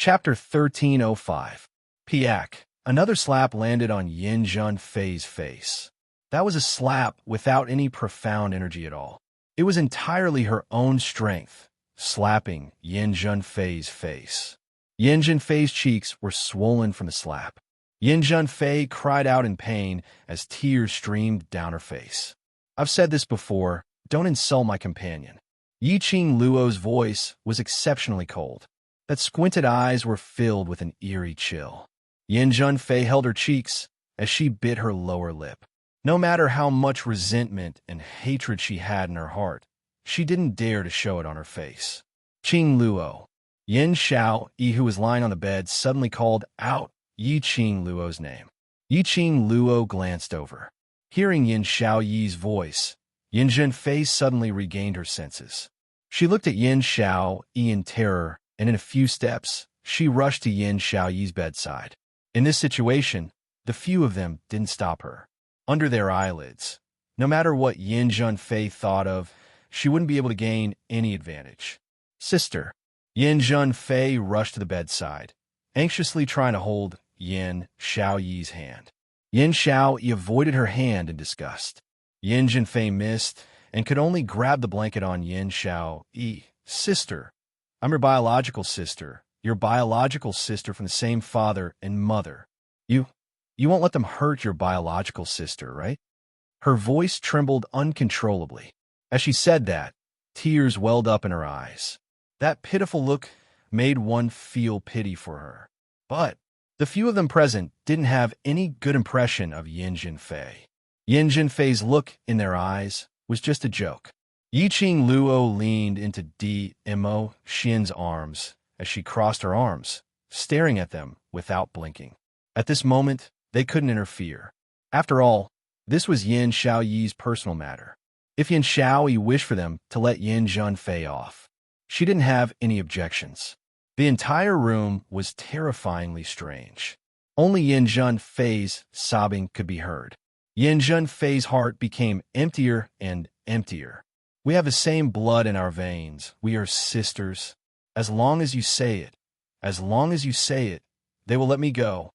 Chapter 1305. Piak. Another slap landed on Yin Junfei's face. That was a slap without any profound energy at all. It was entirely her own strength, slapping Yin Junfei's face. Yin Junfei's cheeks were swollen from the slap. Yin Junfei cried out in pain as tears streamed down her face. I've said this before, don't insult my companion. Yiqing Luo's voice was exceptionally cold. That squinted eyes were filled with an eerie chill. Yin Junfei held her cheeks as she bit her lower lip. No matter how much resentment and hatred she had in her heart, she didn't dare to show it on her face. Qing Luo. Yin Xiao Yi, who was lying on the bed, suddenly called out Yiqing Luo's name. Yiqing Luo glanced over. Hearing Yin Xiao Yi's voice, Yin Junfei suddenly regained her senses. She looked at Yin Xiao Yi in terror, and in a few steps, she rushed to Yin Xiao Yi's bedside. In this situation, the few of them didn't stop her. Under their eyelids, no matter what Yin Junfei thought of, she wouldn't be able to gain any advantage. Sister. Yin Junfei rushed to the bedside, anxiously trying to hold Yin Xiao Yi's hand. Yin Xiao Yi avoided her hand in disgust. Yin Junfei missed and could only grab the blanket on Yin Xiao Yi. Sister. I'm your biological sister from the same father and mother. You won't let them hurt your biological sister, right? Her voice trembled uncontrollably. As she said that, tears welled up in her eyes. That pitiful look made one feel pity for her. But the few of them present didn't have any good impression of Yin Junfei. Yin Junfei's look in their eyes was just a joke. Yiqing Luo leaned into Mo Xin's arms as she crossed her arms, staring at them without blinking. At this moment, they couldn't interfere. After all, this was Yin Xiao Yi's personal matter. If Yin Xiao Yi wished for them to let Yin Junfei off, she didn't have any objections. The entire room was terrifyingly strange. Only Yin Junfei's sobbing could be heard. Yin Junfei's heart became emptier and emptier. We have the same blood in our veins. We are sisters. As long as you say it, they will let me go.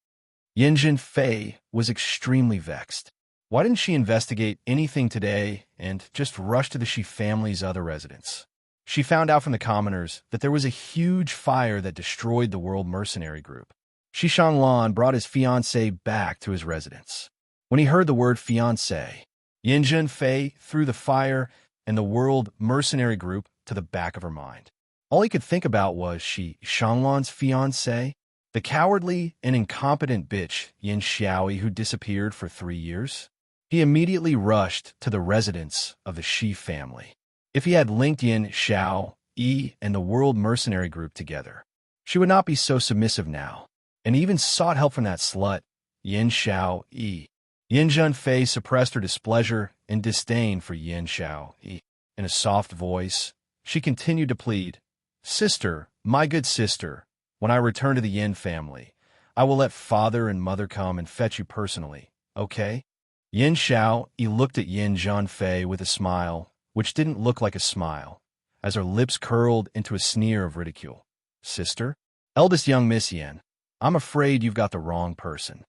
Yin Junfei was extremely vexed. Why didn't she investigate anything today and just rush to the Shi family's other residence? She found out from the commoners that there was a huge fire that destroyed the World Mercenary Group. Shi Shanglan brought his fiancée back to his residence. When he heard the word fiancé, Yin Junfei threw the fire and the World Mercenary Group to the back of her mind. All he could think about was Shi Shanglan's fiancé, the cowardly and incompetent bitch Yin Xiaoyi who disappeared for 3 years. He immediately rushed to the residence of the Shi family. If he had linked Yin Xiao Yi and the World Mercenary Group together, she would not be so submissive now, and even sought help from that slut, Yin Xiao Yi. Yin Junfei suppressed her displeasure and disdain for Yin Xiao Yi. In a soft voice, she continued to plead, Sister, my good sister, when I return to the Yin family, I will let father and mother come and fetch you personally, okay? Yin Xiao Yi looked at Yin Junfei with a smile, which didn't look like a smile, as her lips curled into a sneer of ridicule. Sister? Eldest young Miss Yin, I'm afraid you've got the wrong person.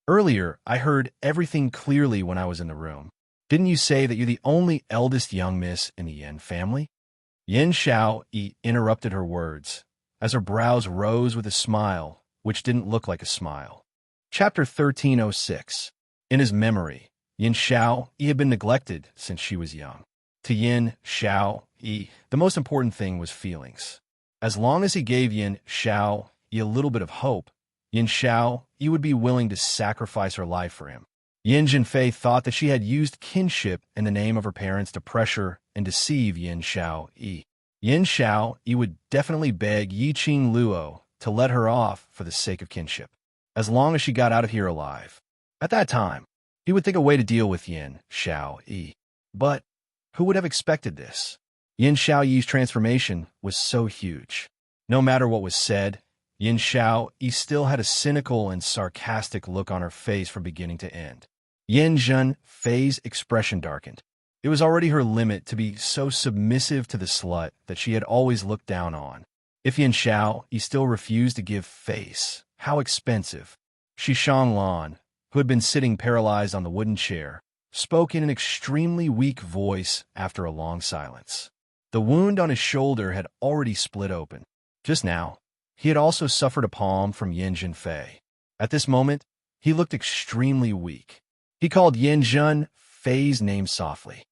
Earlier, I heard everything clearly when I was in the room. Didn't you say that you're the only eldest young miss in the Yin family? Yin Xiao Yi interrupted her words, as her brows rose with a smile, which didn't look like a smile. Chapter 1306. In his memory, Yin Xiao Yi had been neglected since she was young. To Yin Xiao Yi, the most important thing was feelings. As long as he gave Yin Xiao Yi a little bit of hope, Yin Xiao Yi would be willing to sacrifice her life for him. Yin Junfei thought that she had used kinship in the name of her parents to pressure and deceive Yin Xiao Yi. Yin Xiao Yi would definitely beg Yiqing Luo to let her off for the sake of kinship, as long as she got out of here alive. At that time, he would think a way to deal with Yin Xiao Yi. But who would have expected this? Yin Xiao Yi's transformation was so huge. No matter what was said, Yin Xiao Yi still had a cynical and sarcastic look on her face from beginning to end. Yin Junfei's expression darkened. It was already her limit to be so submissive to the slut that she had always looked down on. If Yin Xiao, he still refused to give face. How expensive. Shi Shanglan, who had been sitting paralyzed on the wooden chair, spoke in an extremely weak voice after a long silence. The wound on his shoulder had already split open. Just now, he had also suffered a palm from Yin Zhenfei. At this moment, he looked extremely weak. He called Yin Zhenfei's name softly.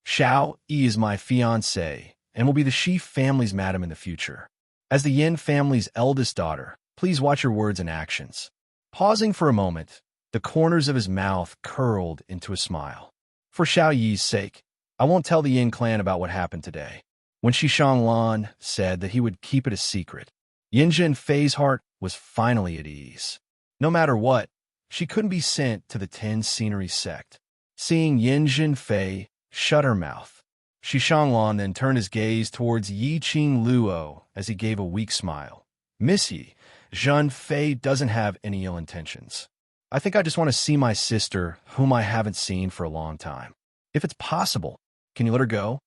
Xiao Yi is my fiancée and will be the Shi family's madam in the future. As the Yin family's eldest daughter, please watch your words and actions. Pausing for a moment, the corners of his mouth curled into a smile. For Xiao Yi's sake, I won't tell the Yin clan about what happened today. When Shi Shanglan said that he would keep it a secret, Yin Zhenfei's heart was finally at ease. No matter what, she couldn't be sent to the Ten Scenery sect. Seeing Yin Zhenfei shut her mouth, Shi Shanglan then turned his gaze towards Yi Qing Luo as he gave a weak smile. Missy, Zhenfei doesn't have any ill intentions. I think I just want to see my sister, whom I haven't seen for a long time. If it's possible, can you let her go?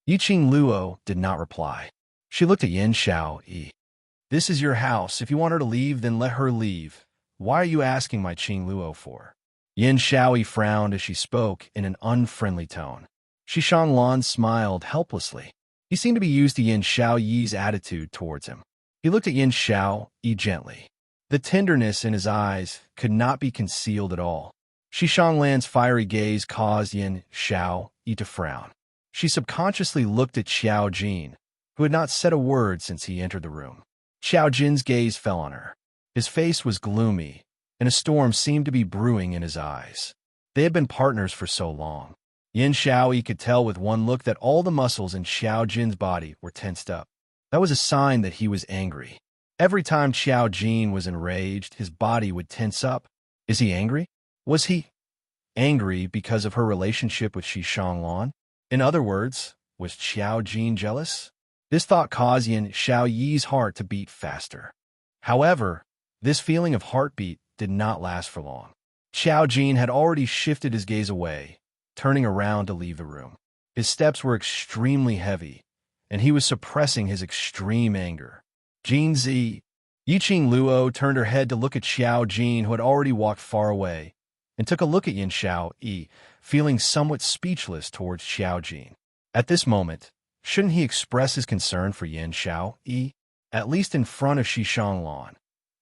Yi Qing Luo did not reply. She looked at Yin Xiao Yi. This is your house. If you want her to leave, then let her leave. Why are you asking my Qing Luo for? Yin Xiao Yi frowned as she spoke in an unfriendly tone. Shi Shanglan smiled helplessly. He seemed to be used to Yin Xiao Yi's attitude towards him. He looked at Yin Xiao Yi gently. The tenderness in his eyes could not be concealed at all. Shi Shanglan's fiery gaze caused Yin Xiao Yi to frown. She subconsciously looked at Xiao Jin, who had not said a word since he entered the room. Xiao Jin's gaze fell on her. His face was gloomy, and a storm seemed to be brewing in his eyes. They had been partners for so long. Yin Xiao Yi could tell with one look that all the muscles in Xiao Jin's body were tensed up. That was a sign that he was angry. Every time Xiao Jin was enraged, his body would tense up. Is he angry? Was he angry because of her relationship with Shi Shanglan? In other words, was Xiao Jin jealous? This thought caused Yin Xiao Yi's heart to beat faster. However, this feeling of heartbeat did not last for long. Xiao Jin had already shifted his gaze away, turning around to leave the room. His steps were extremely heavy, and he was suppressing his extreme anger. Jin Zi. Yi Qing Luo turned her head to look at Xiao Jin, who had already walked far away, and took a look at Yin Xiao Yi, feeling somewhat speechless towards Xiao Jin. At this moment, shouldn't he express his concern for Yin Xiao Yi? At least in front of Shi Shanglan.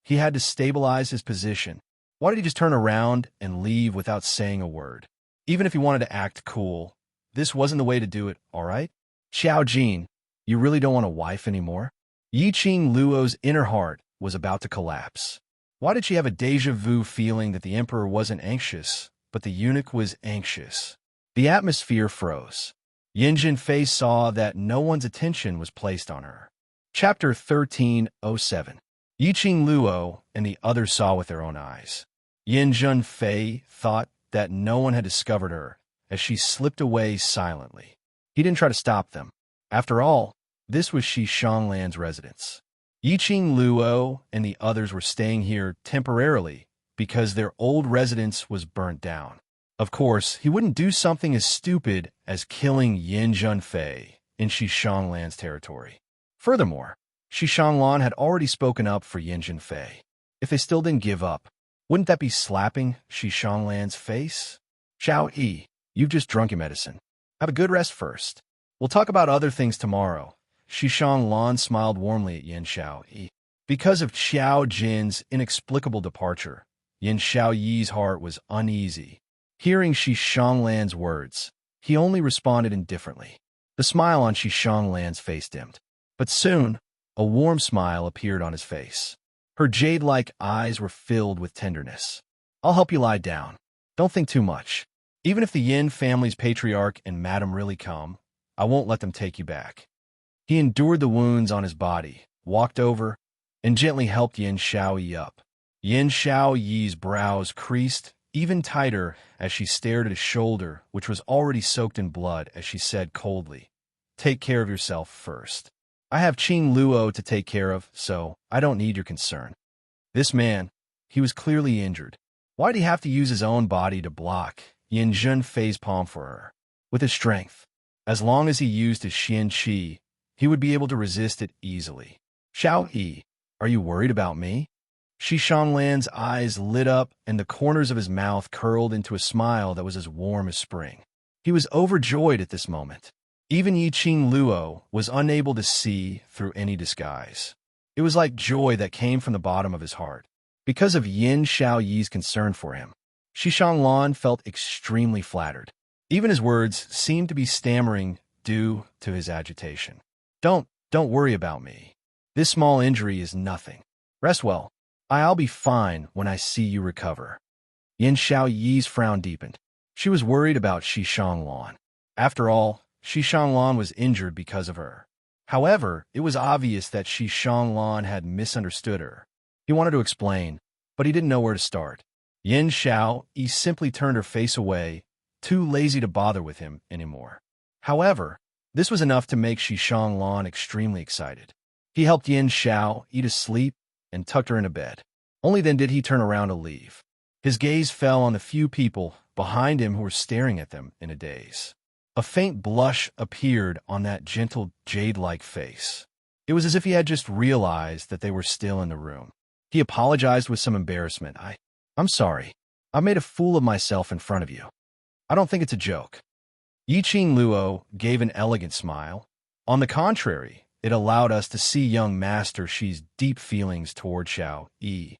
He had to stabilize his position. Why did he just turn around and leave without saying a word? Even if he wanted to act cool, this wasn't the way to do it, all right? Xiao Jin, you really don't want a wife anymore? Yi Qing Luo's inner heart was about to collapse. Why did she have a déjà vu feeling that the emperor wasn't anxious, but the eunuch was anxious? The atmosphere froze. Yin Zhenfei saw that no one's attention was placed on her. Chapter 1307. Yi Qing Luo and the others saw with their own eyes. Yin Zhenfei thought that no one had discovered her as she slipped away silently. He didn't try to stop them. After all, this was Shi Shanglan's residence. Yi Qing Luo and the others were staying here temporarily because their old residence was burnt down. Of course, he wouldn't do something as stupid as killing Yin Zhenfei in Shi Shanglan's territory. Furthermore, Shi Shanglan had already spoken up for Yin Zhenfei. If they still didn't give up, wouldn't that be slapping Shi Shanglan's face? Xiao Yi, you've just drunk your medicine. Have a good rest first. We'll talk about other things tomorrow. Shi Shanglan smiled warmly at Yin Xiao Yi. Because of Xiao Jin's inexplicable departure, Yin Xiao Yi's heart was uneasy. Hearing Shi Shanglan's words, he only responded indifferently. The smile on Shi Shanglan's face dimmed. But soon, a warm smile appeared on his face. Her jade-like eyes were filled with tenderness. I'll help you lie down. Don't think too much. Even if the Yin family's patriarch and madam really come, I won't let them take you back. He endured the wounds on his body, walked over, and gently helped Yin Xiao Yi up. Yin Xiao Yi's brows creased even tighter as she stared at his shoulder, which was already soaked in blood, as she said coldly, "Take care of yourself first. I have Qing Luo to take care of, so I don't need your concern." This man, he was clearly injured. Why'd he have to use his own body to block Yin Zhenfei's palm for her? With his strength, as long as he used his Xian Qi, he would be able to resist it easily. Xiao Yi, are you worried about me? Shi Shanglan's eyes lit up and the corners of his mouth curled into a smile that was as warm as spring. He was overjoyed at this moment. Even Yiqing Luo was unable to see through any disguise. It was like joy that came from the bottom of his heart. Because of Yin Xiao Yi's concern for him, Shi Shanglan felt extremely flattered. Even his words seemed to be stammering due to his agitation. Don't worry about me. This small injury is nothing. Rest well. I'll be fine when I see you recover. Yin Xiao Yi's frown deepened. She was worried about Shi Shanglan. After all, Shi Shanglan was injured because of her. However, it was obvious that Shi Shanglan had misunderstood her. He wanted to explain, but he didn't know where to start. Yin Xiao Yi simply turned her face away, too lazy to bother with him anymore. However, this was enough to make Shi Shanglan extremely excited. He helped Yin Xiao Yi to sleep and tucked her into bed. Only then did he turn around to leave. His gaze fell on the few people behind him who were staring at them in a daze. A faint blush appeared on that gentle, jade-like face. It was as if he had just realized that they were still in the room. He apologized with some embarrassment. I'm sorry. I made a fool of myself in front of you. I don't think it's a joke. Yiqing Luo gave an elegant smile. On the contrary, it allowed us to see young Master Shi's deep feelings toward Xiao Yi.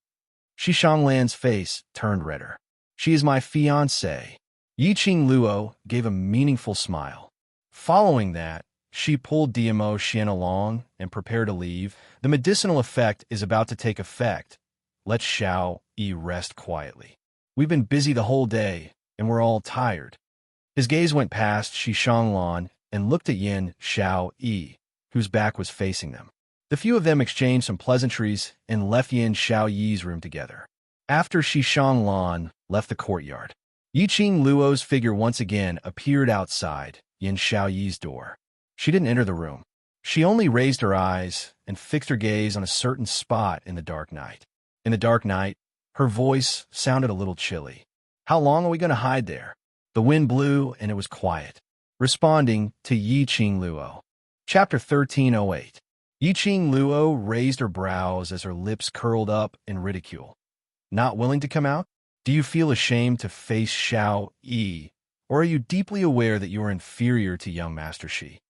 Shi Shanglan's face turned redder. She is my fiancée. Yiqing Luo gave a meaningful smile. Following that, she pulled Diamo Xian along and prepared to leave. The medicinal effect is about to take effect. Let Xiao Yi rest quietly. We've been busy the whole day, and we're all tired. His gaze went past Shi Shanglan and looked at Yin Xiao Yi, whose back was facing them. The few of them exchanged some pleasantries and left Yin Xiao Yi's room together. After Shi Shanglan left the courtyard, Yiqing Luo's figure once again appeared outside Yin Xiao Yi's door. She didn't enter the room. She only raised her eyes and fixed her gaze on a certain spot in the dark night. In the dark night, her voice sounded a little chilly. How long are we going to hide there? The wind blew and it was quiet. Responding to Yiqing Luo. Chapter 1308. Yiqing Luo raised her brows as her lips curled up in ridicule. Not willing to come out? Do you feel ashamed to face Xiao Yi, or are you deeply aware that you are inferior to young Master Shi?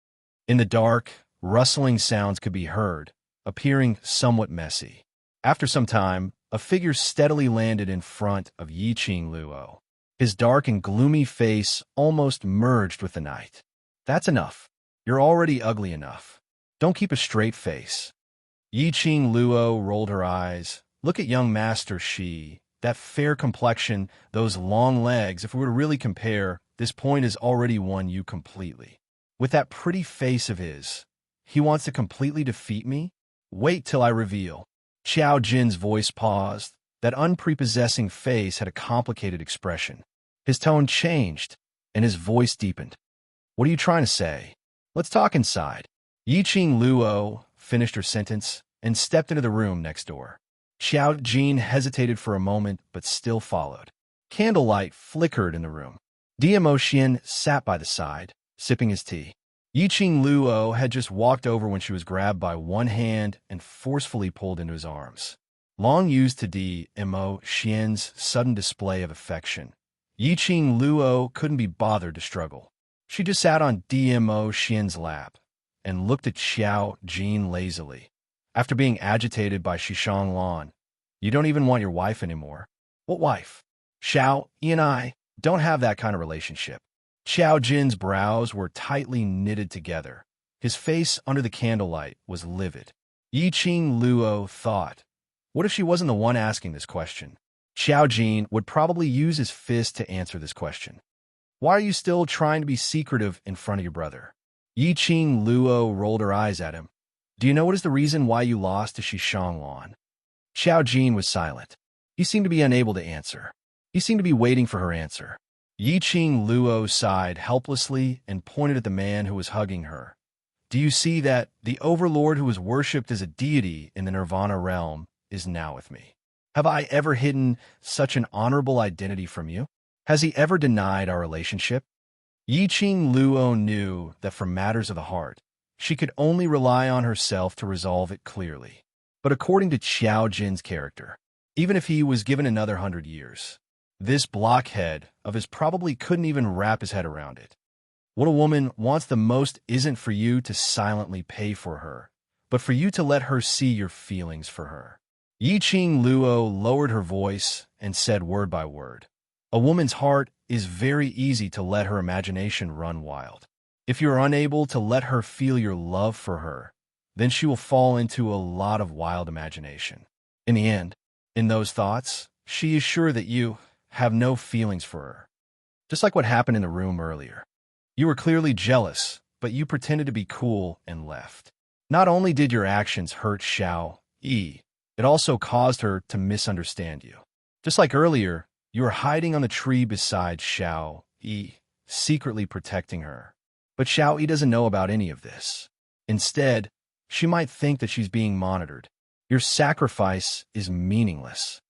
In the dark, rustling sounds could be heard, appearing somewhat messy. After some time, a figure steadily landed in front of Yiqing Luo. His dark and gloomy face almost merged with the night. That's enough. You're already ugly enough. Don't keep a straight face. Yiqing Luo rolled her eyes. Look at young Master Shi. That fair complexion, those long legs, if we were to really compare, this point has already won you completely. With that pretty face of his, he wants to completely defeat me? Wait till I reveal. Xiao Jin's voice paused. That unprepossessing face had a complicated expression. His tone changed, and his voice deepened. What are you trying to say? Let's talk inside. Yiqing Luo finished her sentence and stepped into the room next door. Xiao Jin hesitated for a moment, but still followed. Candlelight flickered in the room. Diamo Xian sat by the side, sipping his tea. Yiqing Luo had just walked over when she was grabbed by one hand and forcefully pulled into his arms. Long used to Diamo Xian's sudden display of affection, Yiqing Luo couldn't be bothered to struggle. She just sat on Diamo Xian's lap and looked at Xiao Jin lazily. After being agitated by Shi Shanglan, you don't even want your wife anymore. What wife? Xiao Yi and I don't have that kind of relationship. Xiao Jin's brows were tightly knitted together. His face under the candlelight was livid. Yiqing Luo thought, what if she wasn't the one asking this question? Xiao Jin would probably use his fist to answer this question. Why are you still trying to be secretive in front of your brother? Yiqing Luo rolled her eyes at him. Do you know what is the reason why you lost to Shi Shanglan? Xiao Jin was silent. He seemed to be unable to answer. He seemed to be waiting for her answer. Yiqing Luo sighed helplessly and pointed at the man who was hugging her. Do you see that the Overlord who was worshipped as a deity in the Nirvana realm is now with me? Have I ever hidden such an honorable identity from you? Has he ever denied our relationship? Yiqing Luo knew that for matters of the heart, She could only rely on herself to resolve it clearly. But according to Xiao Jin's character, even if he was given another 100 years, this blockhead of his probably couldn't even wrap his head around it. What a woman wants the most isn't for you to silently pay for her, but for you to let her see your feelings for her. Yiqing Luo lowered her voice and said word by word, "A woman's heart is very easy to let her imagination run wild. If you are unable to let her feel your love for her, then she will fall into a lot of wild imagination. In the end, in those thoughts, she is sure that you have no feelings for her." Just like what happened in the room earlier. You were clearly jealous, but you pretended to be cool and left. Not only did your actions hurt Xiao Yi, it also caused her to misunderstand you. Just like earlier, you were hiding on the tree beside Xiao Yi, secretly protecting her. But Xiao Yi doesn't know about any of this. Instead, she might think that she's being monitored. Your sacrifice is meaningless.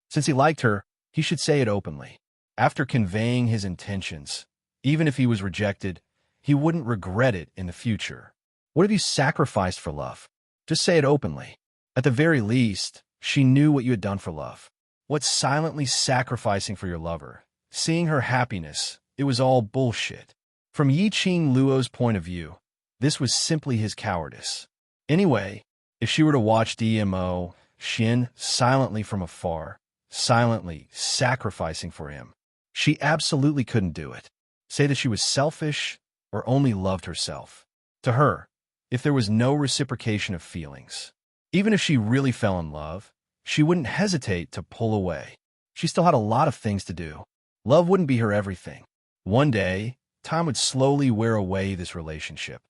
Since he liked her, he should say it openly. After conveying his intentions, even if he was rejected, he wouldn't regret it in the future. What have you sacrificed for love? Just say it openly. At the very least, she knew what you had done for love. What's silently sacrificing for your lover? Seeing her happiness, it was all bullshit. From Yiqing Luo's point of view, this was simply his cowardice. Anyway, if she were to watch DMO Xin silently from afar, silently sacrificing for him, she absolutely couldn't do it. Say that she was selfish or only loved herself. To her, if there was no reciprocation of feelings, even if she really fell in love, she wouldn't hesitate to pull away. She still had a lot of things to do. Love wouldn't be her everything. One day, time would slowly wear away this relationship.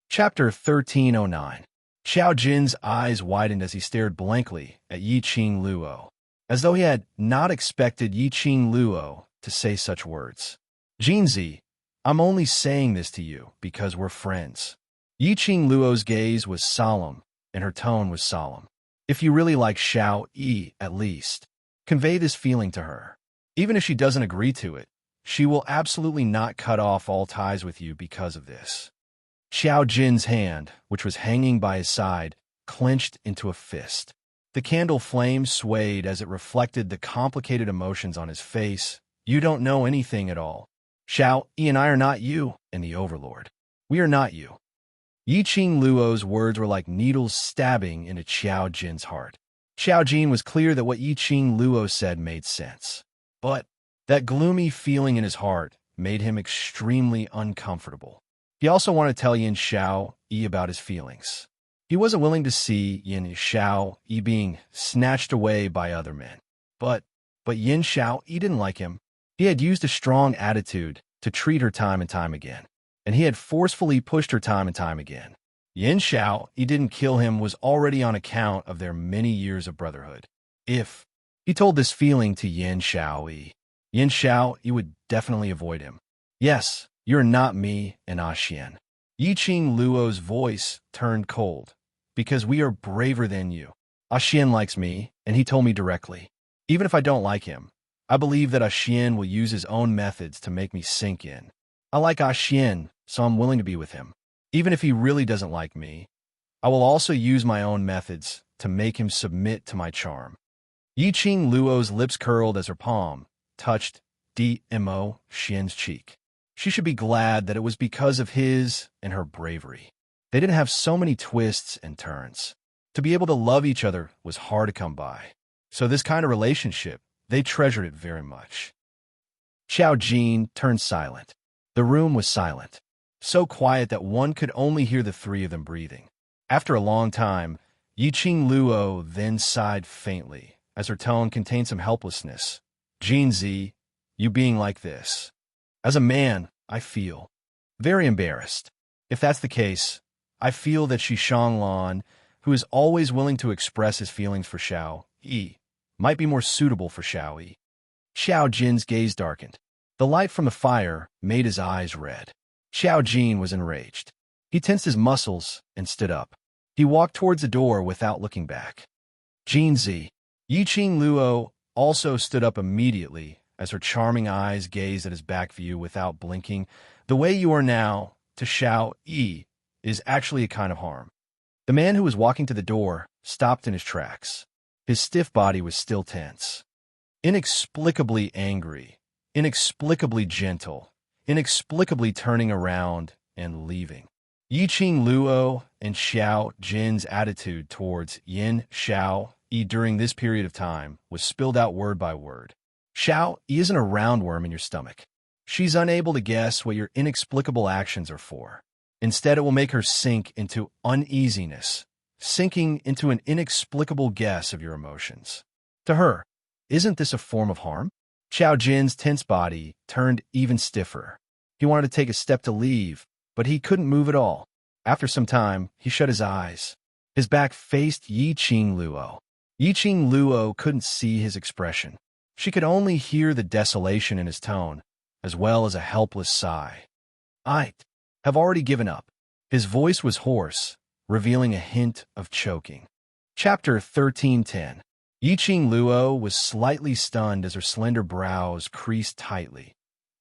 Chapter 1309. Xiao Jin's eyes widened as he stared blankly at Yiqing Luo, as though he had not expected Yiqing Luo to say such words. "Jinzi, I'm only saying this to you because we're friends." Yiqing Luo's gaze was solemn, and her tone was solemn. If you really like Xiao Yi, at least, convey this feeling to her. Even if she doesn't agree to it, she will absolutely not cut off all ties with you because of this. Xiao Jin's hand, which was hanging by his side, clenched into a fist. The candle flame swayed as it reflected the complicated emotions on his face. "You don't know anything at all. Xiao Yi and I are not you and the Overlord. We are not you." Yiqing Luo's words were like needles stabbing into Xiao Jin's heart. Xiao Jin was clear that what Yiqing Luo said made sense. But that gloomy feeling in his heart made him extremely uncomfortable. He also wanted to tell Yin Xiao Yi about his feelings. He wasn't willing to see Yin Xiao Yi being snatched away by other men. But Yin Xiao Yi didn't like him. He had used a strong attitude to treat her time and time again, and he had forcefully pushed her time and time again. Yin Xiao Yi didn't kill him was already on account of their many years of brotherhood. If he told this feeling to Yin Xiao Yi would definitely avoid him. "Yes, you're not me and Xian." Yiqing Luo's voice turned cold. "Because we are braver than you. Xian likes me, and he told me directly. Even if I don't like him, I believe that Xian will use his own methods to make me sink in. I like Xian, so I'm willing to be with him. Even if he really doesn't like me, I will also use my own methods to make him submit to my charm." Yiqing Luo's lips curled as her palm touched DMO Xian's cheek. She should be glad that it was because of his and her bravery. They didn't have so many twists and turns. To be able to love each other was hard to come by. So this kind of relationship, they treasured it very much. Xiao Jin turned silent. The room was silent, so quiet that one could only hear the three of them breathing. After a long time, Yiqing Luo then sighed faintly, as her tone contained some helplessness. "Jinzi, you being like this. As a man, I feel very embarrassed. If that's the case, I feel that Shanglan, who is always willing to express his feelings for Xiao Yi, might be more suitable for Xiao Yi." Xiao Jin's gaze darkened. The light from the fire made his eyes red. Xiao Jin was enraged. He tensed his muscles and stood up. He walked towards the door without looking back. "Jinzi." Yiqing Luo also stood up immediately as her charming eyes gazed at his back view without blinking. "The way you are now to Xiao Yi is actually a kind of harm. The man who was walking to the door stopped in his tracks. His stiff body was still tense. Inexplicably angry, inexplicably gentle, inexplicably turning around and leaving. Yiqing Luo and Xiao Jin's attitude towards Yin Xiao Yi during this period of time was spilled out word by word. Xiao Yi isn't a roundworm in your stomach. She's unable to guess what your inexplicable actions are for. Instead, it will make her sink into uneasiness, sinking into an inexplicable guess of your emotions. To her, isn't this a form of harm? Xiao Jin's tense body turned even stiffer. He wanted to take a step to leave, but he couldn't move at all. After some time, he shut his eyes. His back faced Yiqing Luo. Yiqing Luo couldn't see his expression. She could only hear the desolation in his tone, as well as a helpless sigh. I have already given up. His voice was hoarse, revealing a hint of choking. Chapter 1310. Yiqing Luo was slightly stunned as her slender brows creased tightly.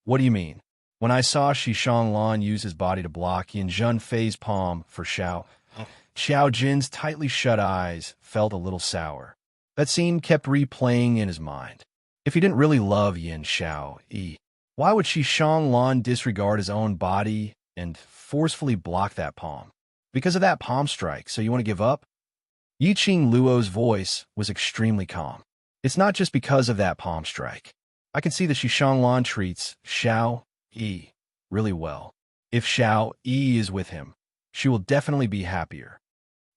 What do you mean? When I saw Xishang Lan use his body to block Yin Zhunfei's palm for Xiao Jin's tightly shut eyes felt a little sour. That scene kept replaying in his mind. If he didn't really love Yin Xiao Yi, why would Xishang Lan disregard his own body and forcefully block that palm? Because of that palm strike, so you want to give up? Yiqing Luo's voice was extremely calm. It's not just because of that palm strike. I can see that Xishang Lan treats Xiao Yi really well. If Xiao Yi is with him, she will definitely be happier.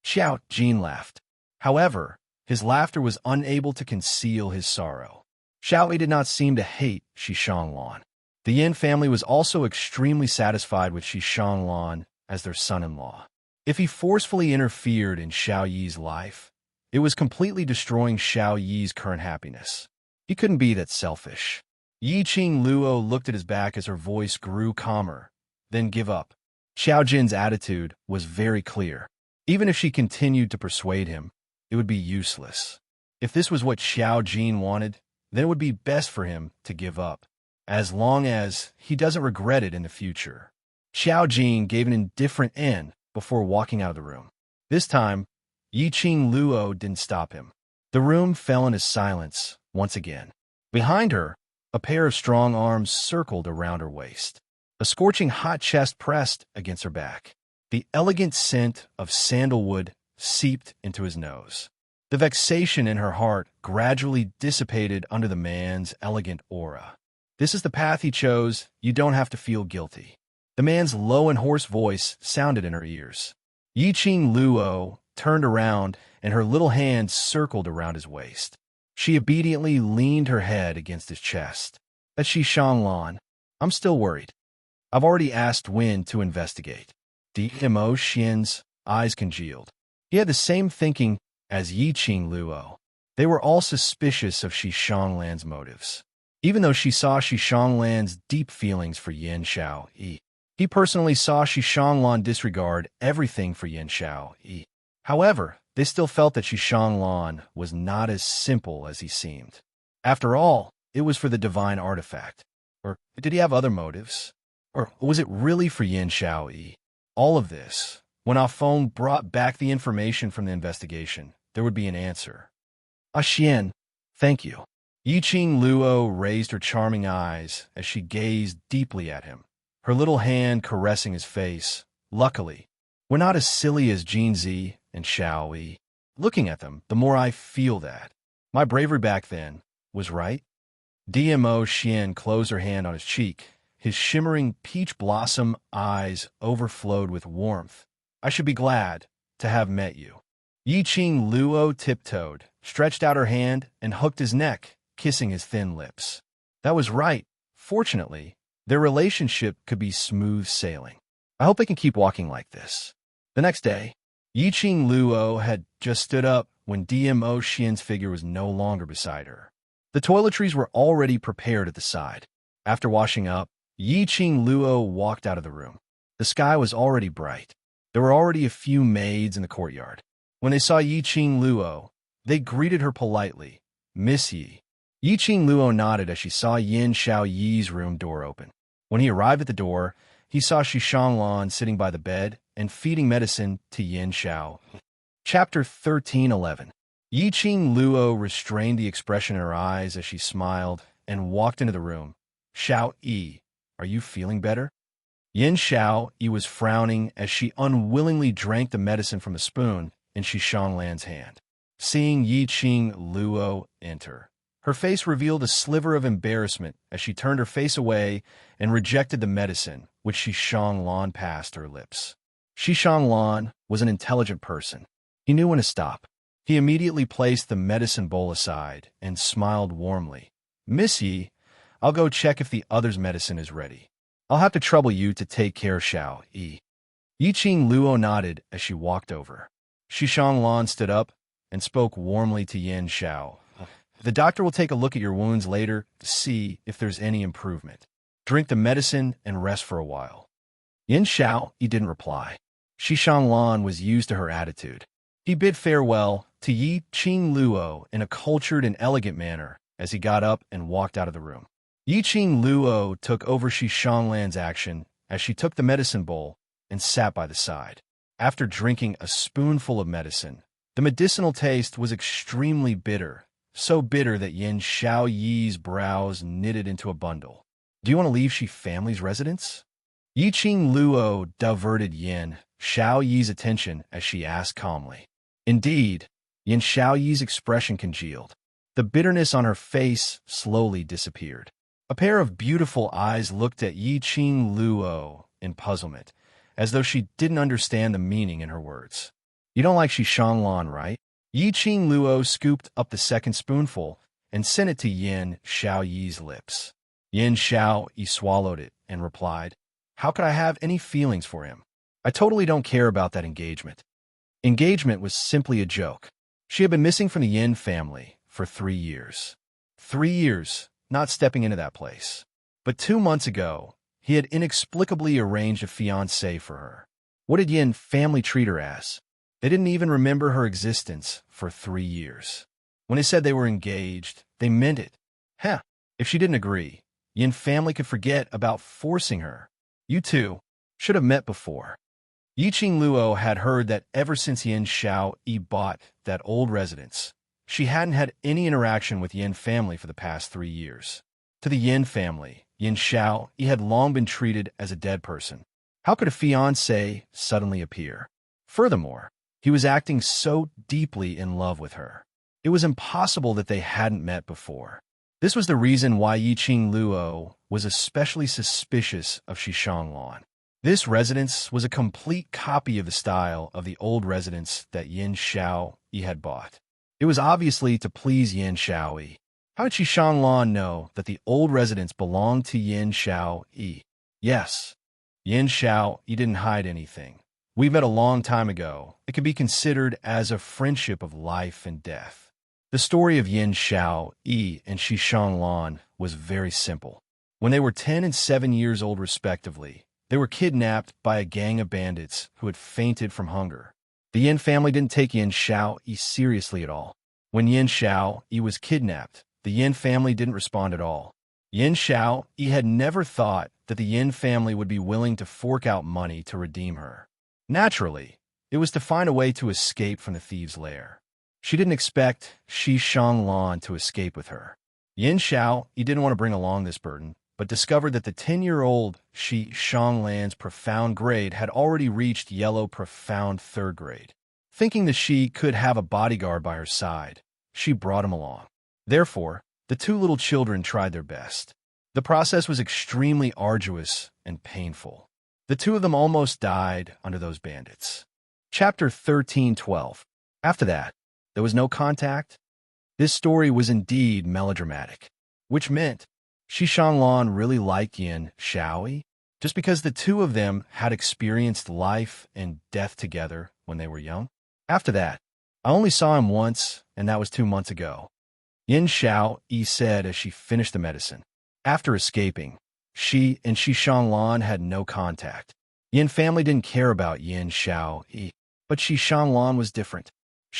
Xiao Jin laughed. However, his laughter was unable to conceal his sorrow. Xiao Yi did not seem to hate Xishang Lan. The Yin family was also extremely satisfied with Xishang Lan as their son-in-law. If he forcefully interfered in Xiao Yi's life, it was completely destroying Xiao Yi's current happiness. He couldn't be that selfish. Yiqing Luo looked at his back as her voice grew calmer. Then give up. Xiao Jin's attitude was very clear. Even if she continued to persuade him, it would be useless. If this was what Xiao Jin wanted, then it would be best for him to give up, as long as he doesn't regret it in the future. Xiao Jin gave an indifferent "N" before walking out of the room. This time, Yiqing Luo didn't stop him. The room fell into silence once again. Behind her, a pair of strong arms circled around her waist. A scorching hot chest pressed against her back. The elegant scent of sandalwood seeped into his nose. The vexation in her heart gradually dissipated under the man's elegant aura. This is the path he chose. You don't have to feel guilty. The man's low and hoarse voice sounded in her ears. Yiqing Luo turned around, and her little hand circled around his waist. She obediently leaned her head against his chest. That's Xishang Lan. I'm still worried. I've already asked Win to investigate. DMO Xian's eyes congealed. He had the same thinking as Yiqing Luo. They were all suspicious of Xishang Lan's motives. Even though she saw Xishang Lan's deep feelings for Yin Xiao Yi, he personally saw Xishang Lan disregard everything for Yin Xiao Yi. However, they still felt that Xishang Lan was not as simple as he seemed. After all, it was for the divine artifact. Or did he have other motives? Or was it really for Yin Xiao Yi? All of this, when Ah Feng brought back the information from the investigation, there would be an answer. Ah Xian, thank you. Yiqing Luo raised her charming eyes as she gazed deeply at him, her little hand caressing his face. Luckily, we're not as silly as Jinzi and Xiao Yi. Looking at them, the more I feel that. My bravery back then was right. DMO Xian closed her hand on his cheek. His shimmering peach blossom eyes overflowed with warmth. I should be glad to have met you. Yiqing Luo tiptoed, stretched out her hand, and hooked his neck, kissing his thin lips. That was right. Fortunately, their relationship could be smooth sailing. I hope they can keep walking like this. The next day, Yiqing Luo had just stood up when DMO Xian's figure was no longer beside her. The toiletries were already prepared at the side. After washing up, Yiqing Luo walked out of the room. The sky was already bright. There were already a few maids in the courtyard. When they saw Yiqing Luo, they greeted her politely. Miss Yi. Yiqing Luo nodded as she saw Yin Xiao Yi's room door open. When he arrived at the door, he saw Lan sitting by the bed and feeding medicine to Yin Xiao. Chapter 13:11. Yi Qing Luo restrained the expression in her eyes as she smiled and walked into the room. Xiao Yi, are you feeling better? Yin Xiao Yi was frowning as she unwillingly drank the medicine from a spoon in Lan's hand. Seeing Yi Qing Luo enter, her face revealed a sliver of embarrassment as she turned her face away and rejected the medicine, which Lan passed her lips. Lan was an intelligent person. He knew when to stop. He immediately placed the medicine bowl aside and smiled warmly. Miss Yi, I'll go check if the other's medicine is ready. I'll have to trouble you to take care of Xiao Yi. Yi Qing Luo nodded as she walked over. Lan stood up and spoke warmly to Yin Xiao. The doctor will take a look at your wounds later to see if there's any improvement. Drink the medicine and rest for a while. Yin Xiao Yi didn't reply. Lan was used to her attitude. He bid farewell to Yi Qing Luo in a cultured and elegant manner as he got up and walked out of the room. Yi Qing Luo took over Lan's action as she took the medicine bowl and sat by the side. After drinking a spoonful of medicine, the medicinal taste was extremely bitter, so bitter that Yin Xiao Yi's brows knitted into a bundle. Do you want to leave family's residence? Yi Qing Luo diverted Yin Xiao Yi's attention as she asked calmly. Indeed, Yin Xiao Yi's expression congealed. The bitterness on her face slowly disappeared. A pair of beautiful eyes looked at Yi Qing Luo in puzzlement, as though she didn't understand the meaning in her words. You don't like Lan, right? Yi Qing Luo scooped up the second spoonful and sent it to Yin Xiao Yi's lips. Yin Xiao Yi swallowed it and replied, How could I have any feelings for him? I totally don't care about that engagement. Engagement was simply a joke. She had been missing from the Yin family for 3 years. 3 years, not stepping into that place. But 2 months ago, he had inexplicably arranged a fiancé for her. What did Yin family treat her as? They didn't even remember her existence for 3 years. When they said they were engaged, they meant it. Heh, if she didn't agree, Yin family could forget about forcing her. You two should have met before. Yi Qing Luo had heard that ever since Yin Xiao Yi bought that old residence, she hadn't had any interaction with Yin family for the past 3 years. To the Yin family, Yin Xiao Yi had long been treated as a dead person. How could a fiancé suddenly appear? Furthermore, he was acting so deeply in love with her. It was impossible that they hadn't met before. This was the reason why Yi Qing Luo was especially suspicious of Lan. This residence was a complete copy of the style of the old residence that Yin Xiao Yi had bought. It was obviously to please Yin Xiao Yi. How did Lan know that the old residence belonged to Yin Xiao Yi? Yes, Yin Xiao Yi didn't hide anything. We met a long time ago. It could be considered as a friendship of life and death. The story of Yin Xiao Yi and Lan was very simple. When they were 10 and 7 years old respectively, they were kidnapped by a gang of bandits who had fainted from hunger. The Yin family didn't take Yin Xiao Yi seriously at all. When Yin Xiao Yi was kidnapped, the Yin family didn't respond at all. Yin Xiao Yi had never thought that the Yin family would be willing to fork out money to redeem her. Naturally, it was to find a way to escape from the thieves' lair. She didn't expect Lan to escape with her. Yin Xiao Yi didn't want to bring along this burden, but discovered that the 10-year-old Lan's profound grade had already reached yellow profound 3rd grade. Thinking that she could have a bodyguard by her side, she brought him along. Therefore, the 2 little children tried their best. The process was extremely arduous and painful. The 2 of them almost died under those bandits. Chapter 13:12. After that, there was no contact. This story was indeed melodramatic, which meant Lan really liked Yin Xiao Yi, just because the 2 of them had experienced life and death together when they were young. After that, I only saw him once, and that was 2 months ago. Yin Xiao Yi said as she finished the medicine. After escaping, she and Lan had no contact. Yin family didn't care about Yin Xiao Yi, but Lan was different.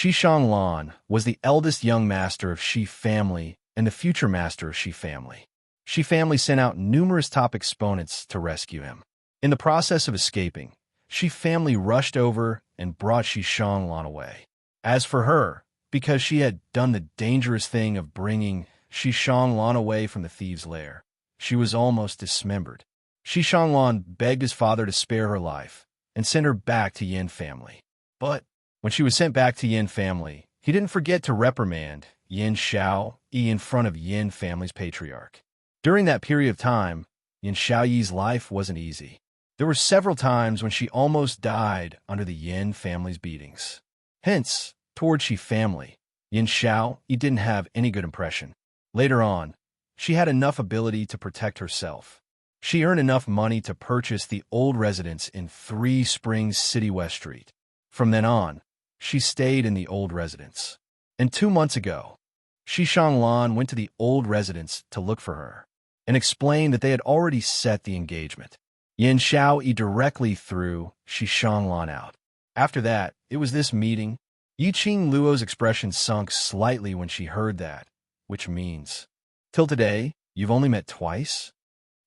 Lan was the eldest young master of Shi family and the future master of Shi family. Shi family sent out numerous top exponents to rescue him. In the process of escaping, Shi family rushed over and brought Shi Shanglan away. As for her, because she had done the dangerous thing of bringing Shi Shanglan away from the thieves' lair, she was almost dismembered. Shi Shanglan begged his father to spare her life and send her back to Yin family. But when she was sent back to Yin family, he didn't forget to reprimand Yin Xiao Yi in front of Yin family's patriarch. During that period of time, Yin Xiao Yi's life wasn't easy. There were several times when she almost died under the Yin family's beatings. Hence, toward Shi family, Yin Xiao Yi didn't have any good impression. Later on, she had enough ability to protect herself. She earned enough money to purchase the old residence in 3 Springs City West Street. From then on, she stayed in the old residence. And 2 months ago, Shi Shanglan went to the old residence to look for her and explained that they had already set the engagement. Yin Xiao Yi directly threw Shi Shanglan out. After that, it was this meeting. Yiqing Luo's expression sunk slightly when she heard that, which means, "Till today, you've only met twice?"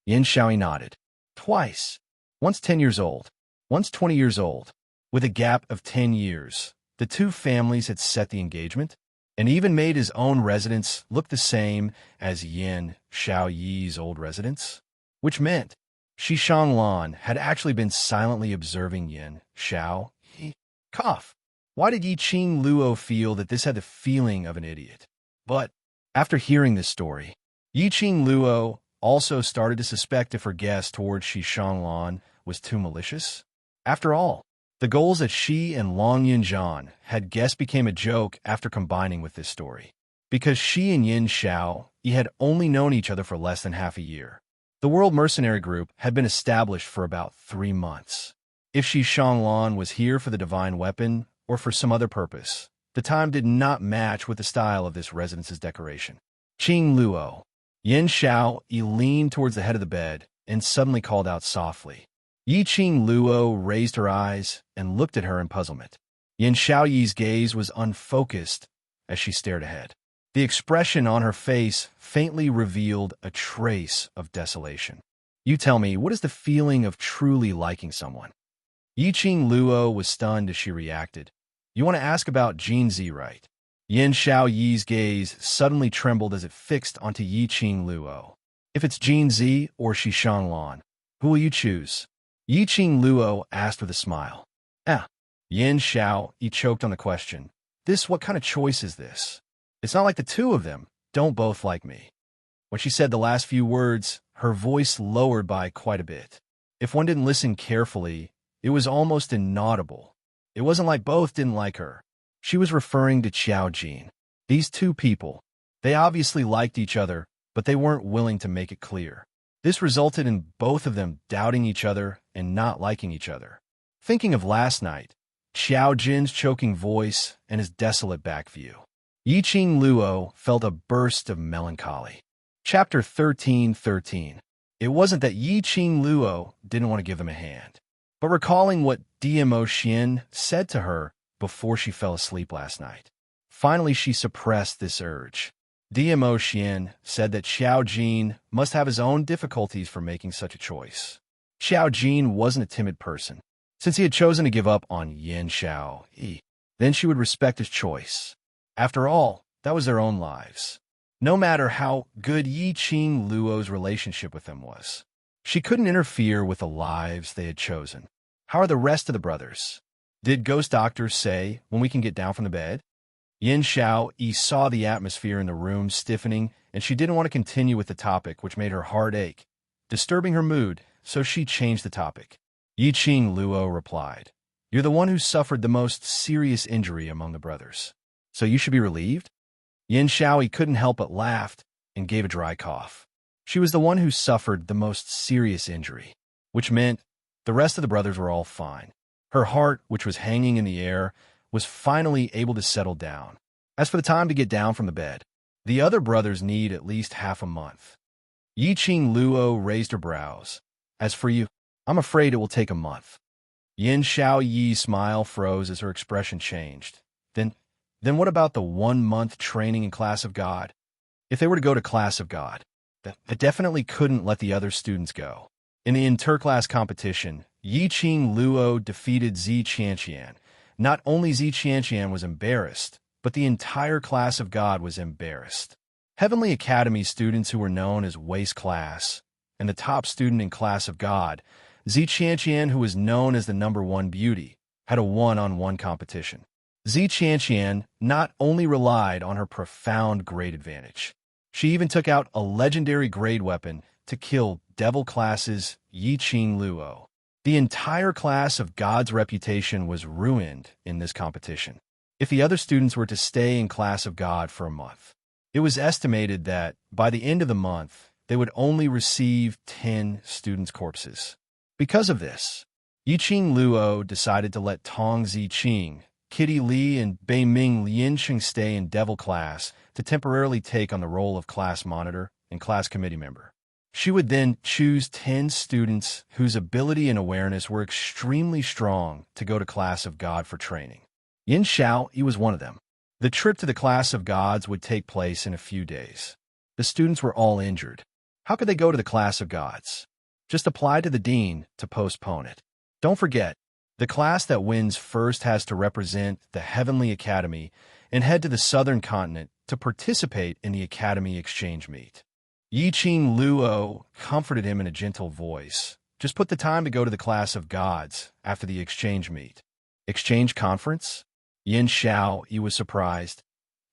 Yin Xiaoyi nodded. "Twice. Once 10 years old, once 20 years old." With a gap of 10 years, the two families had set the engagement and even made his own residence look the same as Yin Xiaoyi's old residence, which meant Shi Shanglan had actually been silently observing Yin Xiaoyi. Cough. Why did Yiqing Luo feel that this had the feeling of an idiot? But after hearing this story, Yiqing Luo also started to suspect if her guess towards Shi Shanglan was too malicious. After all, the goals that Shi and Long Yinzhan had guessed became a joke after combining with this story. Because Shi and Yin Xiao Yi had only known each other for less than half a year. The World Mercenary Group had been established for about 3 months. If Shi Shanglan was here for the divine weapon or for some other purpose, the time did not match with the style of this residence's decoration. Qing Luo. Yin Xiao Yi leaned towards the head of the bed and suddenly called out softly. Yiqing Luo raised her eyes and looked at her in puzzlement. Yin Xiaoyi's gaze was unfocused as she stared ahead. The expression on her face faintly revealed a trace of desolation. You tell me, what is the feeling of truly liking someone? Yiqing Luo was stunned as she reacted. You want to ask about Jinzi, right? Yin Xiaoyi's gaze suddenly trembled as it fixed onto Yiqing Luo. If it's Jinzi or Shi Shanglan, who will you choose? Yiqing Luo asked with a smile. Yin Xiao Yi choked on the question. What kind of choice is this? It's not like the two of them don't both like me. When she said the last few words, her voice lowered by quite a bit. If one didn't listen carefully, it was almost inaudible. It wasn't like both didn't like her. She was referring to Qiao Jin. These two people, they obviously liked each other, but they weren't willing to make it clear. This resulted in both of them doubting each other and not liking each other. Thinking of last night, Qiao Jin's choking voice and his desolate back view, Yiqing Luo felt a burst of melancholy. Chapter 13:13. It wasn't that Yiqing Luo didn't want to give them a hand, but recalling what Dmo Xian said to her before she fell asleep last night. Finally, she suppressed this urge. Dmo Xian said that Xiao Jin must have his own difficulties for making such a choice. Xiao Jin wasn't a timid person. Since he had chosen to give up on Yin Xiao Yi, then she would respect his choice. After all, that was their own lives. No matter how good Yiqing Luo's relationship with them was, she couldn't interfere with the lives they had chosen. How are the rest of the brothers? Did ghost doctors say when we can get down from the bed? Yin Xiao Yi saw the atmosphere in the room stiffening, and she didn't want to continue with the topic, which made her heart ache, disturbing her mood, so she changed the topic. Yiqing Luo replied, "You're the one who suffered the most serious injury among the brothers, so you should be relieved?" Yin Xiaoyi couldn't help but laughed and gave a dry cough. She was the one who suffered the most serious injury, which meant the rest of the brothers were all fine. Her heart, which was hanging in the air, was finally able to settle down. As for the time to get down from the bed, the other brothers need at least half a month. Yiqing Luo raised her brows. As for you, I'm afraid it will take a month. Yin Xiaoyi's smile froze as her expression changed. Then what about the 1-month training in Class of God? If they were to go to Class of God, they definitely couldn't let the other students go. In the interclass competition, Yiqing Luo defeated Zi Qianqian. Not only Zi Qianqian was embarrassed, but the entire class of God was embarrassed. Heavenly Academy students who were known as Waste Class, and the top student in Class of God, Zi Qianqian, who was known as the #1 beauty, had a one-on-one competition. Zi Qianqian not only relied on her profound grade advantage, she even took out a legendary grade weapon to kill Devil Class's Yiqing Luo. The entire class of God's reputation was ruined in this competition. If the other students were to stay in Class of God for a month, it was estimated that by the end of the month, they would only receive 10 students' corpses. Because of this, Yiqing Luo decided to let Tong Ziqing, Kitty Li, and Beiming Liansheng stay in Devil Class to temporarily take on the role of class monitor and class committee member. She would then choose 10 students whose ability and awareness were extremely strong to go to Class of God for training. Yin Xiao, he was one of them. The trip to the Class of Gods would take place in a few days. The students were all injured. How could they go to the Class of Gods? Just apply to the dean to postpone it. Don't forget, the class that wins first has to represent the Heavenly Academy and head to the Southern Continent to participate in the Academy exchange meet. Yiqing Luo comforted him in a gentle voice. Just put the time to go to the Class of Gods after the exchange meet. Exchange conference? Yin Xiao, he was surprised.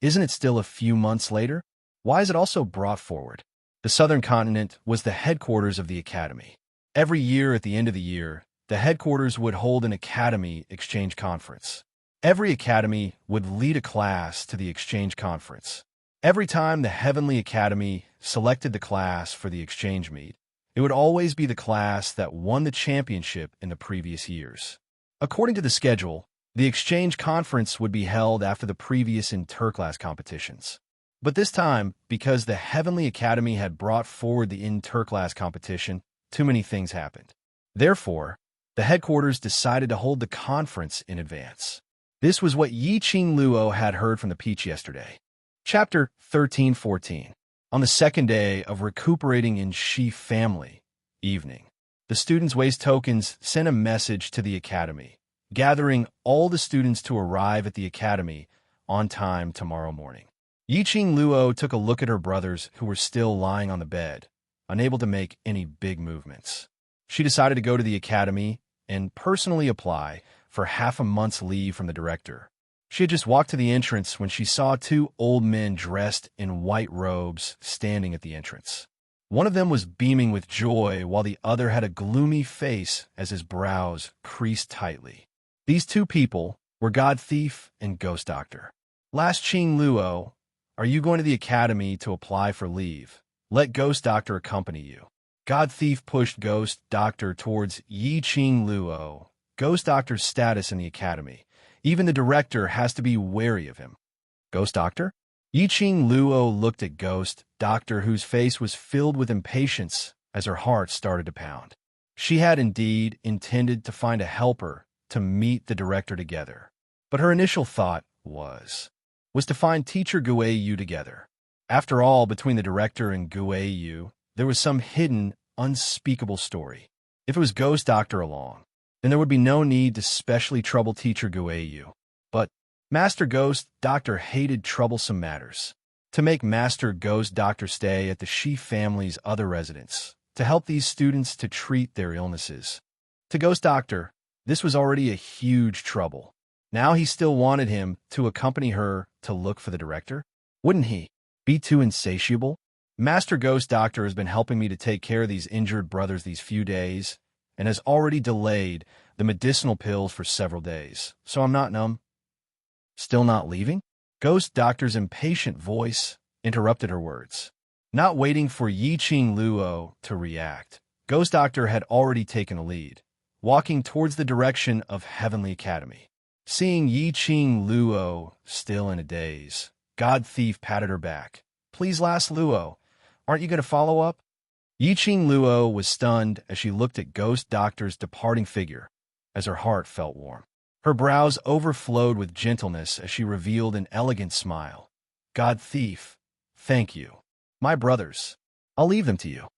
Isn't it still a few months later? Why is it also brought forward? The Southern Continent was the headquarters of the Academy. Every year at the end of the year, the headquarters would hold an Academy exchange conference. Every Academy would lead a class to the exchange conference. Every time the Heavenly Academy selected the class for the exchange meet, it would always be the class that won the championship in the previous years. According to the schedule, the exchange conference would be held after the previous interclass competitions. But this time, because the Heavenly Academy had brought forward the interclass competition, too many things happened. Therefore, the headquarters decided to hold the conference in advance. This was what Yiqing Luo had heard from the Peach yesterday. Chapter 13-14. On the second day of recuperating in Shi family, evening, the students' waste tokens sent a message to the Academy, gathering all the students to arrive at the Academy on time tomorrow morning. Yiqing Luo took a look at her brothers who were still lying on the bed, unable to make any big movements. She decided to go to the Academy and personally apply for half a month's leave from the director. She had just walked to the entrance when she saw 2 old men dressed in white robes standing at the entrance. One of them was beaming with joy, while the other had a gloomy face as his brows creased tightly. These 2 people were God Thief and Ghost Doctor. Last Qing Luo, are you going to the Academy to apply for leave? Let Ghost Doctor accompany you. God Thief pushed Ghost Doctor towards Yiqing Luo. Ghost Doctor's status in the Academy. Even the director has to be wary of him. Ghost Doctor? Yiqing Luo looked at Ghost Doctor, whose face was filled with impatience as her heart started to pound. She had indeed intended to find a helper to meet the director together. But her initial thought was to find teacher Gue Yu together. After all, between the director and Gue Yu, there was some hidden, unspeakable story. If it was Ghost Doctor along, then there would be no need to specially trouble teacher Gue Yu. But Master Ghost Doctor hated troublesome matters. To make Master Ghost Doctor stay at the Shi family's other residence, to help these students to treat their illnesses. To Ghost Doctor, this was already a huge trouble. Now he still wanted him to accompany her to look for the director? Wouldn't he be too insatiable? Master Ghost Doctor has been helping me to take care of these injured brothers these few days, and has already delayed the medicinal pills for several days, so I'm not numb. Still not leaving? Ghost Doctor's impatient voice interrupted her words. Not waiting for Yiqing Luo to react, Ghost Doctor had already taken a lead, walking towards the direction of Heavenly Academy. Seeing Yiqing Luo still in a daze, God Thief patted her back. Please, last Luo, aren't you going to follow up? Yiqing Luo was stunned as she looked at Ghost Doctor's departing figure, as her heart felt warm. Her brows overflowed with gentleness as she revealed an elegant smile. God Thief, thank you. My brothers, I'll leave them to you.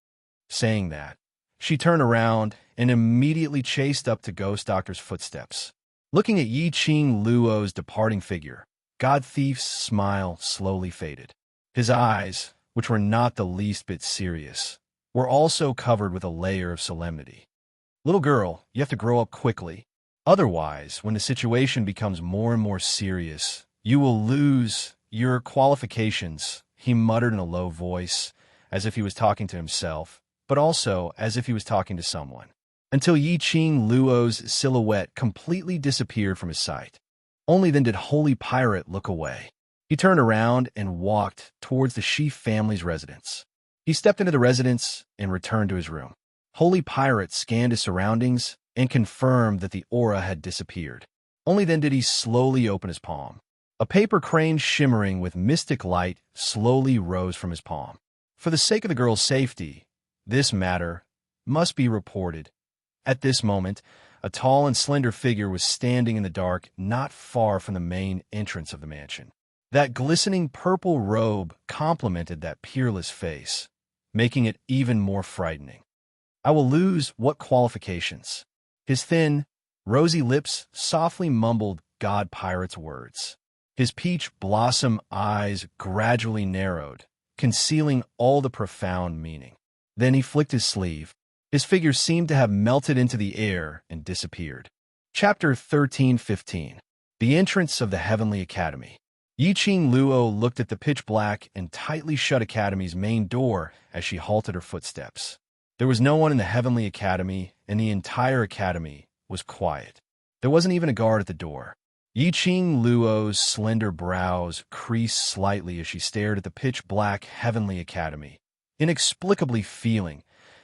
Saying that, She turned around and immediately chased up to Ghost Doctor's footsteps. Looking at Yi Qing Luo's departing figure, God Thief's smile slowly faded. His eyes, which were not the least bit serious, were also covered with a layer of solemnity. Little girl, you have to grow up quickly. Otherwise, when the situation becomes more and more serious, you will lose your qualifications, he muttered in a low voice, as if he was talking to himself, but also as if he was talking to someone, until Yi Qing Luo's silhouette completely disappeared from his sight. Only then did Holy Pirate look away. He turned around and walked towards the Shi family's residence. He stepped into the residence and returned to his room. Holy Pirate scanned his surroundings and confirmed that the aura had disappeared. Only then did he slowly open his palm. A paper crane shimmering with mystic light slowly rose from his palm. For the sake of the girl's safety, this matter must be reported. At this moment, a tall and slender figure was standing in the dark not far from the main entrance of the mansion. That glistening purple robe complemented that peerless face, making it even more frightening. I will lose what qualifications? His thin, rosy lips softly mumbled God Pirate's words. His peach blossom eyes gradually narrowed, concealing all the profound meaning. Then he flicked his sleeve. His figure seemed to have melted into the air and disappeared. Chapter 13:15. The Entrance of the Heavenly Academy. Yi Qing Luo looked at the pitch-black and tightly shut academy's main door as she halted her footsteps. There was no one in the Heavenly Academy, and the entire academy was quiet. There wasn't even a guard at the door. Yi Qing Luo's slender brows creased slightly as she stared at the pitch-black Heavenly Academy, inexplicably feeling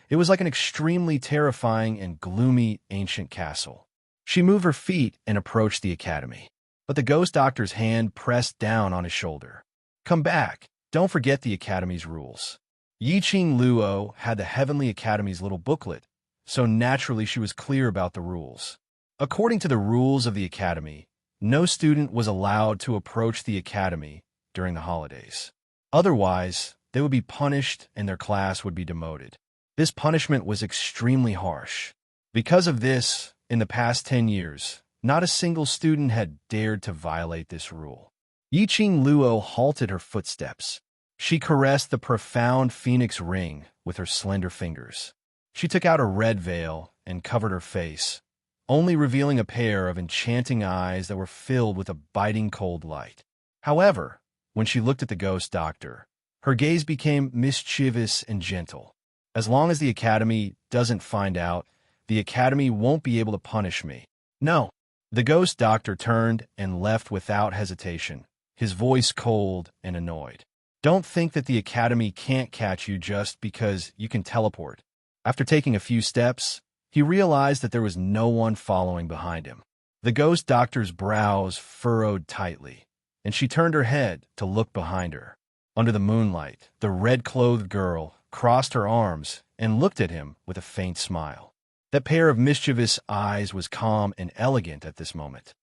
it was like an extremely terrifying and gloomy ancient castle. She moved her feet and approached the academy, but the Ghost Doctor's hand pressed down on his shoulder. Come back. Don't forget the academy's rules. Yi Qing Luo had the Heavenly Academy's little booklet, so naturally she was clear about the rules. According to the rules of the academy, no student was allowed to approach the academy during the holidays. Otherwise, they would be punished and their class would be demoted. This punishment was extremely harsh. Because of this, in the past 10 years, not a single student had dared to violate this rule. Yi Qing Luo halted her footsteps. She caressed the profound phoenix ring with her slender fingers. She took out a red veil and covered her face, only revealing a pair of enchanting eyes that were filled with a biting cold light. However, when she looked at the Ghost Doctor, her gaze became mischievous and gentle. As long as the academy doesn't find out, the academy won't be able to punish me. No. The Ghost Doctor turned and left without hesitation, his voice cold and annoyed. Don't think that the academy can't catch you just because you can teleport. After taking a few steps, he realized that there was no one following behind him. The Ghost Doctor's brows furrowed tightly, and she turned her head to look behind her. Under the moonlight, the red-clothed girl crossed her arms and looked at him with a faint smile. That pair of mischievous eyes was calm and elegant at this moment.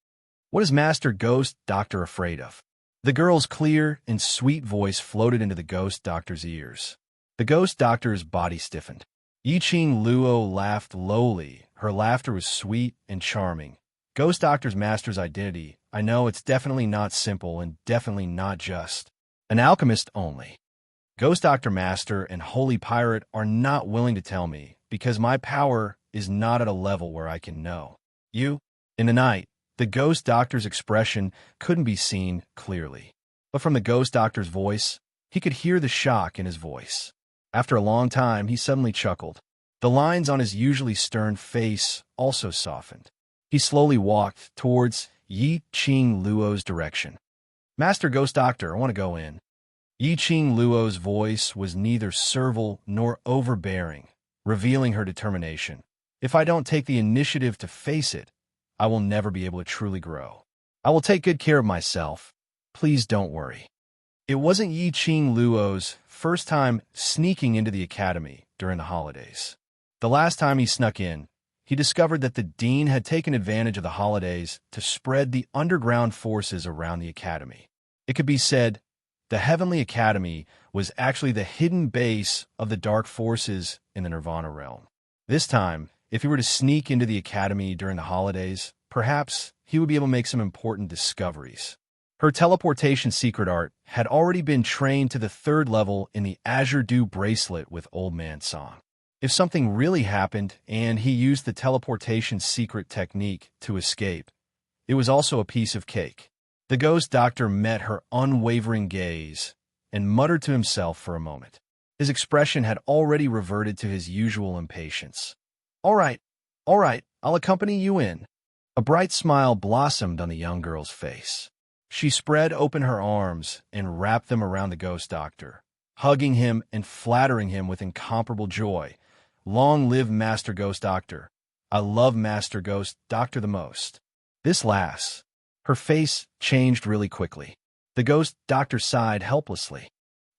What is Master Ghost Doctor afraid of? The girl's clear and sweet voice floated into the Ghost Doctor's ears. The Ghost Doctor's body stiffened. Yi Qing Luo laughed lowly. Her laughter was sweet and charming. Ghost Doctor's master's identity. I know it's definitely not simple and definitely not just an alchemist only. Ghost Doctor Master and Holy Pirate are not willing to tell me because my power is not at a level where I can know. You? In the night, the Ghost Doctor's expression couldn't be seen clearly. But from the Ghost Doctor's voice, he could hear the shock in his voice. After a long time, he suddenly chuckled. The lines on his usually stern face also softened. He slowly walked towards Yi Qing Luo's direction. Master Ghost Doctor, I want to go in. Yi Qing Luo's voice was neither servile nor overbearing, revealing her determination. If I don't take the initiative to face it, I will never be able to truly grow. I will take good care of myself. Please don't worry. It wasn't Yi Qing Luo's first time sneaking into the academy during the holidays. The last time he snuck in, he discovered that the dean had taken advantage of the holidays to spread the underground forces around the academy. It could be said the Heavenly Academy was actually the hidden base of the dark forces in the Nirvana realm. This time, if he were to sneak into the academy during the holidays, perhaps he would be able to make some important discoveries. Her teleportation secret art had already been trained to the 3rd level in the Azure Dew bracelet with Old Man Song. If something really happened and he used the teleportation secret technique to escape, it was also a piece of cake. The ghost doctor met her unwavering gaze and muttered to himself for a moment. His expression had already reverted to his usual impatience. All right, I'll accompany you in." A bright smile blossomed on the young girl's face. She spread open her arms and wrapped them around the ghost doctor, hugging him and flattering him with incomparable joy. "Long live Master Ghost Doctor. I love Master Ghost Doctor the most." This lass. Her face changed really quickly. The ghost doctor sighed helplessly.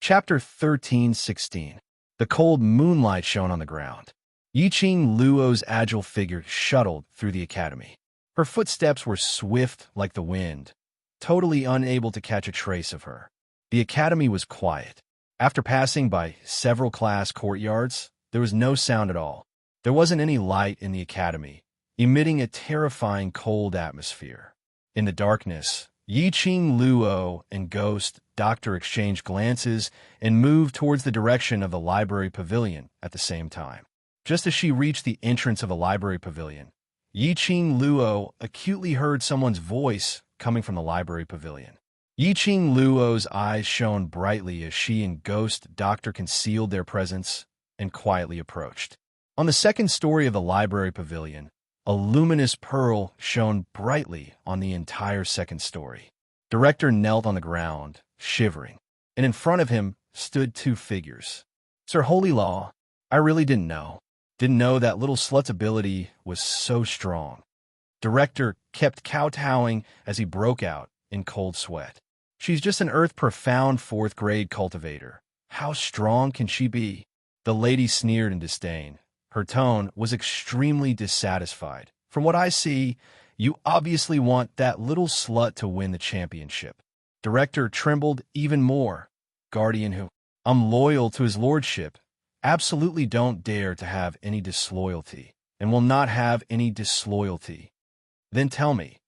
Chapter 13:16. The cold moonlight shone on the ground. Yiqing Luo's agile figure shuttled through the academy. Her footsteps were swift like the wind, totally unable to catch a trace of her. The academy was quiet. After passing by several class courtyards, there was no sound at all. There wasn't any light in the academy, emitting a terrifying cold atmosphere. In the darkness, Yiqing Luo and Ghost Doctor exchanged glances and moved towards the direction of the library pavilion at the same time. Just as she reached the entrance of the library pavilion, Yiqing Luo acutely heard someone's voice coming from the library pavilion. Yiqing Luo's eyes shone brightly as she and Ghost Doctor concealed their presence and quietly approached. On the 2nd story of the library pavilion, a luminous pearl shone brightly on the entire 2nd story. Director knelt on the ground, shivering, and in front of him stood 2 figures. "Sir Holy Law, I really didn't know that little slut's ability was so strong." Director kept kowtowing as he broke out in cold sweat. "She's just an earth-profound 4th grade cultivator. How strong can she be?" The lady sneered in disdain. Her tone was extremely dissatisfied. "From what I see, you obviously want that little slut to win the championship." Director trembled even more. "Guardian who? I'm loyal to his lordship. Absolutely don't dare to have any disloyalty, and will not have any disloyalty." "Then tell me,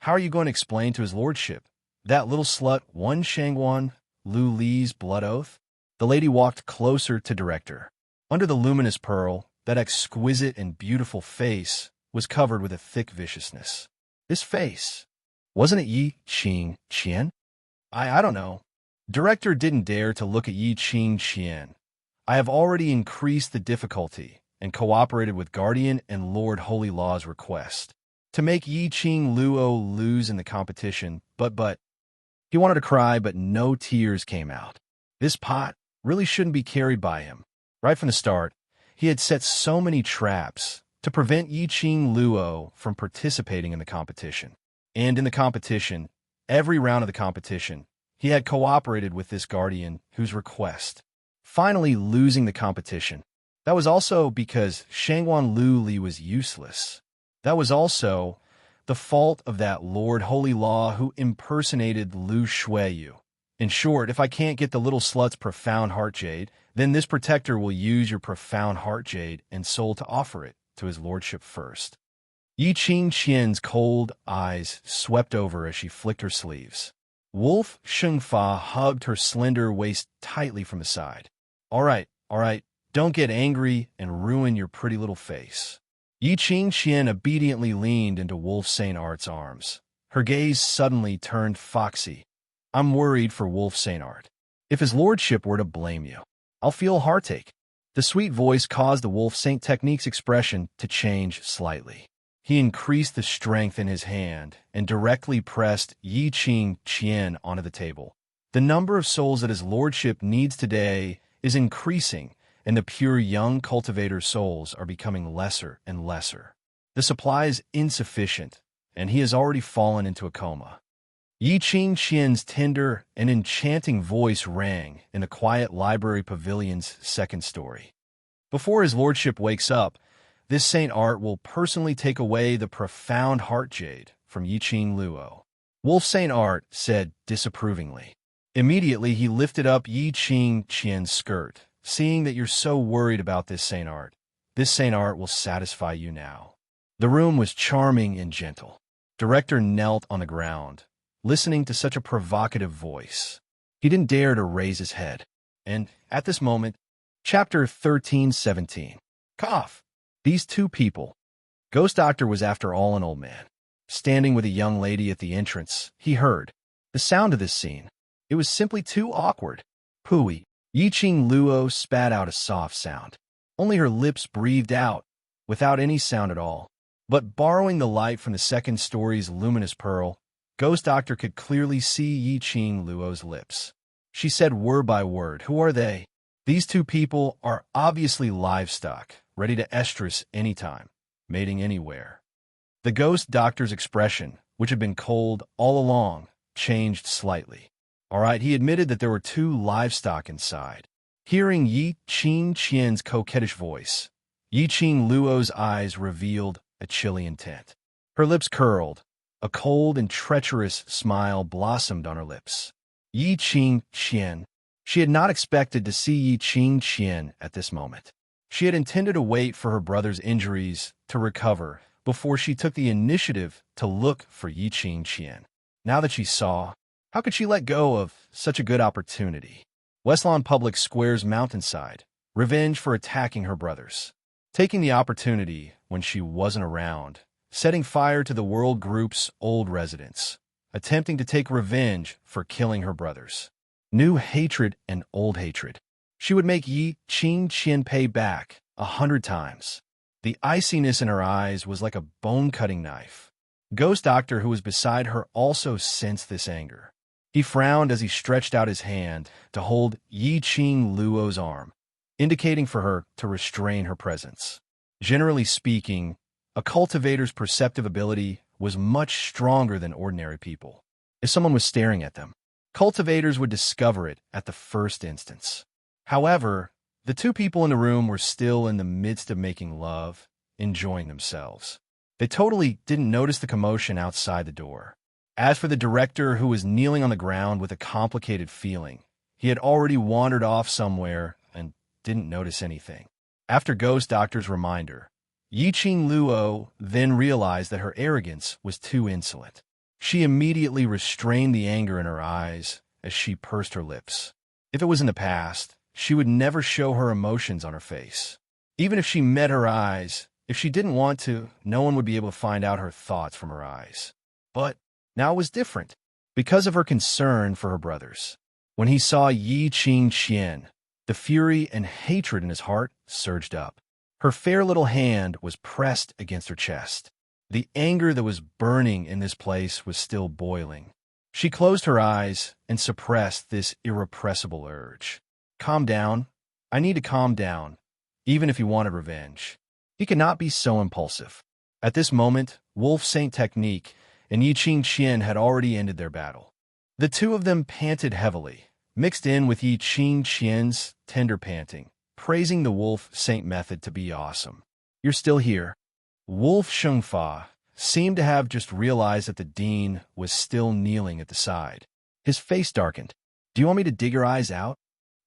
how are you going to explain to his lordship that little slut won Shangwan Lu Li's blood oath?" The lady walked closer to Director. Under the luminous pearl, that exquisite and beautiful face was covered with a thick viciousness. This face, wasn't it Yiqing Qian? I don't know. Director didn't dare to look at Yiqing Qian. "I have already increased the difficulty and cooperated with Guardian and Lord Holy Law's request to make Yiqing Luo lose in the competition, but he wanted to cry, but no tears came out. This pot really shouldn't be carried by him. Right from the start, he had set so many traps to prevent Yiqing Luo from participating in the competition. And in the competition, every round of the competition, he had cooperated with this Guardian whose request, finally losing the competition. That was also because Shangwan Lu Li was useless. That was also the fault of that Lord Holy Law who impersonated Lu Shuiyu. In short, if I can't get the little slut's profound heart jade, then this protector will use your profound heart jade and soul to offer it to his lordship first." Yiqing Qian's cold eyes swept over as she flicked her sleeves. Wolf Shengfa hugged her slender waist tightly from the side. All right, don't get angry and ruin your pretty little face." Yiqing Qian obediently leaned into Wolf St. Art's arms. Her gaze suddenly turned foxy. "I'm worried for Wolf St. Art. If his lordship were to blame you, I'll feel heartache." The sweet voice caused the Wolf Saint technique's expression to change slightly. He increased the strength in his hand and directly pressed Yiqing Qian onto the table. "The number of souls that his lordship needs today is increasing, and the pure young cultivator souls are becoming lesser and lesser. The supply is insufficient, and he has already fallen into a coma." Yiqing Qian's tender and enchanting voice rang in the quiet library pavilion's 2nd story. "Before his lordship wakes up, this Saint Art will personally take away the profound heart jade from Yiqing Luo." Wolf Saint Art said disapprovingly. Immediately he lifted up Yiqing Qian's skirt. "Seeing that you're so worried about this Saint Art, This Saint art will satisfy you now. The room was charming and gentle. Director knelt on the ground, listening to such a provocative voice. He didn't dare to raise his head. And at this moment, Chapter 1317. Cough. These two people. Ghost Doctor was after all an old man. Standing with a young lady at the entrance, he heard the sound of this scene. It was simply too awkward. Pooey. Yi-Ching Luo spat out a soft sound. Only her lips breathed out, without any sound at all. But borrowing the light from the second story's luminous pearl, Ghost Doctor could clearly see Yi-Ching Luo's lips. She said word by word, "Who are they?" These two people are obviously livestock, ready to estrus anytime, mating anywhere. The Ghost Doctor's expression, which had been cold all along, changed slightly. All right, he admitted that there were two livestock inside. Hearing Yi-Ching Qian's coquettish voice, Yi-Ching Luo's eyes revealed a chilly intent. Her lips curled. A cold and treacherous smile blossomed on her lips. Yi-Ching Qian. She had not expected to see Yi-Ching Qian at this moment. She had intended to wait for her brother's injuries to recover before she took the initiative to look for Yi-Ching Qian. Now that she saw, how could she let go of such a good opportunity? Westlawn Public Square's mountainside, revenge for attacking her brothers. Taking the opportunity when she wasn't around, setting fire to the World Group's old residence, attempting to take revenge for killing her brothers. New hatred and old hatred. She would make Yi-Ching Qian pay back 100 times. The iciness in her eyes was like a bone-cutting knife. Ghost Doctor, who was beside her, also sensed this anger. He frowned as he stretched out his hand to hold Yi-Ching Luo's arm, indicating for her to restrain her presence. Generally speaking, a cultivator's perceptive ability was much stronger than ordinary people. If someone was staring at them, cultivators would discover it at the first instance. However, the two people in the room were still in the midst of making love, enjoying themselves. They totally didn't notice the commotion outside the door. As for the director, who was kneeling on the ground with a complicated feeling, he had already wandered off somewhere and didn't notice anything. After Ghost Doctor's reminder, Yi-Ching Luo then realized that her arrogance was too insolent. She immediately restrained the anger in her eyes as she pursed her lips. If it was in the past, she would never show her emotions on her face. Even if she met her eyes, if she didn't want to, no one would be able to find out her thoughts from her eyes. But now it was different, because of her concern for her brothers. When he saw Yi-Ching Qian, the fury and hatred in his heart surged up. Her fair little hand was pressed against her chest. The anger that was burning in this place was still boiling. She closed her eyes and suppressed this irrepressible urge. Calm down. I need to calm down, even if he wanted revenge. He cannot be so impulsive. At this moment, Wolf Saint Technique and Yi-Ching Qian had already ended their battle. The two of them panted heavily, mixed in with Yi-Ching Qian's tender panting, praising the Wolf Saint method to be awesome. You're still here. Wolf Shengfa seemed to have just realized that the dean was still kneeling at the side. His face darkened. Do you want me to dig your eyes out?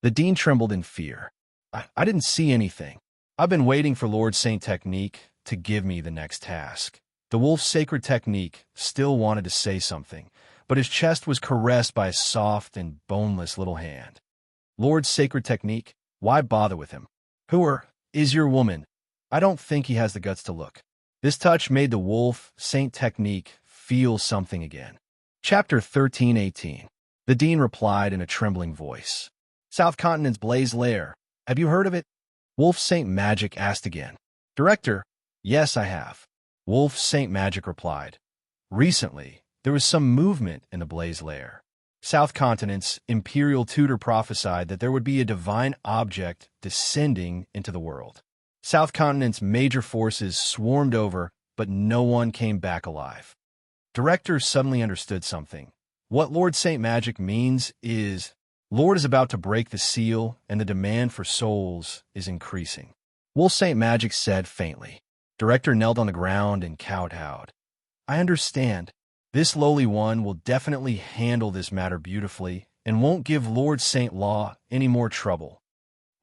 The dean trembled in fear. I didn't see anything. I've been waiting for Lord Saint Technique to give me the next task. The Wolf's Sacred Technique still wanted to say something, but his chest was caressed by a soft and boneless little hand. Lord Sacred Technique, why bother with him? Who is your woman? I don't think he has the guts to look. This touch made the Wolf Saint Technique feel something again. Chapter 1318. The dean replied in a trembling voice. South Continent's Blaze Lair. Have you heard of it? Wolf Saint Magic asked again. Director, yes, I have. Wolf Saint Magic replied. Recently, there was some movement in the Blaze Lair. South Continent's Imperial Tutor prophesied that there would be a divine object descending into the world. South Continent's major forces swarmed over, but no one came back alive. Director suddenly understood something. What Lord Saint Magic means is, Lord is about to break the seal, and the demand for souls is increasing. Wolf Saint Magic said faintly. Director knelt on the ground and kowtowed. I understand. This lowly one will definitely handle this matter beautifully and won't give Lord Saint Law any more trouble.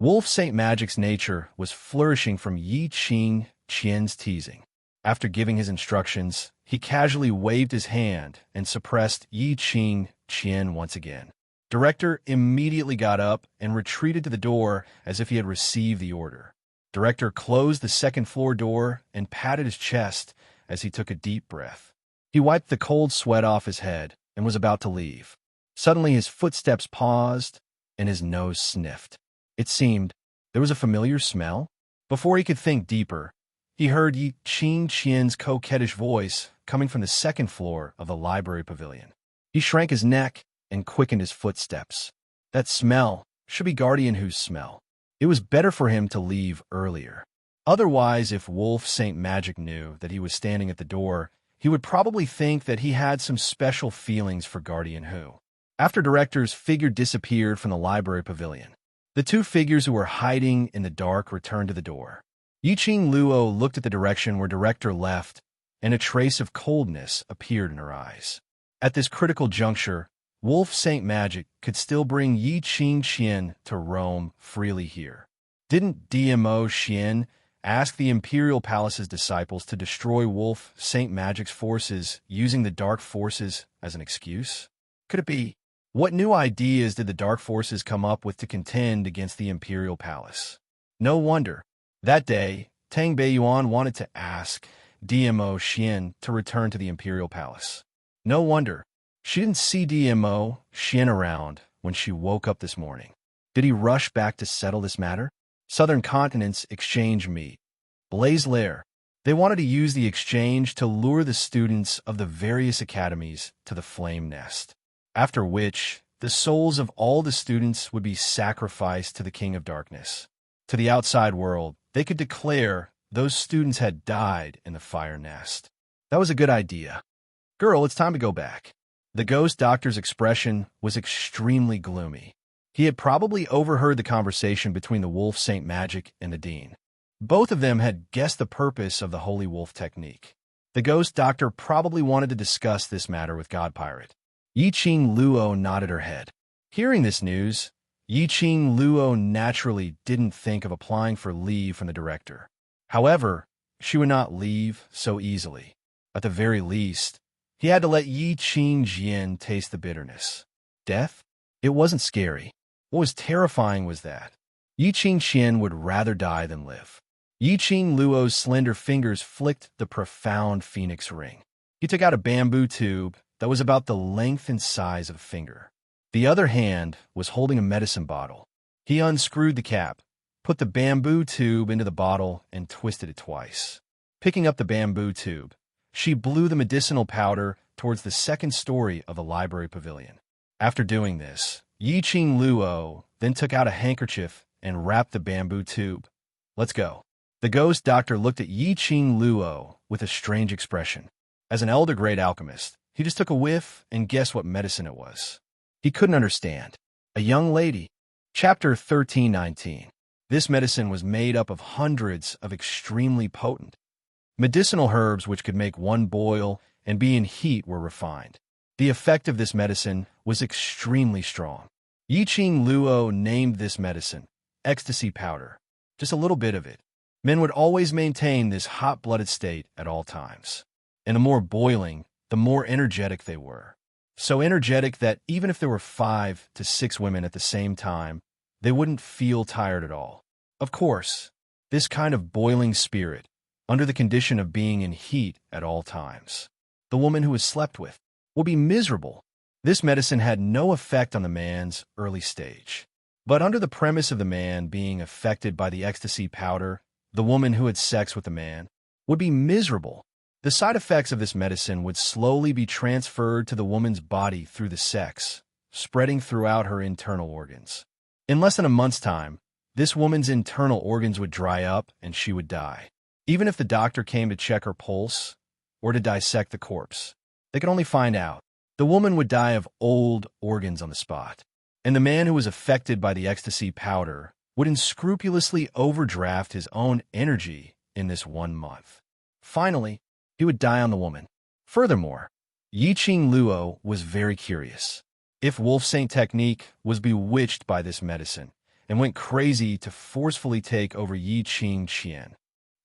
Wolf Saint Magic's nature was flourishing from Yi Qing Qian's teasing. After giving his instructions, he casually waved his hand and suppressed Yi Qing Qian once again. Director immediately got up and retreated to the door as if he had received the order. Director closed the second-floor door and patted his chest as he took a deep breath. He wiped the cold sweat off his head and was about to leave. Suddenly his footsteps paused and his nose sniffed. It seemed there was a familiar smell. Before he could think deeper, he heard Yi Qing Qian's coquettish voice coming from the second floor of the library pavilion. He shrank his neck and quickened his footsteps. That smell should be Guardian Who's smell. It was better for him to leave earlier. Otherwise, if Wolf Saint Magic knew that he was standing at the door, he would probably think that he had some special feelings for Guardian Who. After Director's figure disappeared from the library pavilion, the two figures who were hiding in the dark returned to the door. Yiqing Luo looked at the direction where Director left, and a trace of coldness appeared in her eyes. At this critical juncture, Wolf Saint Magic could still bring Yi Qing Qian to roam freely here. Didn't DMO Qian ask the Imperial Palace's disciples to destroy Wolf Saint Magic's forces using the Dark Forces as an excuse? Could it be? What new ideas did the Dark Forces come up with to contend against the Imperial Palace? No wonder. That day, Tang Beiyuan wanted to ask DMO Qian to return to the Imperial Palace. No wonder. She didn't see DMO Qian around when she woke up this morning. Did he rush back to settle this matter? Southern Continent's exchange meet. Blaze Lair. They wanted to use the exchange to lure the students of the various academies to the Flame Nest, after which the souls of all the students would be sacrificed to the King of Darkness. To the outside world, they could declare those students had died in the Fire Nest. That was a good idea. Girl, it's time to go back. The ghost doctor's expression was extremely gloomy. He had probably overheard the conversation between the Wolf Saint Magic and the Dean. Both of them had guessed the purpose of the Holy Wolf technique. The ghost doctor probably wanted to discuss this matter with God Pirate. Yiqing Luo nodded her head. Hearing this news, Yiqing Luo naturally didn't think of applying for leave from the director. However, she would not leave so easily. At the very least, he had to let Yi Qing Jian taste the bitterness. Death? It wasn't scary. What was terrifying was that Yi Qing Qian would rather die than live. Yiqing Luo's slender fingers flicked the profound phoenix ring. He took out a bamboo tube that was about the length and size of a finger. The other hand was holding a medicine bottle. He unscrewed the cap, put the bamboo tube into the bottle, and twisted it twice. Picking up the bamboo tube, she blew the medicinal powder towards the second story of the library pavilion. After doing this, Yiqing Luo then took out a handkerchief and wrapped the bamboo tube. Let's go. The ghost doctor looked at Yiqing Luo with a strange expression. As an elder grade alchemist, he just took a whiff and guessed what medicine it was. He couldn't understand. A young lady. Chapter 1319. This medicine was made up of hundreds of extremely potent medicinal herbs which could make one boil and be in heat were refined. The effect of this medicine was extremely strong. Yiqing Luo named this medicine ecstasy powder. Just a little bit of it. Men would always maintain this hot-blooded state at all times. And the more boiling, the more energetic they were. So energetic that even if there were 5 to 6 women at the same time, they wouldn't feel tired at all. Of course, this kind of boiling spirit, under the condition of being in heat at all times, the woman who was slept with will be miserable. This medicine had no effect on the man's early stage. But under the premise of the man being affected by the ecstasy powder, the woman who had sex with the man would be miserable. The side effects of this medicine would slowly be transferred to the woman's body through the sex, spreading throughout her internal organs. In less than a month's time, this woman's internal organs would dry up and she would die. Even if the doctor came to check her pulse or to dissect the corpse, they could only find out the woman would die of old organs on the spot. And the man who was affected by the ecstasy powder would unscrupulously overdraft his own energy in this 1 month. Finally, he would die on the woman. Furthermore, Yiqing Luo was very curious. If Wolf Saint technique was bewitched by this medicine, and went crazy to forcefully take over Yi Qing Qian.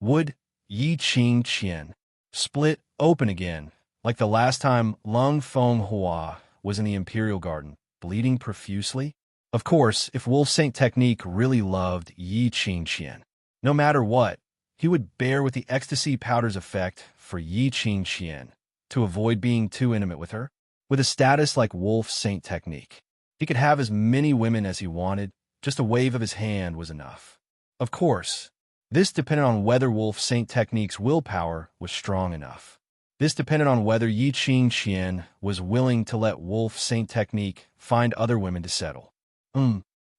Would Yi Qing Qian split open again, like the last time Lung Feng Hua was in the Imperial Garden, bleeding profusely? Of course, if Wolf Saint Technique really loved Yi Qing Qian, no matter what, he would bear with the ecstasy powder's effect for Yi Qing Qian to avoid being too intimate with her. With a status like Wolf Saint Technique, he could have as many women as he wanted, just a wave of his hand was enough. Of course, this depended on whether Wolf Saint Technique's willpower was strong enough. This depended on whether Yi Qing Qian was willing to let Wolf Saint Technique find other women to settle.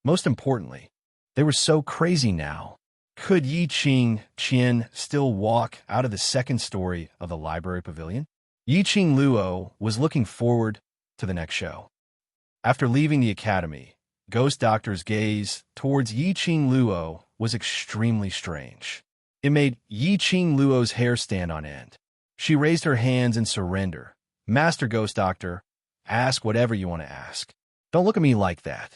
Most importantly, they were so crazy now. Could Yi Qing Qian still walk out of the second story of the library pavilion? Yi Qing Luo was looking forward to the next show. After leaving the academy, Ghost Doctor's gaze towards Yi Qing Luo was extremely strange. It made Yi Qing Luo's hair stand on end. She raised her hands in surrender. Master Ghost Doctor, ask whatever you want to ask. Don't look at me like that.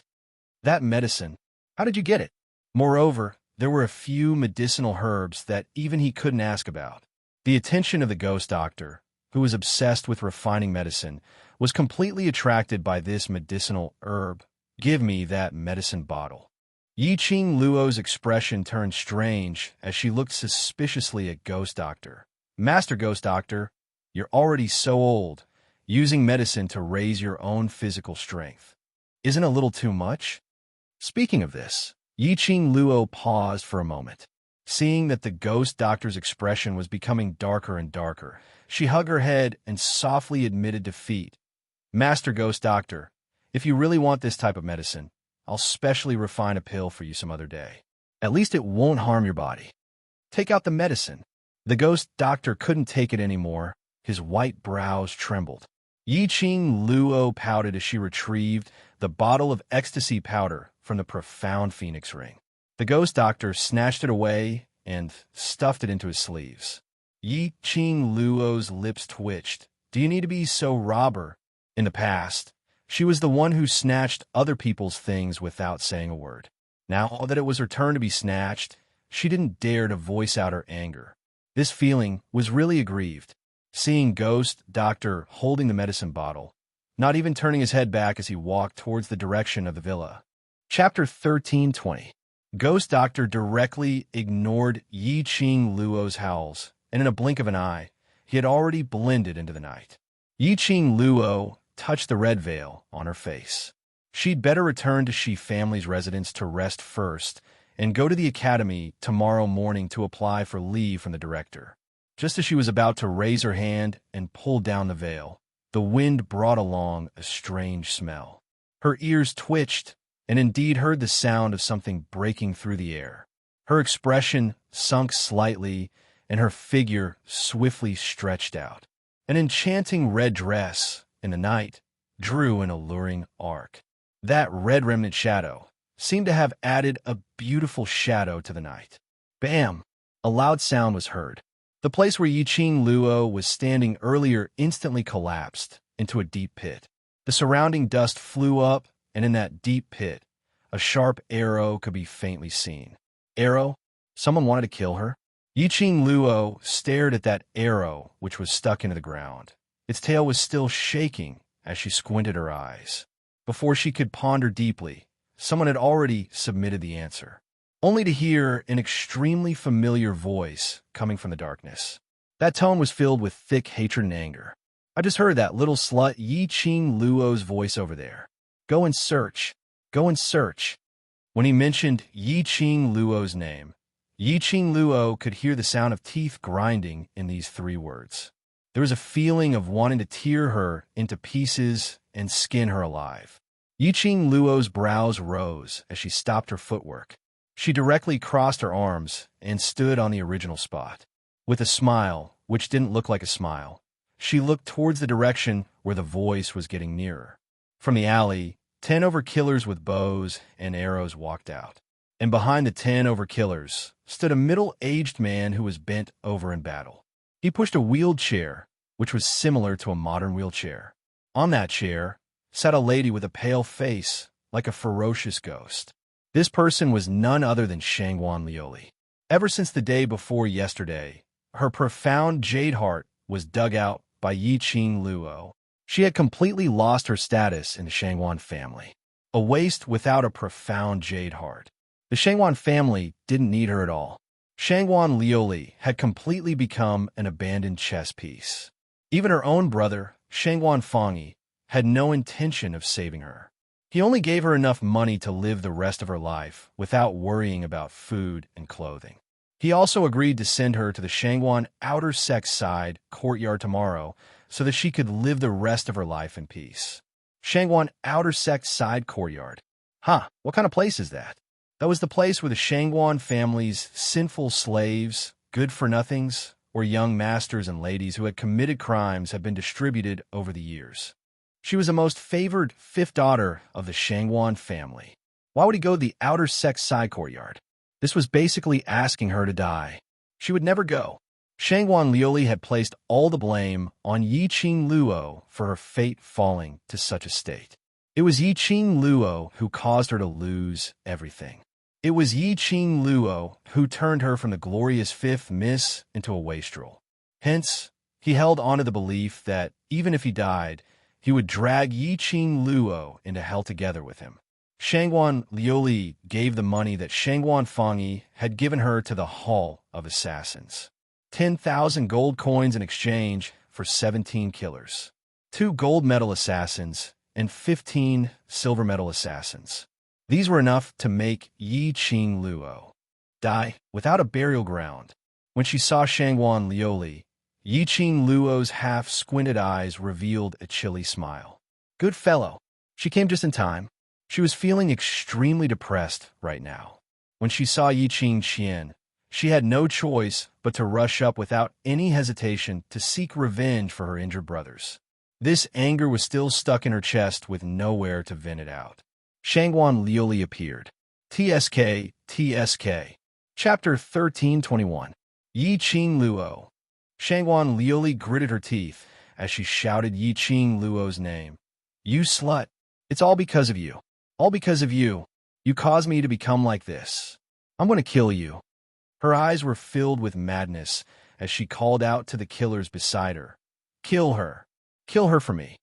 That medicine, how did you get it? Moreover, there were a few medicinal herbs that even he couldn't ask about. The attention of the Ghost Doctor, who was obsessed with refining medicine, was completely attracted by this medicinal herb. Give me that medicine bottle. Yi Qing Luo's expression turned strange as she looked suspiciously at Ghost Doctor. Master Ghost Doctor, you're already so old, using medicine to raise your own physical strength. Isn't a little too much? Speaking of this, Yi Qing Luo paused for a moment. Seeing that the Ghost Doctor's expression was becoming darker and darker, she hugged her head and softly admitted defeat. Master Ghost Doctor, if you really want this type of medicine, I'll specially refine a pill for you some other day. At least it won't harm your body. Take out the medicine. The Ghost Doctor couldn't take it anymore. His white brows trembled. Yi Qing Luo pouted as she retrieved the bottle of ecstasy powder from the profound phoenix ring. The Ghost Doctor snatched it away and stuffed it into his sleeves. Yi Qing Luo's lips twitched. Do you need to be so robber? In the past, she was the one who snatched other people's things without saying a word. Now that it was her turn to be snatched, she didn't dare to voice out her anger. This feeling was really aggrieved. Seeing Ghost Doctor holding the medicine bottle, not even turning his head back as he walked towards the direction of the villa. Chapter 1320. Ghost Doctor directly ignored Yi Qing Luo's howls, and in a blink of an eye, he had already blended into the night. Yi Qing Luo touched the red veil on her face. She'd better return to Shi family's residence to rest first and go to the academy tomorrow morning to apply for leave from the director. Just as she was about to raise her hand and pull down the veil, the wind brought along a strange smell. Her ears twitched and indeed heard the sound of something breaking through the air. Her expression sunk slightly and her figure swiftly stretched out. An enchanting red dress in the night drew an alluring arc. That red remnant shadow seemed to have added a beautiful shadow to the night. Bam! A loud sound was heard. The place where Yi Qing Luo was standing earlier instantly collapsed into a deep pit. The surrounding dust flew up, and in that deep pit, a sharp arrow could be faintly seen. Arrow? Someone wanted to kill her? Yi Qing Luo stared at that arrow which was stuck into the ground. Its tail was still shaking as she squinted her eyes. Before she could ponder deeply, someone had already submitted the answer, only to hear an extremely familiar voice coming from the darkness. That tone was filled with thick hatred and anger. I just heard that little slut Yi Qing Luo's voice over there. Go and search. Go and search. When he mentioned Yi Qing Luo's name, Yi Qing Luo could hear the sound of teeth grinding in these three words. There was a feeling of wanting to tear her into pieces and skin her alive. Yi Qing Luo's brows rose as she stopped her footwork. She directly crossed her arms and stood on the original spot. With a smile, which didn't look like a smile, she looked towards the direction where the voice was getting nearer. From the alley, 10 overkillers with bows and arrows walked out. And behind the 10 overkillers stood a middle-aged man who was bent over in battle. He pushed a wheeled chair, which was similar to a modern wheelchair. On that chair sat a lady with a pale face, like a ferocious ghost. This person was none other than Shangwan Lioli. Ever since the day before yesterday, her profound jade heart was dug out by Yi Qing Luo. She had completely lost her status in the Shangwan family. A waste without a profound jade heart. The Shangwan family didn't need her at all. Shangwan Lioli had completely become an abandoned chess piece. Even her own brother, Shangwan Fangyi, had no intention of saving her. He only gave her enough money to live the rest of her life without worrying about food and clothing. He also agreed to send her to the Shangwan outer sex side courtyard tomorrow so that she could live the rest of her life in peace. Shangwan outer sex side courtyard. What kind of place is that? That was the place where the Shangwan family's sinful slaves, good-for-nothings, or young masters and ladies who had committed crimes had been distributed over the years. She was the most favored fifth daughter of the Shangwan family. Why would he go to the outer sex side courtyard? This was basically asking her to die. She would never go. Shangwan Lioli had placed all the blame on Yi Qing Luo for her fate falling to such a state. It was Yi Qing Luo who caused her to lose everything. It was Yi Qing Luo who turned her from the glorious fifth miss into a wastrel. Hence, he held on to the belief that, even if he died, he would drag Yi Qing Luo into hell together with him. Shangwan Lioli gave the money that Shangwan Fangyi had given her to the Hall of Assassins. 10,000 gold coins in exchange for 17 killers, 2 gold medal assassins, and 15 silver medal assassins. These were enough to make Yi Qing Luo die without a burial ground. When she saw Shangwan Lioli, Yi Qing Luo's half-squinted eyes revealed a chilly smile. Good fellow. She came just in time. She was feeling extremely depressed right now. When she saw Yi Qing Qian, she had no choice but to rush up without any hesitation to seek revenge for her injured brothers. This anger was still stuck in her chest with nowhere to vent it out. Shangwan Lioli appeared. TSK. Chapter 1321. Yi Qing Luo. Shangwan Lioli gritted her teeth as she shouted Yi Qing Luo's name. You slut! It's all because of you. All because of you. You caused me to become like this. I'm going to kill you. Her eyes were filled with madness as she called out to the killers beside her. Kill her. Kill her for me.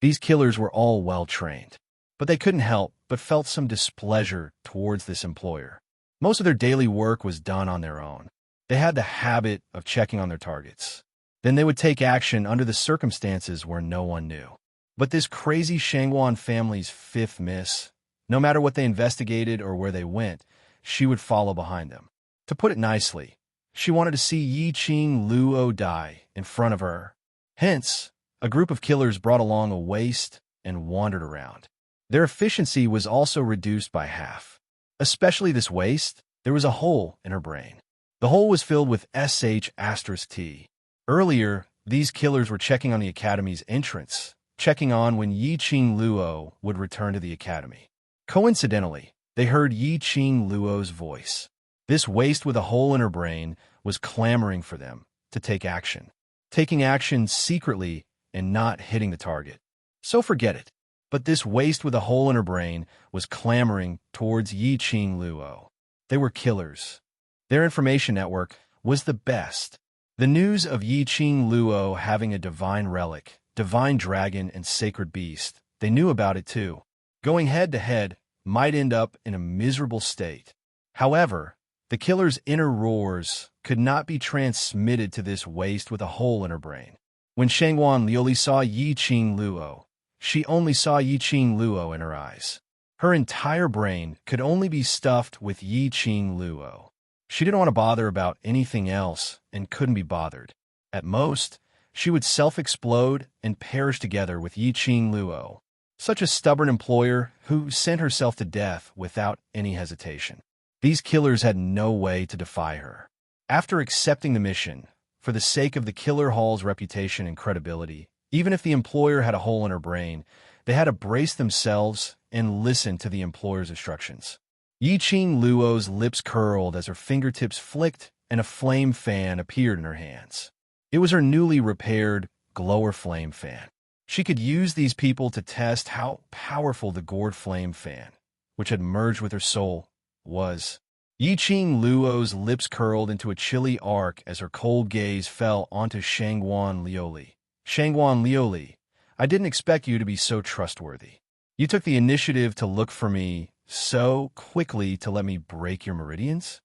These killers were all well-trained, but they couldn't help but felt some displeasure towards this employer. Most of their daily work was done on their own. They had the habit of checking on their targets. Then they would take action under the circumstances where no one knew. But this crazy Shangwan family's fifth miss, no matter what they investigated or where they went, she would follow behind them. To put it nicely, she wanted to see Yi Qing Luo die in front of her. Hence, a group of killers brought along a waist and wandered around. Their efficiency was also reduced by half. Especially this waist, there was a hole in her brain. The hole was filled with SH*T. Earlier, these killers were checking on the academy's entrance, checking on when Yi Qing Luo would return to the academy. Coincidentally, they heard Yi Qing Luo's voice. This waist with a hole in her brain was clamoring for them to take action. Taking action secretly and not hitting the target. So forget it. But this waist with a hole in her brain was clamoring towards Yi Qing Luo. They were killers. Their information network was the best. The news of Yi Qing Luo having a divine relic, divine dragon, and sacred beast, they knew about it too. Going head-to-head might end up in a miserable state. However, the killer's inner roars could not be transmitted to this waist with a hole in her brain. When Shangwan Lioli saw Yi Qing Luo, she only saw Yi Qing Luo in her eyes. Her entire brain could only be stuffed with Yi Qing Luo. She didn't want to bother about anything else and couldn't be bothered. At most, she would self-explode and perish together with Yi Qing Luo, such a stubborn employer who sent herself to death without any hesitation. These killers had no way to defy her. After accepting the mission, for the sake of the killer hall's reputation and credibility, even if the employer had a hole in her brain, they had to brace themselves and listen to the employer's instructions. Yi Qing Luo's lips curled as her fingertips flicked and a flame fan appeared in her hands. It was her newly repaired glower flame fan. She could use these people to test how powerful the gourd flame fan, which had merged with her soul, was. Yiqing Luo's lips curled into a chilly arc as her cold gaze fell onto Shangguan Liuli. Shangguan Liuli, I didn't expect you to be so trustworthy. You took the initiative to look for me so quickly to let me break your meridians?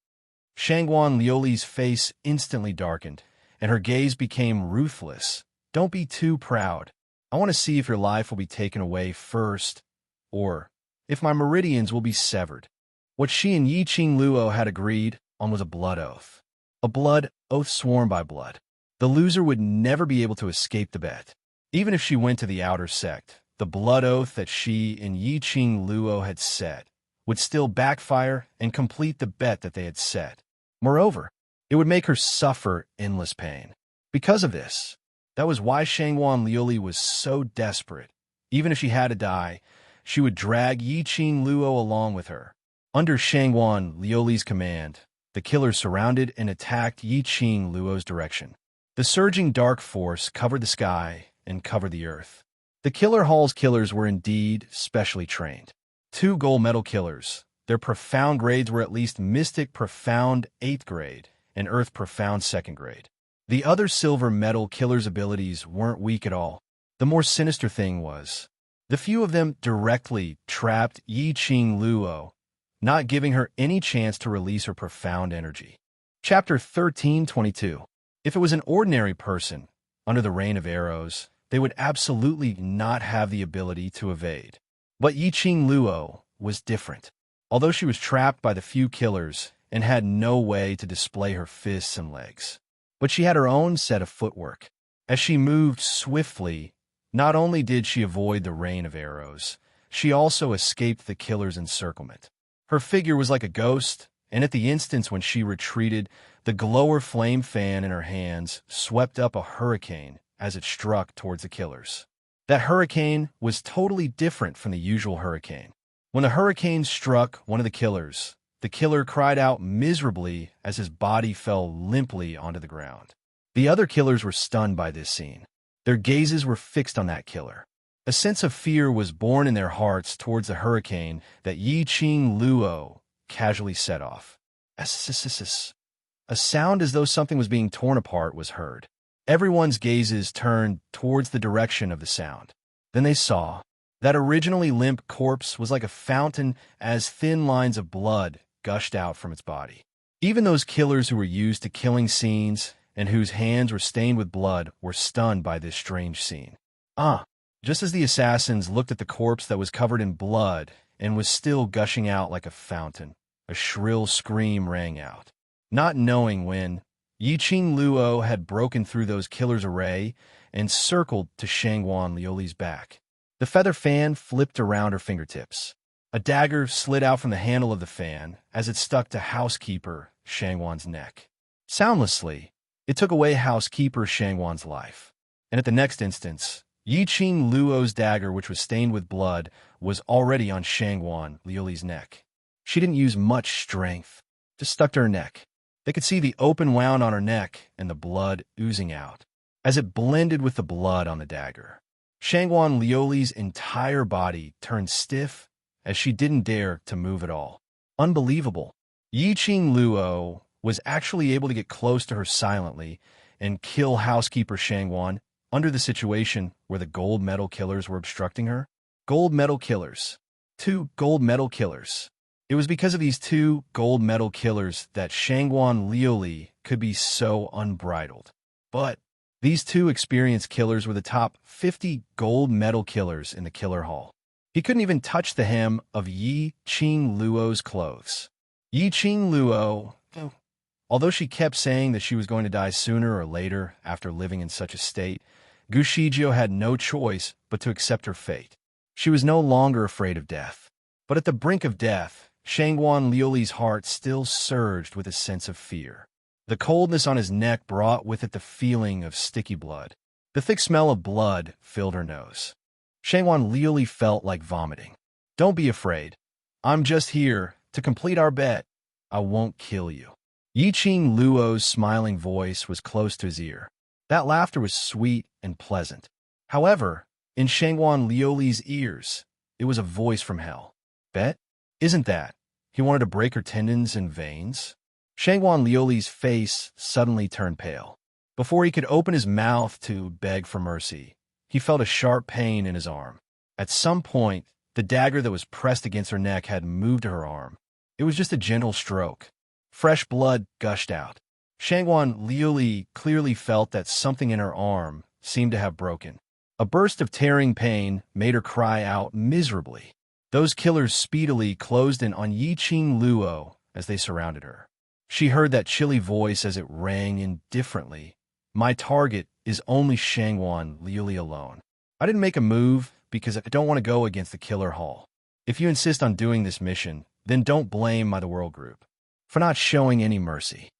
Shangguan Liuli's face instantly darkened, and her gaze became ruthless. Don't be too proud. I want to see if your life will be taken away first, or if my meridians will be severed. What she and Yiqing Luo had agreed on was a blood oath. A blood oath sworn by blood. The loser would never be able to escape the bet. Even if she went to the outer sect, the blood oath that she and Yiqing Luo had set would still backfire and complete the bet that they had set. Moreover, it would make her suffer endless pain. Because of this, that was why Shangguan Liuli was so desperate. Even if she had to die, she would drag Yiqing Luo along with her. Under Shangguan Liuli's command, the killers surrounded and attacked Yiqing Luo's direction. The surging dark force covered the sky and covered the earth. The Killer Hall's killers were indeed specially trained. 2 gold medal killers. Their profound grades were at least Mystic Profound 8th grade and Earth Profound 2nd grade. The other silver medal killers' abilities weren't weak at all. The more sinister thing was, the few of them directly trapped Yiqing Luo, not giving her any chance to release her profound energy. Chapter 13:22. If it was an ordinary person, under the rain of arrows, they would absolutely not have the ability to evade. But Yiqing Luo was different. Although she was trapped by the few killers and had no way to display her fists and legs. But she had her own set of footwork. As she moved swiftly, not only did she avoid the rain of arrows, she also escaped the killer's encirclement. Her figure was like a ghost, and at the instance when she retreated, the glower flame fan in her hands swept up a hurricane as it struck towards the killers. That hurricane was totally different from the usual hurricane. When the hurricane struck one of the killers, the killer cried out miserably as his body fell limply onto the ground. The other killers were stunned by this scene. Their gazes were fixed on that killer. A sense of fear was born in their hearts towards the hurricane that Yiqing Luo casually set off. A sound as though something was being torn apart was heard. Everyone's gazes turned towards the direction of the sound. Then they saw that originally limp corpse was like a fountain as thin lines of blood gushed out from its body. Even those killers who were used to killing scenes and whose hands were stained with blood were stunned by this strange scene. Just as the assassins looked at the corpse that was covered in blood and was still gushing out like a fountain, a shrill scream rang out. Not knowing when, Yiqing Luo had broken through those killers' array and circled to Shangguan Liuli's back. The feather fan flipped around her fingertips. A dagger slid out from the handle of the fan as it stuck to housekeeper Shangguan's neck. Soundlessly, it took away housekeeper Shangguan's life. And at the next instance, Yiqing Luo's dagger, which was stained with blood, was already on Shangguan Liuli's neck. She didn't use much strength, just stuck to her neck. They could see the open wound on her neck and the blood oozing out, as it blended with the blood on the dagger. Shangguan Liuli's entire body turned stiff as she didn't dare to move at all. Unbelievable. Yiqing Luo was actually able to get close to her silently and kill housekeeper Shangguan under the situation where the gold medal killers were obstructing her. Gold medal killers. 2 gold medal killers. It was because of these 2 gold medal killers that Shangguan Liuli could be so unbridled. But these 2 experienced killers were the top 50 gold medal killers in the Killer Hall. He couldn't even touch the hem of Yiqing Luo's clothes. Yiqing Luo, although she kept saying that she was going to die sooner or later after living in such a state, Gu Shijio had no choice but to accept her fate. She was no longer afraid of death. But at the brink of death, Shangguan Liuli's heart still surged with a sense of fear. The coldness on his neck brought with it the feeling of sticky blood. The thick smell of blood filled her nose. Shangguan Liuli felt like vomiting. Don't be afraid. I'm just here to complete our bet. I won't kill you. Yiqing Luo's smiling voice was close to his ear. That laughter was sweet and pleasant. However, in Shangguan Liuli's ears, it was a voice from hell. Bet? Isn't that? He wanted to break her tendons and veins. Shangwan Liuli's face suddenly turned pale. Before he could open his mouth to beg for mercy, he felt a sharp pain in his arm. At some point, the dagger that was pressed against her neck had moved to her arm. It was just a gentle stroke. Fresh blood gushed out. Shangwan Liuli clearly felt that something in her arm seemed to have broken. A burst of tearing pain made her cry out miserably. Those killers speedily closed in on Yiqing Luo as they surrounded her. She heard that chilly voice as it rang indifferently. My target is only Shangwan Liuli alone. I didn't make a move because I don't want to go against the killer hall. If you insist on doing this mission, then don't blame the world group for not showing any mercy.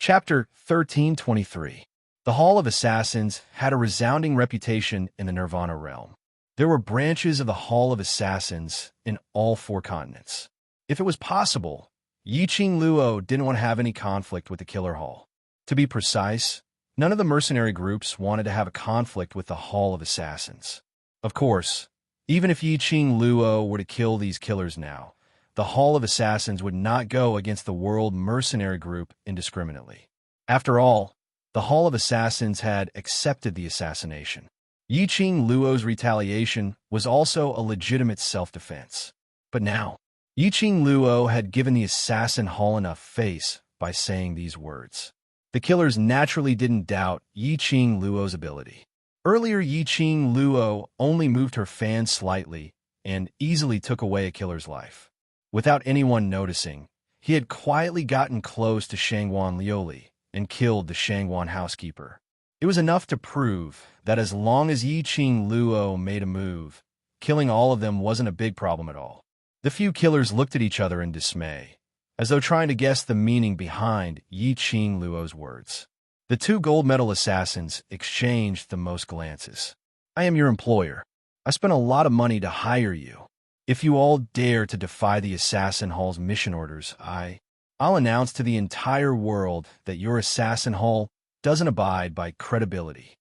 Chapter 1323. The Hall of Assassins had a resounding reputation in the Nirvana realm. There were branches of the Hall of Assassins in all 4 continents. If it was possible, Yiqing Luo didn't want to have any conflict with the Killer Hall. To be precise, none of the mercenary groups wanted to have a conflict with the Hall of Assassins. Of course, even if Yiqing Luo were to kill these killers now, the Hall of Assassins would not go against the World Mercenary Group indiscriminately. After all, the Hall of Assassins had accepted the assassination. Yiqing Luo's retaliation was also a legitimate self-defense. But now, Yiqing Luo had given the assassin hall enough face by saying these words. The killers naturally didn't doubt Yiqing Luo's ability. Earlier, Yiqing Luo only moved her fan slightly and easily took away a killer's life. Without anyone noticing, he had quietly gotten close to Shangwan Liuli and killed the Shangwan housekeeper. It was enough to prove that as long as Yiqing Luo made a move, killing all of them wasn't a big problem at all. The few killers looked at each other in dismay, as though trying to guess the meaning behind Yiqing Luo's words. The 2 gold medal assassins exchanged the most glances. I am your employer. I spent a lot of money to hire you. If you all dare to defy the Assassin Hall's mission orders, I'll announce to the entire world that your Assassin Hall doesn't abide by credibility.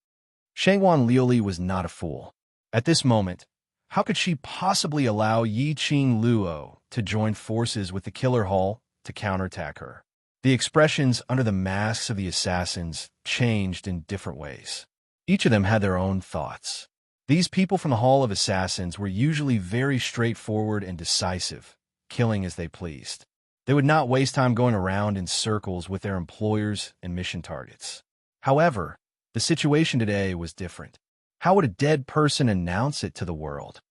Shangwan Liuli was not a fool. At this moment, how could she possibly allow Yiqing Luo to join forces with the Killer Hall to counterattack her? The expressions under the masks of the assassins changed in different ways. Each of them had their own thoughts. These people from the Hall of Assassins were usually very straightforward and decisive, killing as they pleased. They would not waste time going around in circles with their employers and mission targets. However, the situation today was different. How would a dead person announce it to the world?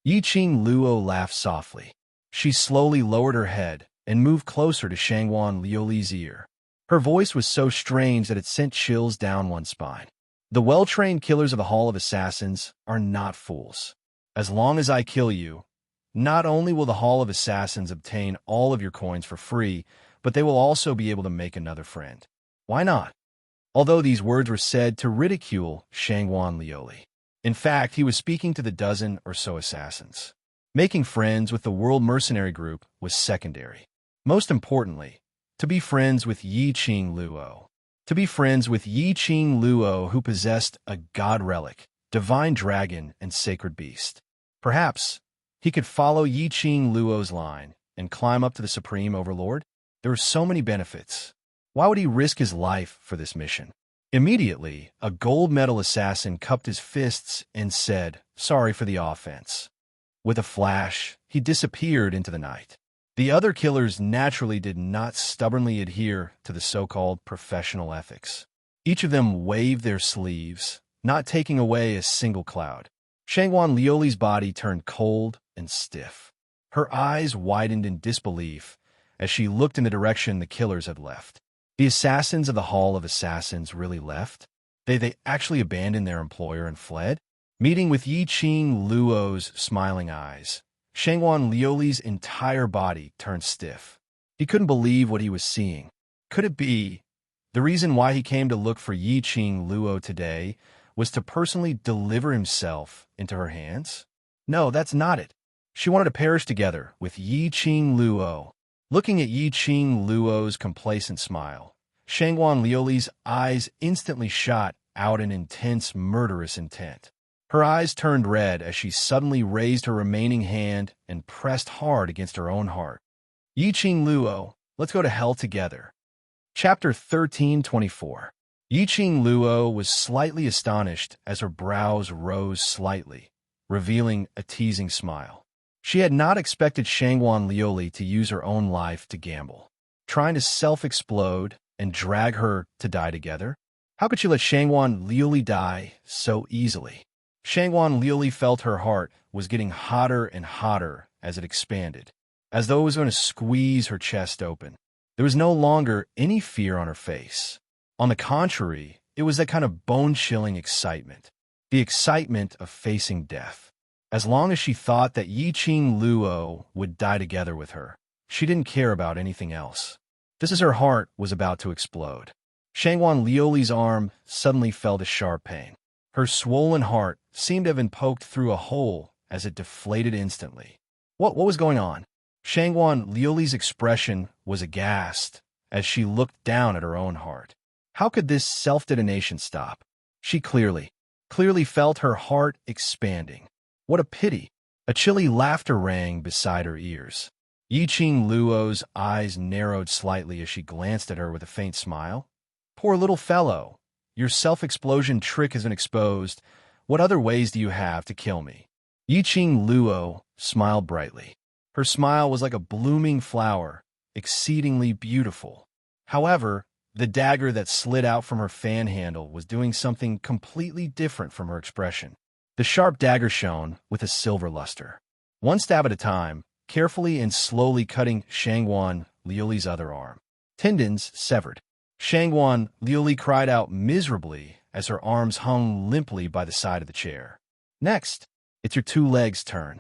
Yiqing Luo laughed softly. She slowly lowered her head and moved closer to Shangwan Liuli's ear. Her voice was so strange that it sent chills down one's spine. The well-trained killers of the Hall of Assassins are not fools. As long as I kill you, not only will the Hall of Assassins obtain all of your coins for free, but they will also be able to make another friend. Why not? Although these words were said to ridicule Shangwan Liuli. In fact, he was speaking to the dozen or so assassins. Making friends with the World Mercenary Group was secondary. Most importantly, to be friends with Yiqing Luo. To be friends with Yiqing Luo, who possessed a god relic, divine dragon, and sacred beast. Perhaps he could follow Yiqing Luo's line and climb up to the Supreme Overlord. There were so many benefits. Why would he risk his life for this mission? Immediately, a gold medal assassin cupped his fists and said, "Sorry for the offense." With a flash, he disappeared into the night. The other killers naturally did not stubbornly adhere to the so-called professional ethics. Each of them waved their sleeves, not taking away a single cloud. Shangwan Liuli's body turned cold and stiff. Her eyes widened in disbelief as she looked in the direction the killers had left. The assassins of the Hall of Assassins really left? They actually abandoned their employer and fled? Meeting with Yiqing Luo's smiling eyes, Shangwan Liuli's entire body turned stiff. He couldn't believe what he was seeing. Could it be the reason why he came to look for Yiqing Luo today was to personally deliver himself into her hands? No, that's not it. She wanted to perish together with Yiqing Luo. Looking at Yiqing Luo's complacent smile, Shangwan Liuli's eyes instantly shot out an intense, murderous intent. Her eyes turned red as she suddenly raised her remaining hand and pressed hard against her own heart. Yi Qing Luo, let's go to hell together. Chapter 1324. Yi Qing Luo was slightly astonished as her brows rose slightly, revealing a teasing smile. She had not expected Shangguan Liuli to use her own life to gamble, trying to self-explode and drag her to die together. How could she let Shangguan Liuli die so easily? Shangguan Liuli felt her heart was getting hotter and hotter as it expanded, as though it was going to squeeze her chest open. There was no longer any fear on her face. On the contrary, it was that kind of bone-chilling excitement, the excitement of facing death. As long as she thought that Yi Qing Luo would die together with her, she didn't care about anything else. Just as her heart was about to explode, Shangguan Liuli's arm suddenly felt a sharp pain. Her swollen heart seemed to have been poked through a hole as it deflated instantly. What was going on? Shangguan Liuli's expression was aghast as she looked down at her own heart. How could this self-detonation stop? She clearly felt her heart expanding. What a pity! A chilly laughter rang beside her ears. Yi Qing Luo's eyes narrowed slightly as she glanced at her with a faint smile. Poor little fellow, your self-explosion trick has been exposed. What other ways do you have to kill me? Yi Qing Luo smiled brightly. Her smile was like a blooming flower, exceedingly beautiful. However, the dagger that slid out from her fan handle was doing something completely different from her expression. The sharp dagger shone with a silver luster. One stab at a time, carefully and slowly cutting Shangguan Liuli's other arm. Tendons severed. Shangguan Liuli cried out miserably as her arms hung limply by the side of the chair. Next, it's your two legs' turn.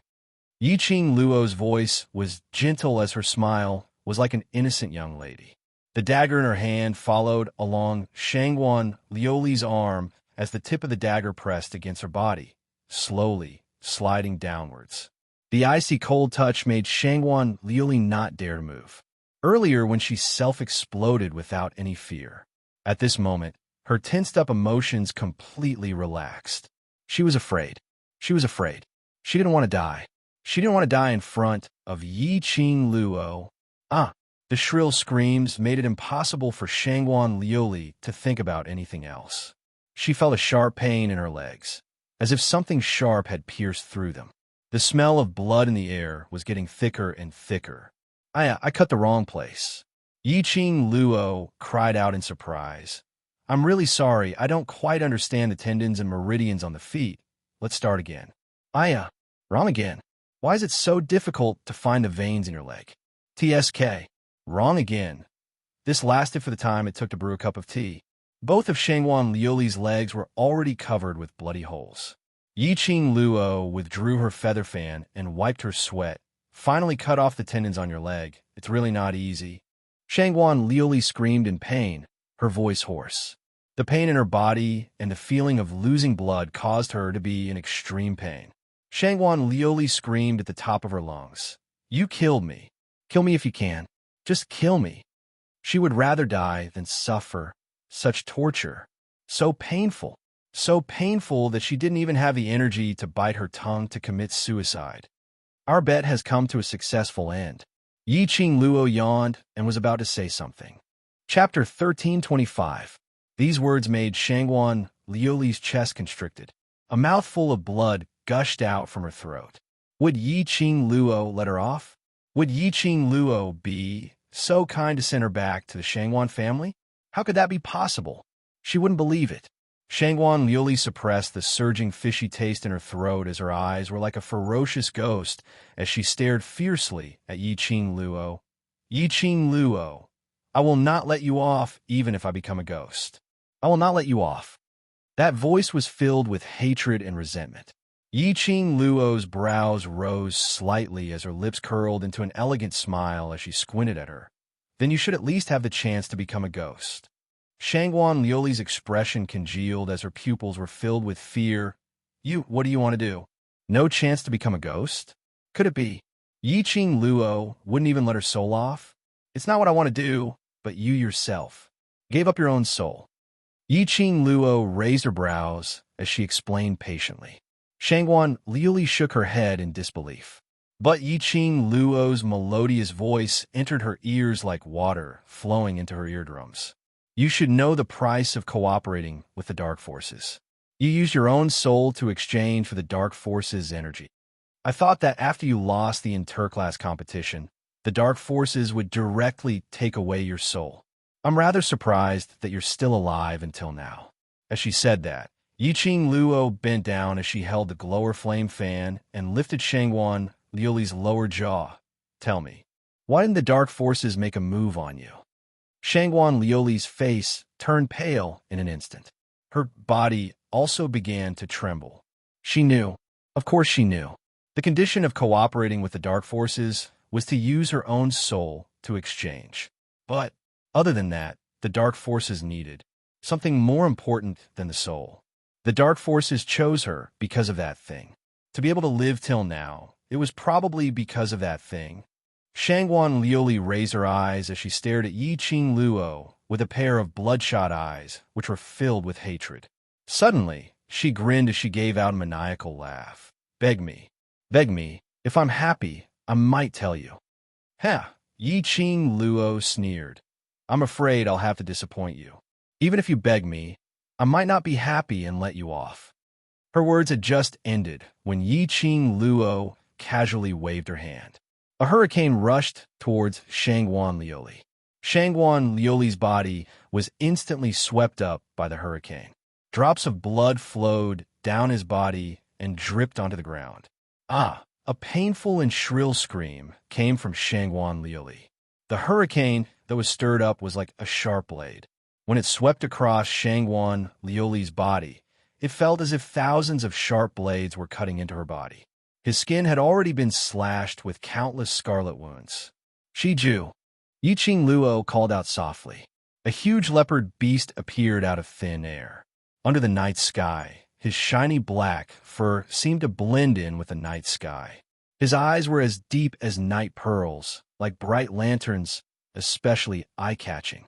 Yi Qing Luo's voice was gentle as her smile was like an innocent young lady. The dagger in her hand followed along Shangguan Liuli's arm as the tip of the dagger pressed against her body, slowly sliding downwards. The icy cold touch made Shangguan Liuli not dare to move. Earlier, when she self-exploded without any fear. At this moment, her tensed-up emotions completely relaxed. She was afraid. She was afraid. She didn't want to die. She didn't want to die in front of Yi Qing Luo. The shrill screams made it impossible for Shangguan Liuli to think about anything else. She felt a sharp pain in her legs, as if something sharp had pierced through them. The smell of blood in the air was getting thicker and thicker. I cut the wrong place. Yi Qing Luo cried out in surprise. I'm really sorry, I don't quite understand the tendons and meridians on the feet. Let's start again. Wrong again. Why is it so difficult to find the veins in your leg? TSK. Wrong again. This lasted for the time it took to brew a cup of tea. Both of Shangguan Liuli's legs were already covered with bloody holes. Yi Qing Luo withdrew her feather fan and wiped her sweat. Finally cut off the tendons on your leg. It's really not easy. Shangguan Liuli screamed in pain, her voice hoarse. The pain in her body and the feeling of losing blood caused her to be in extreme pain. Shangguan Liuli screamed at the top of her lungs. You killed me. Kill me if you can. Just kill me. She would rather die than suffer such torture. So painful that she didn't even have the energy to bite her tongue to commit suicide. Our bet has come to a successful end. Yi Qing Luo yawned and was about to say something. Chapter 1325. These words made Shangguan Liuli's chest constricted. A mouthful of blood gushed out from her throat. Would Yi Qing Luo let her off? Would Yi Qing Luo be so kind to send her back to the Shangguan family? How could that be possible? She wouldn't believe it. Shangguan Liuli suppressed the surging fishy taste in her throat as her eyes were like a ferocious ghost as she stared fiercely at Yi Qing Luo. Yi Qing Luo, I will not let you off even if I become a ghost. I will not let you off. That voice was filled with hatred and resentment. Yi Qing Luo's brows rose slightly as her lips curled into an elegant smile as she squinted at her. Then you should at least have the chance to become a ghost. Shangguan Liuli's expression congealed as her pupils were filled with fear. What do you want to do? No chance to become a ghost? Could it be? Yi Qing Luo wouldn't even let her soul off? It's not what I want to do, but you yourself gave up your own soul. Yi Qing Luo raised her brows as she explained patiently. Shangguan Liuli shook her head in disbelief. But Yiqing Luo's melodious voice entered her ears like water flowing into her eardrums. You should know the price of cooperating with the dark forces. You use your own soul to exchange for the dark forces' energy. I thought that after you lost the interclass competition, the dark forces would directly take away your soul. I'm rather surprised that you're still alive until now. As she said that, Yiqing Luo bent down as she held the glower flame fan and lifted Shangguan Liuli's lower jaw. Tell me, why didn't the dark forces make a move on you? Shangguan Liuli's face turned pale in an instant. Her body also began to tremble. She knew. Of course she knew. The condition of cooperating with the dark forces was to use her own soul to exchange. But, other than that, the dark forces needed something more important than the soul. The dark forces chose her because of that thing. To be able to live till now, it was probably because of that thing. Shangguan Liuli raised her eyes as she stared at Yiqing Luo with a pair of bloodshot eyes which were filled with hatred. Suddenly, she grinned as she gave out a maniacal laugh. Beg me. Beg me. If I'm happy, I might tell you. Ha! Yiqing Luo sneered. I'm afraid I'll have to disappoint you. Even if you beg me, I might not be happy and let you off. Her words had just ended when Yiqing Luo casually waved her hand. A hurricane rushed towards Shangguan Liuli. Shangguan Liuli's body was instantly swept up by the hurricane. Drops of blood flowed down his body and dripped onto the ground. Ah! A painful and shrill scream came from Shangguan Liuli. The hurricane that was stirred up was like a sharp blade. When it swept across Shangguan Liuli's body, it felt as if thousands of sharp blades were cutting into her body. His skin had already been slashed with countless scarlet wounds. Shiju! Yiqing Luo called out softly. A huge leopard beast appeared out of thin air. Under the night sky, his shiny black fur seemed to blend in with the night sky. His eyes were as deep as night pearls, like bright lanterns, especially eye-catching.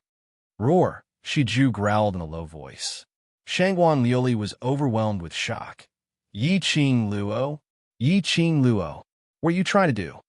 Roar! Shiju growled in a low voice. Shangguan Liuli was overwhelmed with shock. Yiqing Luo? Yiqing Luo, what are you trying to do?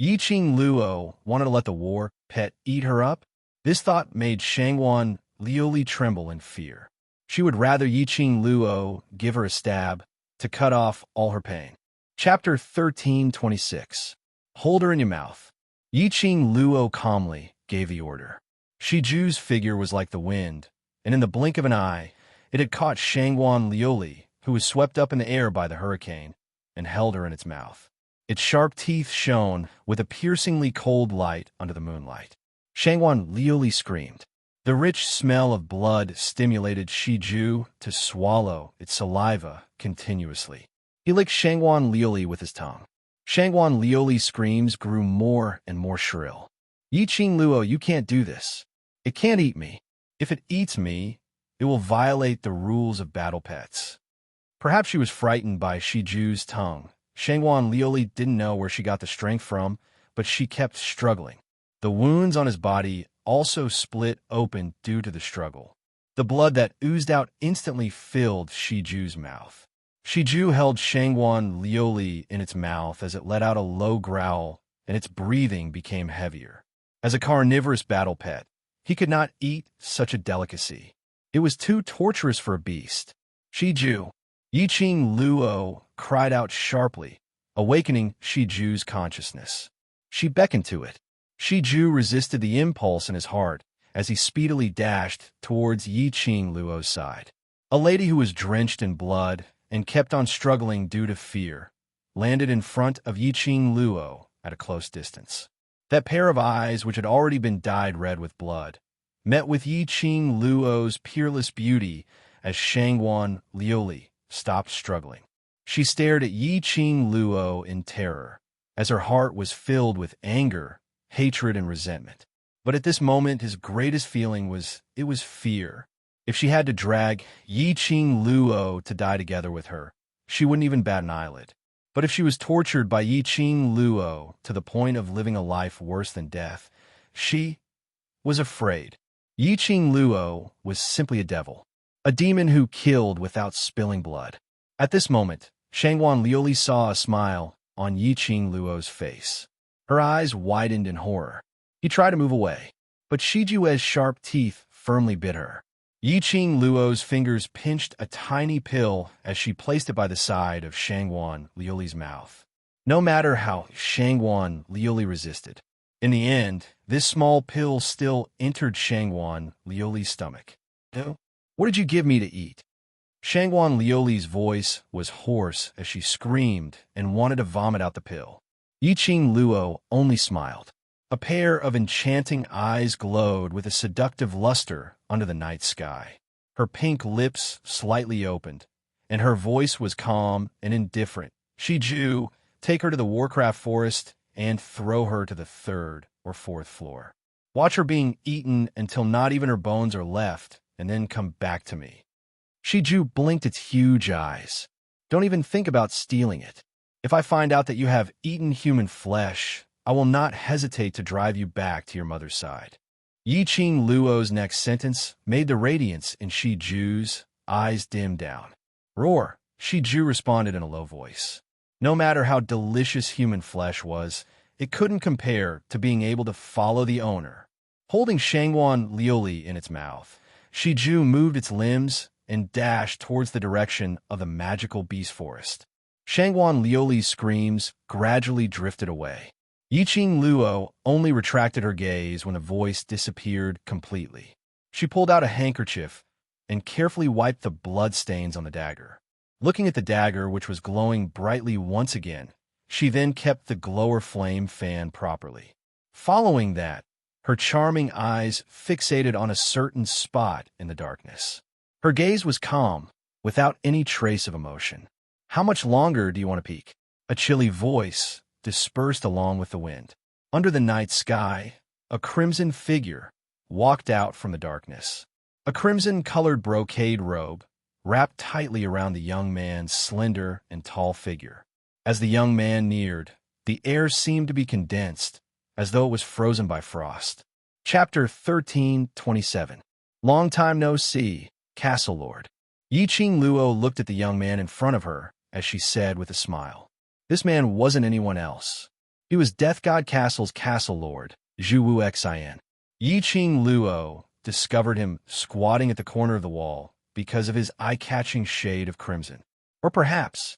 Yiqing Luo wanted to let the war pet eat her up? This thought made Shangguan Liuli tremble in fear. She would rather Yiqing Luo give her a stab to cut off all her pain. Chapter 1326. Hold her in your mouth. Yiqing Luo calmly gave the order. Shiju's figure was like the wind, and in the blink of an eye, it had caught Shangguan Liuli, who was swept up in the air by the hurricane, and held her in its mouth. Its sharp teeth shone with a piercingly cold light under the moonlight. Shangguan Liuli screamed. The rich smell of blood stimulated Shiju to swallow its saliva continuously. He licked Shangguan Liuli with his tongue. Shangguan Liuli's screams grew more and more shrill. Yiqing Luo, you can't do this. It can't eat me. If it eats me, it will violate the rules of battle pets. Perhaps she was frightened by Shiju's tongue. Shangguan Liuli didn't know where she got the strength from, but she kept struggling. The wounds on his body also split open due to the struggle. The blood that oozed out instantly filled Shiju's mouth. Shiju held Shangguan Liuli in its mouth as it let out a low growl, and its breathing became heavier. As a carnivorous battle pet, he could not eat such a delicacy. It was too torturous for a beast. Shiju! Yiqing Luo cried out sharply, awakening Shiju's consciousness. She beckoned to it. Shiju resisted the impulse in his heart as he speedily dashed towards Yiqing Luo's side. A lady who was drenched in blood and kept on struggling due to fear landed in front of Yiqing Luo at a close distance. That pair of eyes, which had already been dyed red with blood, met with Yiqing Luo's peerless beauty as Shangguan Liuli stopped struggling. She stared at Yiqing Luo in terror, as her heart was filled with anger, hatred, and resentment. But at this moment, his greatest feeling was fear. If she had to drag Yiqing Luo to die together with her, she wouldn't even bat an eyelid. But if she was tortured by Yiqing Luo to the point of living a life worse than death, she was afraid. Yiqing Luo was simply a devil, a demon who killed without spilling blood. At this moment, Shangguan Liuli saw a smile on Yiqing Luo's face. Her eyes widened in horror. He tried to move away, but Shijue's sharp teeth firmly bit her. Yiqing Luo's fingers pinched a tiny pill as she placed it by the side of Shangguan Liuli's mouth. No matter how Shangguan Liuli resisted, in the end, this small pill still entered Shangguan Liuli's stomach. "No? What did you give me to eat?" Shangguan Liuli's voice was hoarse as she screamed and wanted to vomit out the pill. Yiqing Luo only smiled. A pair of enchanting eyes glowed with a seductive luster under the night sky. Her pink lips slightly opened, and her voice was calm and indifferent. "Shiju, take her to the Warcraft Forest and throw her to the 3rd or 4th floor. Watch her being eaten until not even her bones are left, and then come back to me." Shiju blinked its huge eyes. "Don't even think about stealing it. If I find out that you have eaten human flesh, I will not hesitate to drive you back to your mother's side." Yiqing Luo's next sentence made the radiance in Shiju's eyes dim down. "Roar," Shiju responded in a low voice. No matter how delicious human flesh was, it couldn't compare to being able to follow the owner. Holding Shangguan Liuli in its mouth, Shiju moved its limbs and dashed towards the direction of the magical beast forest. Shangguan Liuli's screams gradually drifted away. Yiqing Luo only retracted her gaze when the voice disappeared completely. She pulled out a handkerchief and carefully wiped the bloodstains on the dagger. Looking at the dagger, which was glowing brightly once again, she then kept the glower flame fan properly. Following that, her charming eyes fixated on a certain spot in the darkness. Her gaze was calm, without any trace of emotion. "How much longer do you want to peek?" A chilly voice dispersed along with the wind. Under the night sky, a crimson figure walked out from the darkness. A crimson-colored brocade robe wrapped tightly around the young man's slender and tall figure. As the young man neared, the air seemed to be condensed, as though it was frozen by frost. Chapter 13:27. Long time no see, Castle Lord. Yiqing Luo looked at the young man in front of her as she said with a smile. This man wasn't anyone else. He was Death God Castle's Castle Lord, Zhu Wu Xian. Yiqing Luo discovered him squatting at the corner of the wall because of his eye-catching shade of crimson. Or perhaps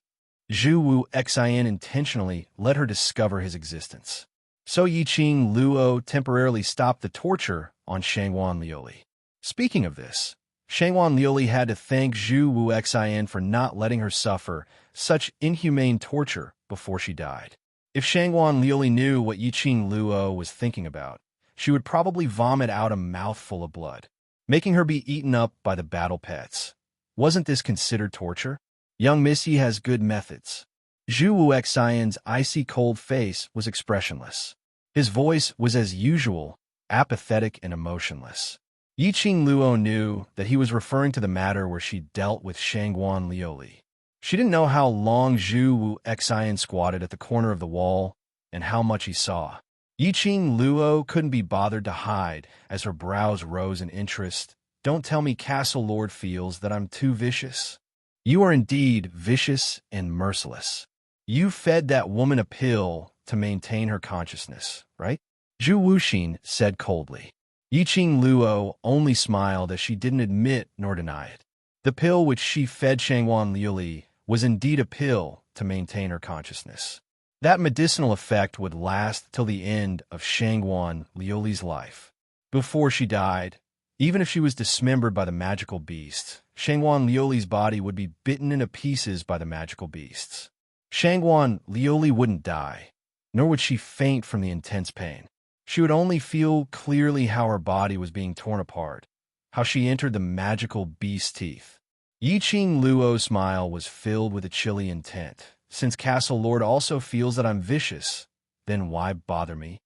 Zhu Wu Xian intentionally let her discover his existence. So Yiqing Luo temporarily stopped the torture on Shangguan Liuli. Speaking of this, Shangguan Liuli had to thank Zhu Wu Xian for not letting her suffer such inhumane torture before she died. If Shangguan Liuli knew what Yiqing Luo was thinking about, she would probably vomit out a mouthful of blood, making her be eaten up by the battle pets. Wasn't this considered torture? Young Missy has good methods. Zhu Wu Xian's icy cold face was expressionless. His voice was as usual, apathetic and emotionless. Yiqing Luo knew that he was referring to the matter where she dealt with Shangguan Liuli. She didn't know how long Zhu Wu Xian squatted at the corner of the wall and how much he saw. Yiqing Luo couldn't be bothered to hide as her brows rose in interest. "Don't tell me Castle Lord feels that I'm too vicious." "You are indeed vicious and merciless. You fed that woman a pill to maintain her consciousness, right?" Zhu Wuxin said coldly. Yiqing Luo only smiled as she didn't admit nor deny it. The pill which she fed Shangguan Liuli was indeed a pill to maintain her consciousness. That medicinal effect would last till the end of Shangguan Liuli's life. Before she died, even if she was dismembered by the magical beasts, Shangguan Liuli's body would be bitten into pieces by the magical beasts. Shangguan Liuli wouldn't die, nor would she faint from the intense pain. She would only feel clearly how her body was being torn apart, how she entered the magical beast's teeth. Yiqing Luo's smile was filled with a chilly intent. Since Castle Lord also feels that I'm vicious, then why bother me?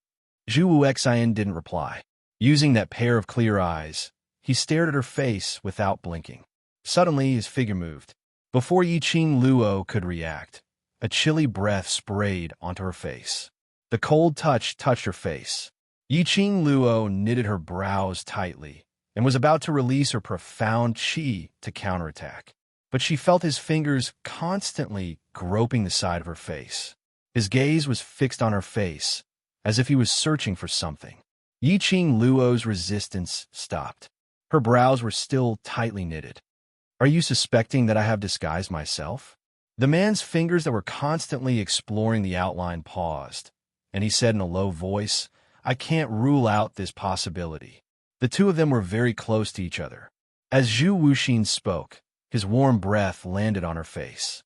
Zhu Wu Xian didn't reply. Using that pair of clear eyes, he stared at her face without blinking. Suddenly, his figure moved. Before Yiqing Luo could react, a chilly breath sprayed onto her face. The cold touch touched her face. Yiqing Luo knitted her brows tightly and was about to release her profound qi to counterattack. But she felt his fingers constantly groping the side of her face. His gaze was fixed on her face, as if he was searching for something. Yiqing Luo's resistance stopped. Her brows were still tightly knitted. "Are you suspecting that I have disguised myself?" The man's fingers that were constantly exploring the outline paused, and he said in a low voice, "I can't rule out this possibility." The two of them were very close to each other. As Zhu Wuxin spoke, his warm breath landed on her face.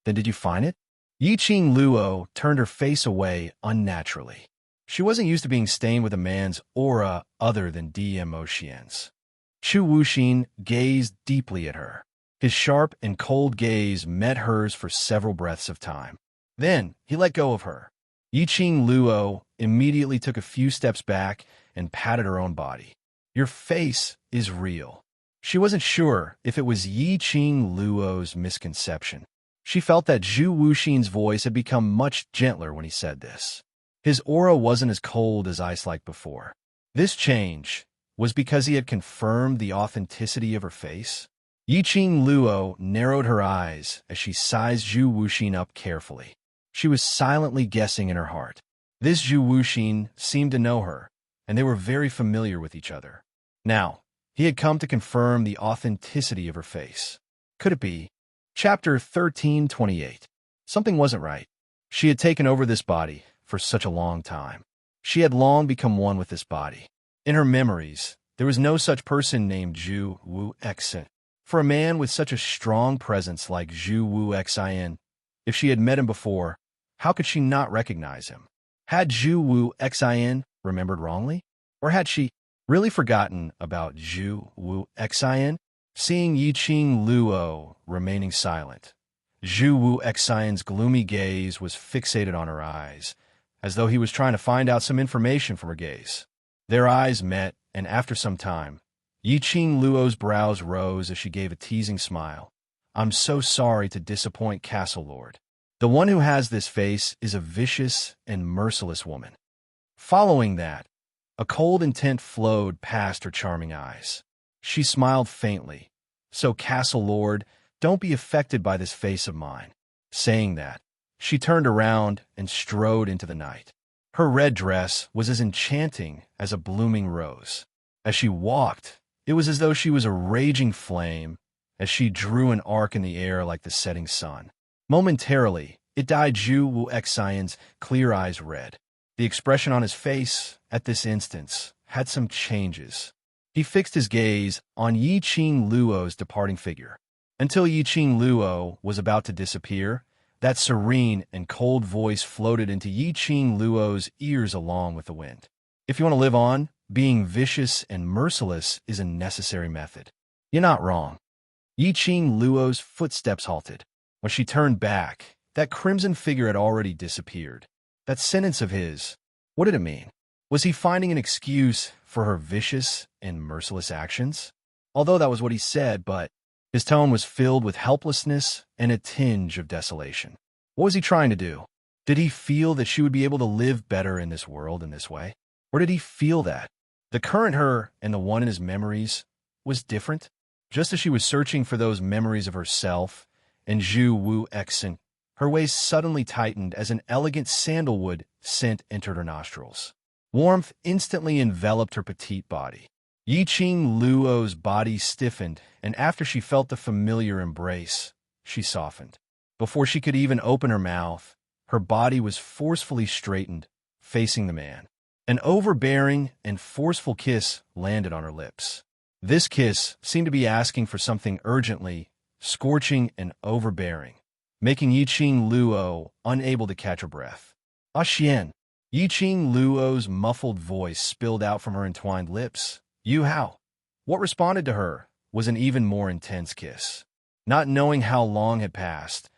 "Then did you find it?" Yiqing Luo turned her face away unnaturally. She wasn't used to being stained with a man's aura other than Dmo Xian's. Zhu Wuxin gazed deeply at her. His sharp and cold gaze met hers for several breaths of time. Then he let go of her. Yiqing Luo immediately took a few steps back and patted her own body. "Your face is real." She wasn't sure if it was Yiqing Luo's misconception. She felt that Zhu Wuxin's voice had become much gentler when he said this. His aura wasn't as cold as ice like before. This change was because he had confirmed the authenticity of her face. Yiqing Luo narrowed her eyes as she sized Zhu Wuxin up carefully. She was silently guessing in her heart. This Zhu Wuxin seemed to know her, and they were very familiar with each other. Now, he had come to confirm the authenticity of her face. Could it be? Chapter 1328. Something wasn't right. She had taken over this body for such a long time. She had long become one with this body. In her memories, there was no such person named Zhu Wu Xin. For a man with such a strong presence like Zhu Wu Xin, if she had met him before, how could she not recognize him? Had Zhu Wu Xin remembered wrongly? Or had she really forgotten about Zhu Wu Xin? Seeing Yiqing Luo remaining silent, Zhu Wu Xin's gloomy gaze was fixated on her eyes, as though he was trying to find out some information from her gaze. Their eyes met, and after some time, Yiqing Luo's brows rose as she gave a teasing smile. "I'm so sorry to disappoint Castle Lord. The one who has this face is a vicious and merciless woman." Following that, a cold intent flowed past her charming eyes. She smiled faintly. "So, Castle Lord, don't be affected by this face of mine." Saying that, she turned around and strode into the night. Her red dress was as enchanting as a blooming rose. As she walked, it was as though she was a raging flame, as she drew an arc in the air like the setting sun. Momentarily, it dyed Zhu Wu Xin's clear eyes red. The expression on his face, at this instance, had some changes. He fixed his gaze on Yiqing Luo's departing figure. Until Yiqing Luo was about to disappear, that serene and cold voice floated into Yiqing Luo's ears along with the wind. "If you want to live on, being vicious and merciless is a necessary method." "You're not wrong." Yiqing Luo's footsteps halted. When she turned back, that crimson figure had already disappeared. That sentence of his, what did it mean? Was he finding an excuse for her vicious and merciless actions? Although that was what he said, but his tone was filled with helplessness and a tinge of desolation. What was he trying to do? Did he feel that she would be able to live better in this world in this way? Or did he feel that the current her and the one in his memories was different? Just as she was searching for those memories of herself and Zhu Wu Xin, her waist suddenly tightened as an elegant sandalwood scent entered her nostrils. Warmth instantly enveloped her petite body. Yiqing Luo's body stiffened, and after she felt the familiar embrace, she softened. Before she could even open her mouth, her body was forcefully straightened, facing the man. An overbearing and forceful kiss landed on her lips. This kiss seemed to be asking for something urgently, scorching and overbearing, making Yiqing Luo unable to catch her breath. "Ah Xian." Yiqing Luo's muffled voice spilled out from her entwined lips. "You how?" What responded to her was an even more intense kiss. Not knowing how long had passed,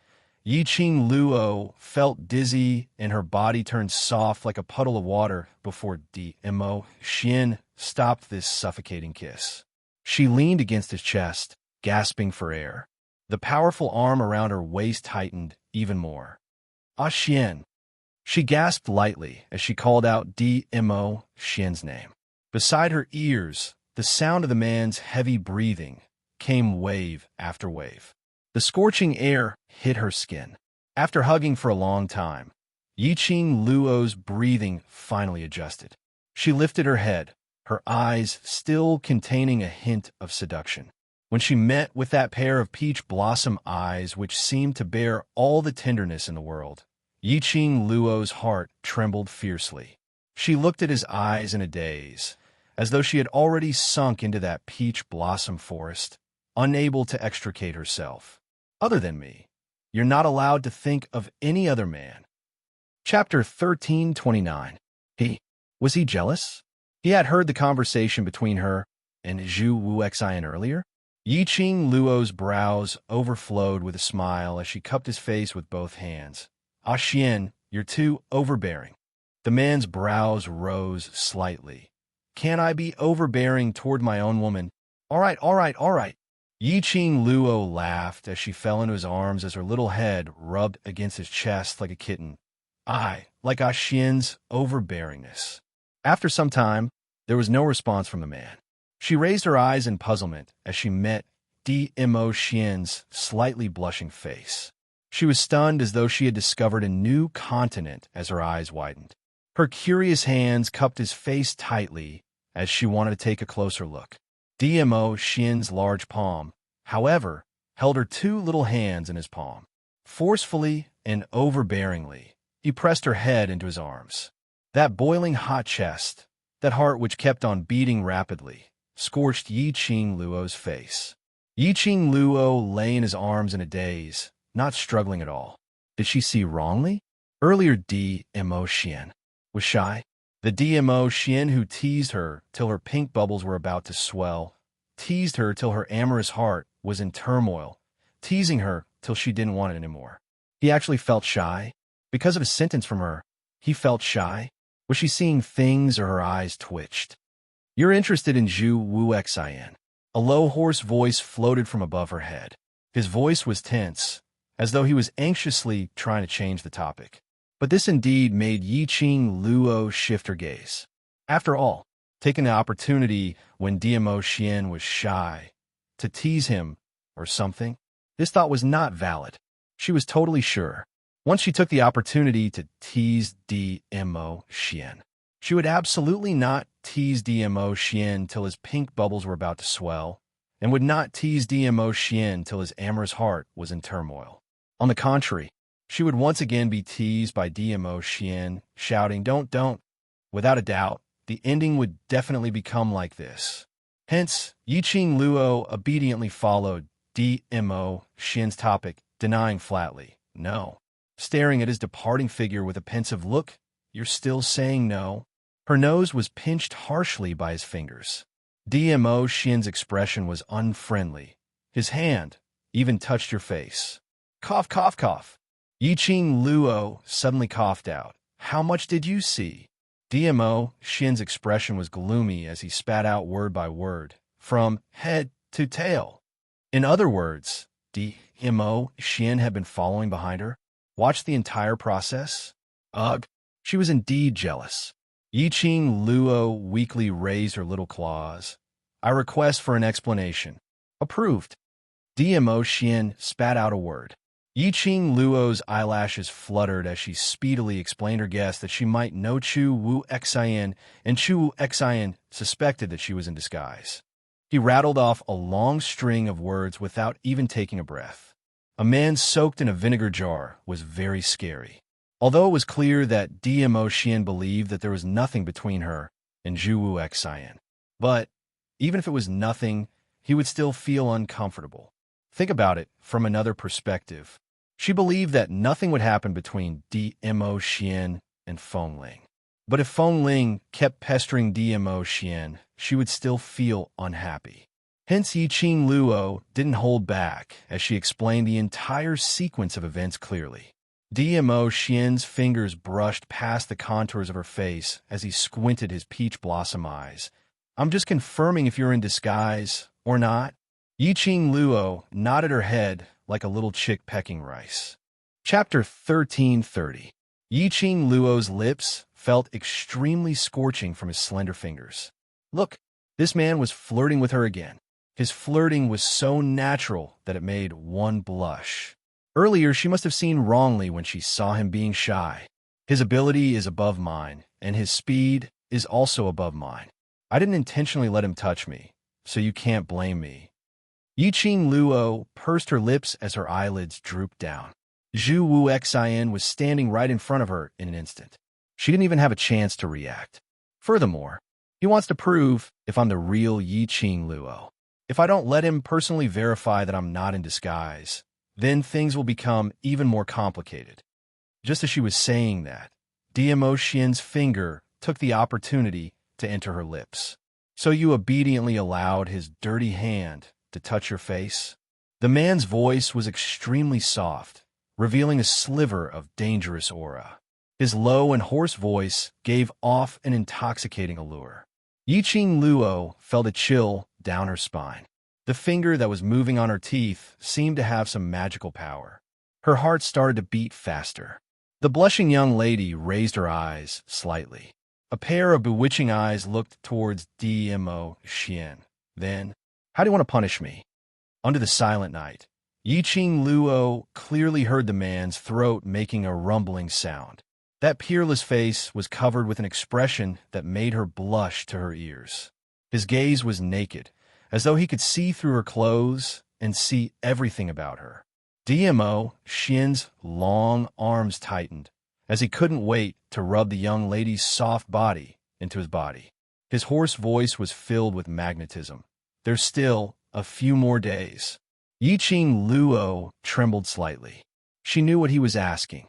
Yiqing Luo felt dizzy and her body turned soft like a puddle of water before Dmo Xian stopped this suffocating kiss. She leaned against his chest, gasping for air. The powerful arm around her waist tightened even more. "Ah Xian." She gasped lightly as she called out Dmo Xian's name. Beside her ears, the sound of the man's heavy breathing came wave after wave. The scorching air hit her skin. After hugging for a long time, Yiqing Luo's breathing finally adjusted. She lifted her head, her eyes still containing a hint of seduction. When she met with that pair of peach blossom eyes which seemed to bear all the tenderness in the world, Yiqing Luo's heart trembled fiercely. She looked at his eyes in a daze, as though she had already sunk into that peach blossom forest, unable to extricate herself. Other than me, you're not allowed to think of any other man. Chapter 1329. Was he jealous? He had heard the conversation between her and Zhu Wuxian earlier. Yiqing Luo's brows overflowed with a smile as she cupped his face with both hands. Ah Xian, you're too overbearing. The man's brows rose slightly. Can I be overbearing toward my own woman? All right. Yiqing Luo laughed as she fell into his arms as her little head rubbed against his chest like a kitten. I like Ah Xian's overbearingness. After some time, there was no response from the man. She raised her eyes in puzzlement as she met Dmo Xian's slightly blushing face. She was stunned as though she had discovered a new continent as her eyes widened. Her curious hands cupped his face tightly as she wanted to take a closer look. Dmo Xian's large palm, however, held her two little hands in his palm. Forcefully and overbearingly, he pressed her head into his arms. That boiling hot chest, that heart which kept on beating rapidly, scorched Yiqing Luo's face. Yiqing Luo lay in his arms in a daze, not struggling at all. Did she see wrongly? Earlier Dmo Xian was shy. The Dmo Xian who teased her till her pink bubbles were about to swell, teased her till her amorous heart was in turmoil, teasing her till she didn't want it anymore. He actually felt shy. Because of a sentence from her, he felt shy. Was she seeing things or her eyes twitched? You're interested in Zhu Wuxian. A low, hoarse voice floated from above her head. His voice was tense, as though he was anxiously trying to change the topic. But this indeed made Yiqing Luo shift her gaze. After all, taking the opportunity when Dmo Xian was shy, to tease him or something, this thought was not valid. She was totally sure. Once she took the opportunity to tease Dmo Xian, she would absolutely not tease Dmo Xian till his pink bubbles were about to swell, and would not tease Dmo Xian till his amorous heart was in turmoil. On the contrary, she would once again be teased by Dmo Xian, shouting, don't. Without a doubt, the ending would definitely become like this. Hence, Yiqing Luo obediently followed Dmo Xian's topic, denying flatly, no. Staring at his departing figure with a pensive look, you're still saying no? Her nose was pinched harshly by his fingers. Dmo Xian's expression was unfriendly. His hand even touched her face. Cough. Yiqing Luo suddenly coughed out. How much did you see? Dmo Xian's expression was gloomy as he spat out word by word, from head to tail. In other words, Dmo Xian had been following behind her, watched the entire process. Ugh, she was indeed jealous. Yiqing Luo weakly raised her little claws. I request for an explanation. Approved. Dmo Xian spat out a word. Yiqing Luo's eyelashes fluttered as she speedily explained her guess that she might know Chu Wuxian, and Chu Wuxian suspected that she was in disguise. He rattled off a long string of words without even taking a breath. A man soaked in a vinegar jar was very scary. Although it was clear that Dmo Xian believed that there was nothing between her and Zhu Wuxian. But even if it was nothing, he would still feel uncomfortable. Think about it from another perspective. She believed that nothing would happen between Dmo Xian and Feng Ling. But if Feng Ling kept pestering Dmo Xian, she would still feel unhappy. Hence, Yiqing Luo didn't hold back as she explained the entire sequence of events clearly. Dmo Xian's fingers brushed past the contours of her face as he squinted his peach blossom eyes. I'm just confirming if you're in disguise or not. Yiqing Luo nodded her head like a little chick pecking rice. Chapter 1330. Yiqing Luo's lips felt extremely scorching from his slender fingers. Look, this man was flirting with her again. His flirting was so natural that it made one blush. Earlier, she must have seen wrongly when she saw him being shy. His ability is above mine, and his speed is also above mine. I didn't intentionally let him touch me, so you can't blame me. Yiqing Luo pursed her lips as her eyelids drooped down. Zhu Wu Xin was standing right in front of her in an instant. She didn't even have a chance to react. Furthermore, he wants to prove if I'm the real Yiqing Luo. If I don't let him personally verify that I'm not in disguise, then things will become even more complicated. Just as she was saying that, DMO Xian's finger took the opportunity to enter her lips. So you obediently allowed his dirty hand to touch your face? The man's voice was extremely soft, revealing a sliver of dangerous aura. His low and hoarse voice gave off an intoxicating allure. Yiqing Luo felt a chill down her spine. The finger that was moving on her teeth seemed to have some magical power. Her heart started to beat faster. The blushing young lady raised her eyes slightly. A pair of bewitching eyes looked towards DMO Xian. Then, how do you want to punish me? Under the silent night, Yiqing Luo clearly heard the man's throat making a rumbling sound. That peerless face was covered with an expression that made her blush to her ears. His gaze was naked, as though he could see through her clothes and see everything about her. DMO Xian's long arms tightened, as he couldn't wait to rub the young lady's soft body into his body. His hoarse voice was filled with magnetism. There's still a few more days. Yiqing Luo trembled slightly. She knew what he was asking.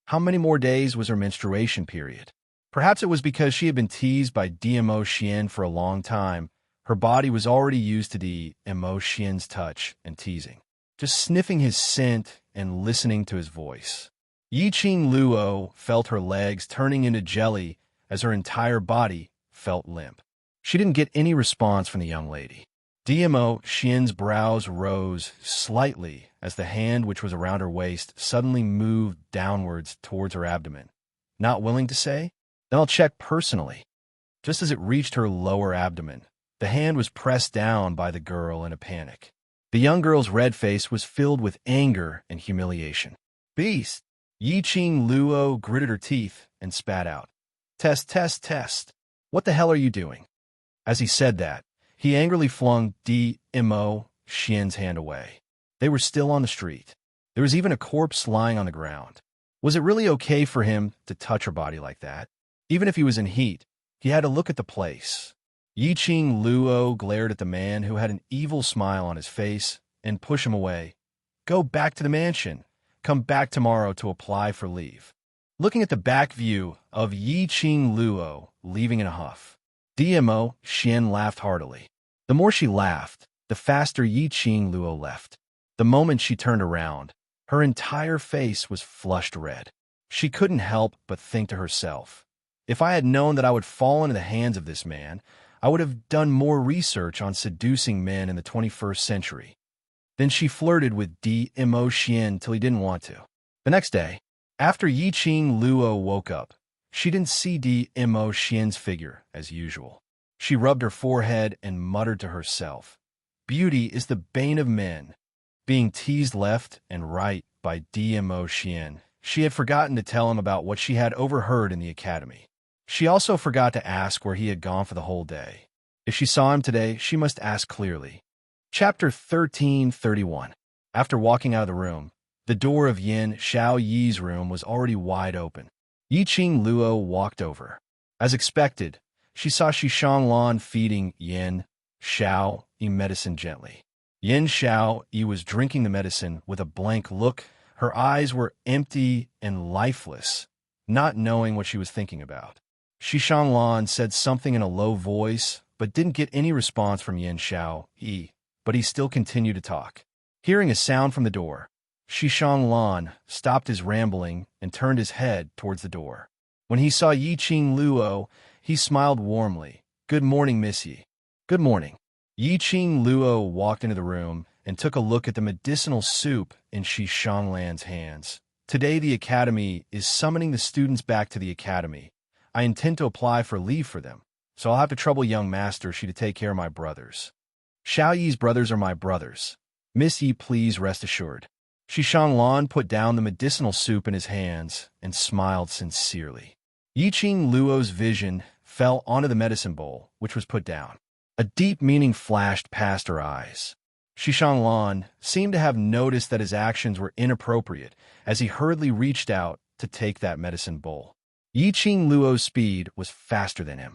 How many more days was her menstruation period? Perhaps it was because she had been teased by DMO Xian for a long time. Her body was already used to DMO Xian's touch and teasing. Just sniffing his scent and listening to his voice. Yiqing Luo felt her legs turning into jelly as her entire body felt limp. She didn't get any response from the young lady. DMO Xian's brows rose slightly as the hand which was around her waist suddenly moved downwards towards her abdomen. Not willing to say? Then I'll check personally. Just as it reached her lower abdomen, the hand was pressed down by the girl in a panic. The young girl's red face was filled with anger and humiliation. Beast! Yiqing Luo gritted her teeth and spat out. Test, test, test. What the hell are you doing? As he said that, he angrily flung DMO Xian's hand away. They were still on the street. There was even a corpse lying on the ground. Was it really okay for him to touch her body like that? Even if he was in heat, he had to look at the place. Yiqing Luo glared at the man who had an evil smile on his face and pushed him away. Go back to the mansion. Come back tomorrow to apply for leave. Looking at the back view of Yiqing Luo leaving in a huff, DMO Xian laughed heartily. The more she laughed, the faster Yiqing Luo left. The moment she turned around, her entire face was flushed red. She couldn't help but think to herself, if I had known that I would fall into the hands of this man, I would have done more research on seducing men in the 21st century. Then she flirted with DMO Xian till he didn't want to. The next day, after Yiqing Luo woke up, she didn't see DMO Xian's figure as usual. She rubbed her forehead and muttered to herself, beauty is the bane of men. Being teased left and right by DMO Xian, she had forgotten to tell him about what she had overheard in the academy. She also forgot to ask where he had gone for the whole day. If she saw him today, she must ask clearly. Chapter 1331. After walking out of the room, the door of Yin Xiao Yi's room was already wide open. Yiqing Luo walked over. As expected, she saw Shishang Lan feeding Yin Xiao Yi medicine gently. Yin Xiao Yi was drinking the medicine with a blank look. Her eyes were empty and lifeless, not knowing what she was thinking about. Shishang Lan said something in a low voice, but didn't get any response from Yin Xiao Yi, but he still continued to talk. Hearing a sound from the door, Shishang Lan stopped his rambling and turned his head towards the door. When he saw Yiqing Luo, he smiled warmly. Good morning, Miss Yi. Good morning. Yiqing Luo walked into the room and took a look at the medicinal soup in Shishang Lan's hands. Today the academy is summoning the students back to the academy. I intend to apply for leave for them, so I'll have to trouble young Master Shi to take care of my brothers. Xiao Yi's brothers are my brothers. Miss Yi, please rest assured. Xishang Lan put down the medicinal soup in his hands and smiled sincerely. Yiqing Luo's vision fell onto the medicine bowl, which was put down. A deep meaning flashed past her eyes. Xishang Lan seemed to have noticed that his actions were inappropriate as he hurriedly reached out to take that medicine bowl. Yiqing Luo's speed was faster than him.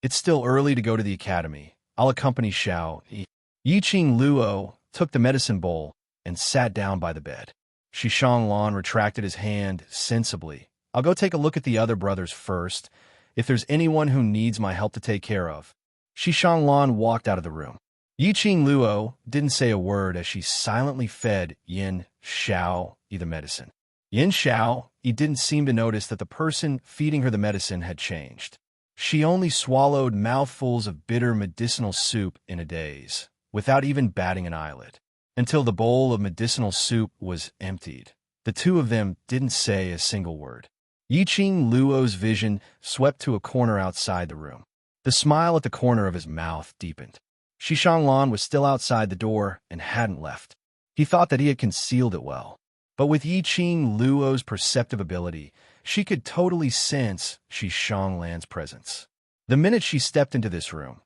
It's still early to go to the academy. I'll accompany Xiao Yi. Yiqing Luo took the medicine bowl and sat down by the bed. Xishang Lan retracted his hand sensibly. I'll go take a look at the other brothers first, if there's anyone who needs my help to take care of. Xishang Lan walked out of the room. Yiqing Luo didn't say a word as she silently fed Yin Xiao Yi the medicine. Yin Xiao Yi didn't seem to notice that the person feeding her the medicine had changed. She only swallowed mouthfuls of bitter medicinal soup in a daze, without even batting an eyelid. Until the bowl of medicinal soup was emptied, the two of them didn't say a single word. Yiqing Luo's vision swept to a corner outside the room. The smile at the corner of his mouth deepened. Xishang Lan was still outside the door and hadn't left. He thought that he had concealed it well. But with Yiqing Luo's perceptive ability, she could totally sense Xishang Lan's presence. The minute she stepped into this room,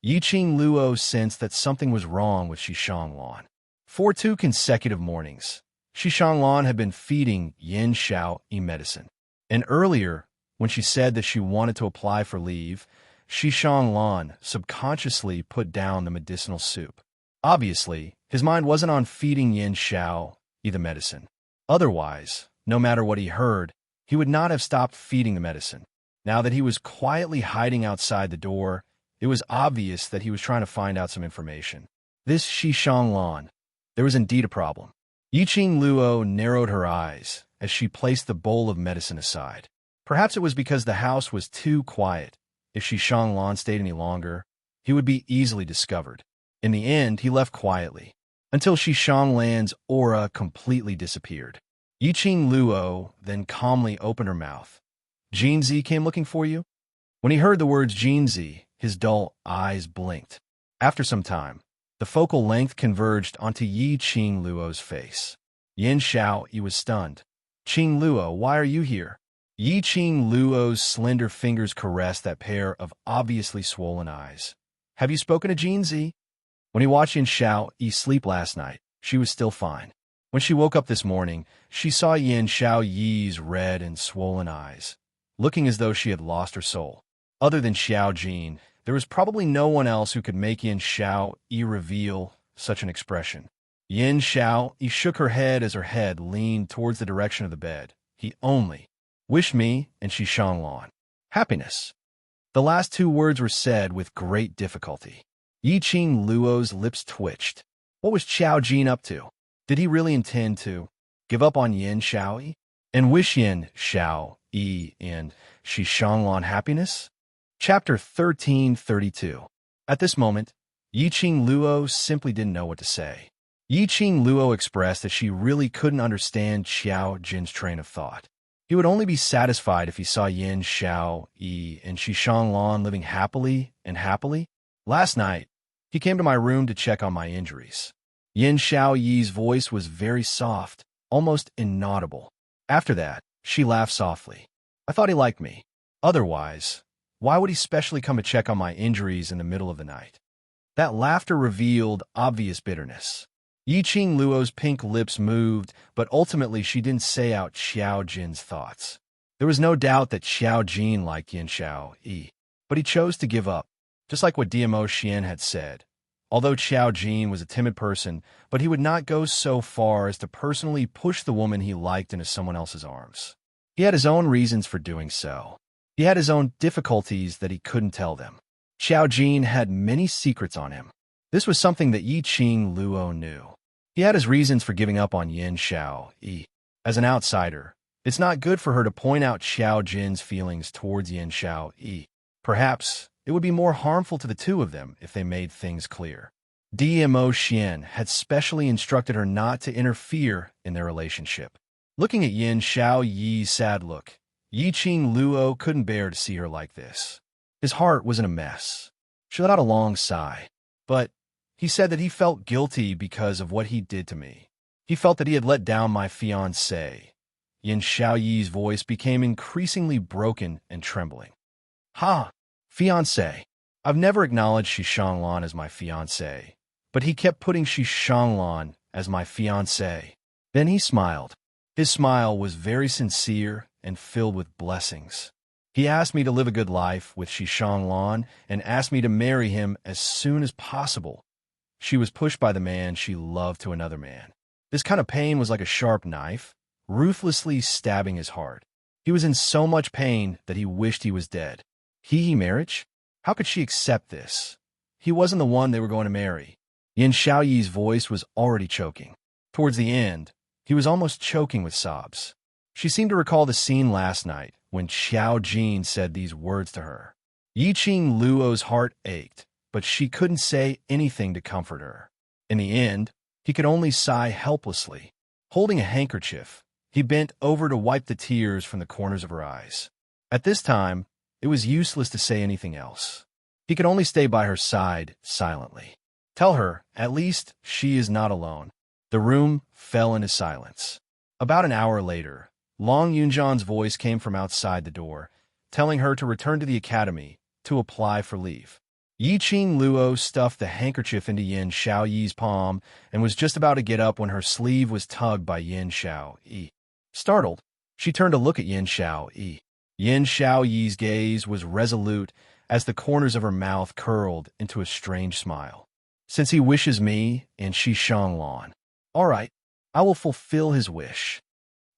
Yiqing Luo sensed that something was wrong with Xishang Lan. For 2 consecutive mornings, Xishang Lan had been feeding Yin Xiao Yi medicine. And earlier, when she said that she wanted to apply for leave, Xishang Lan subconsciously put down the medicinal soup. Obviously, his mind wasn't on feeding Yin Xiao Yi the medicine. Otherwise, no matter what he heard, he would not have stopped feeding the medicine. Now that he was quietly hiding outside the door, it was obvious that he was trying to find out some information. This Xishang Lan, there was indeed a problem. Yiqing Luo narrowed her eyes as she placed the bowl of medicine aside. Perhaps it was because the house was too quiet. If Xishang Lan stayed any longer, he would be easily discovered. In the end, he left quietly, until Xishang Lan's aura completely disappeared. Yiqing Luo then calmly opened her mouth. Jinzi came looking for you? When he heard the words Jinzi, his dull eyes blinked. After some time, the focal length converged onto Yiqing Luo's face. Yin Xiao Yi was stunned. Qing Luo, why are you here? Yiqing Luo's slender fingers caressed that pair of obviously swollen eyes. Have you spoken to Jinzi? When he watched Yin Xiao Yi sleep last night, she was still fine. When she woke up this morning, she saw Yin Xiao Yi's red and swollen eyes, looking as though she had lost her soul. Other than Xiao Jin, there was probably no one else who could make Yin Xiao Yi reveal such an expression. Yin Xiao Yi shook her head as her head leaned towards the direction of the bed. He only wished me and Xishang Lan happiness. The last 2 words were said with great difficulty. Yiqing Luo's lips twitched. What was Xiao Jin up to? Did he really intend to give up on Yin Xiao Yi and wish Yin Xiao Yi and Xishang Lan happiness? Chapter 1332. At this moment, Yiqing Luo simply didn't know what to say. Yiqing Luo expressed that she really couldn't understand Xiao Jin's train of thought. He would only be satisfied if he saw Yin Xiao Yi and Xishang Lan living happily and happily. Last night, he came to my room to check on my injuries. Yin Xiao Yi's voice was very soft, almost inaudible. After that, she laughed softly. I thought he liked me. Otherwise, why would he specially come to check on my injuries in the middle of the night? That laughter revealed obvious bitterness. Yiqing Luo's pink lips moved, but ultimately she didn't say out Xiao Jin's thoughts. There was no doubt that Xiao Jin liked Yin Xiao Yi, but he chose to give up, just like what Diamo Xian had said. Although Xiao Jin was a timid person, but he would not go so far as to personally push the woman he liked into someone else's arms. He had his own reasons for doing so. He had his own difficulties that he couldn't tell them. Xiao Jin had many secrets on him. This was something that Yiqing Luo knew. He had his reasons for giving up on Yin Xiao Yi. As an outsider, it's not good for her to point out Xiao Jin's feelings towards Yin Xiao Yi. Perhaps it would be more harmful to the two of them if they made things clear. Diamo Xian had specially instructed her not to interfere in their relationship. Looking at Yin Xiao Yi's sad look, Yiqing Luo couldn't bear to see her like this. His heart was in a mess. She let out a long sigh. But he said that he felt guilty because of what he did to me. He felt that he had let down my fiancée. Yin Xiaoyi's voice became increasingly broken and trembling. Ha! Fiancé. I've never acknowledged Shi Shanglan as my fiancé, but he kept putting Shi Shanglan as my fiancé. Then he smiled. His smile was very sincere and filled with blessings. He asked me to live a good life with Shi Shanglan and asked me to marry him as soon as possible. She was pushed by the man she loved to another man. This kind of pain was like a sharp knife, ruthlessly stabbing his heart. He was in so much pain that he wished he was dead. He marriage? How could she accept this? He wasn't the one they were going to marry. Yin Xiaoyi's voice was already choking. Towards the end, he was almost choking with sobs. She seemed to recall the scene last night when Xiao Jin said these words to her. Yiqing Luo's heart ached, but she couldn't say anything to comfort her. In the end, he could only sigh helplessly. Holding a handkerchief, he bent over to wipe the tears from the corners of her eyes. At this time, it was useless to say anything else. He could only stay by her side silently. Tell her, at least, she is not alone. The room fell into silence. About an hour later, Long Yunjan's voice came from outside the door, telling her to return to the academy to apply for leave. Yiqing Luo stuffed the handkerchief into Yin Xiaoyi's palm and was just about to get up when her sleeve was tugged by Yin Xiaoyi. Startled, she turned to look at Yin Xiaoyi. Yin Xiaoyi's gaze was resolute as the corners of her mouth curled into a strange smile. Since he wishes me and Shi Shanglan, all right, I will fulfill his wish.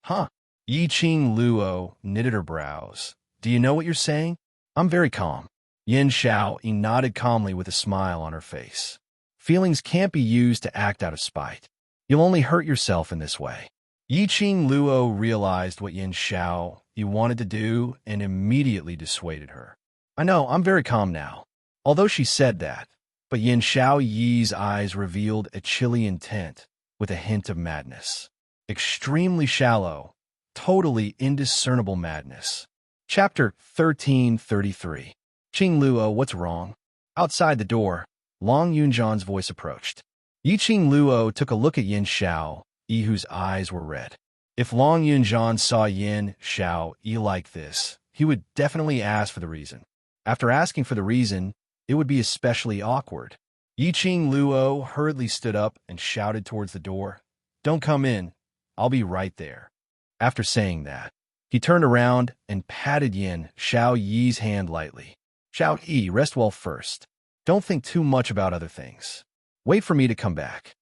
Huh? Yiqing Luo knitted her brows. Do you know what you're saying? I'm very calm. Yin Xiaoyi nodded calmly with a smile on her face. Feelings can't be used to act out of spite. You'll only hurt yourself in this way. Yiqing Luo realized what Yin Xiaoyi wanted to do and immediately dissuaded her. I know, I'm very calm now. Although she said that, but Yin Xiaoyi's eyes revealed a chilly intent with a hint of madness. Extremely shallow, totally indiscernible madness. Chapter 1333. Qing Luo, what's wrong? Outside the door, Long Yunjan's voice approached. Yiqing Luo took a look at Yin Xiaoyi, whose eyes were red. If Long Yunjan saw Yin Xiaoyi like this, he would definitely ask for the reason. After asking for the reason, it would be especially awkward. Yiqing Luo hurriedly stood up and shouted towards the door, "Don't come in. I'll be right there." After saying that, he turned around and patted Yin Xiaoyi's hand lightly. "Xiaoyi, rest well first. Don't think too much about other things. Wait for me to come back."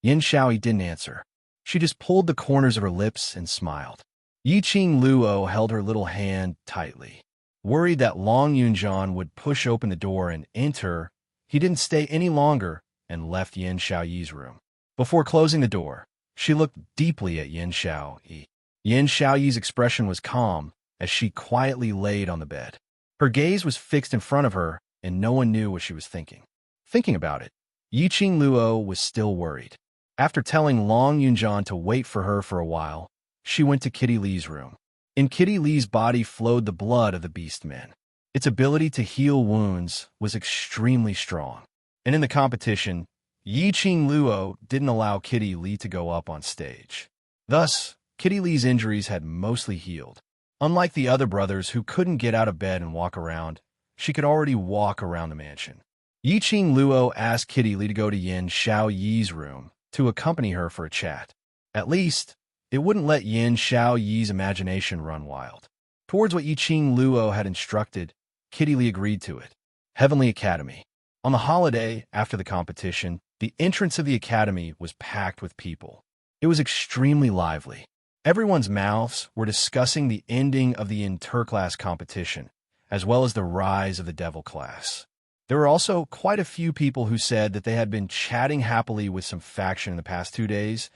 Yin Xiaoyi didn't answer. She just pulled the corners of her lips and smiled. Yiqing Luo held her little hand tightly. Worried that Long Yunjan would push open the door and enter, he didn't stay any longer and left Yin Xiaoyi's room. Before closing the door, she looked deeply at Yin Xiaoyi. Yin Xiaoyi's expression was calm as she quietly laid on the bed. Her gaze was fixed in front of her, and no one knew what she was thinking. Thinking about it, Yiqing Luo was still worried. After telling Long Yunjan to wait for her for a while, she went to Kitty Lee's room. In Kitty Lee's body flowed the blood of the Beastmen. Its ability to heal wounds was extremely strong. And in the competition, Yiqing Luo didn't allow Kitty Lee to go up on stage. Thus, Kitty Lee's injuries had mostly healed. Unlike the other brothers who couldn't get out of bed and walk around, she could already walk around the mansion. Yiqing Luo asked Kitty Lee to go to Yin Xiaoyi's room to accompany her for a chat. At least, it wouldn't let Yin Xiaoyi's imagination run wild. Towards what Yiqing Luo had instructed, Kitty Lee agreed to it. Heavenly Academy. On the holiday after the competition, the entrance of the academy was packed with people. It was extremely lively. Everyone's mouths were discussing the ending of the interclass competition, as well as the rise of the devil class. There were also quite a few people who said that they had been chatting happily with some faction in the past 2 days,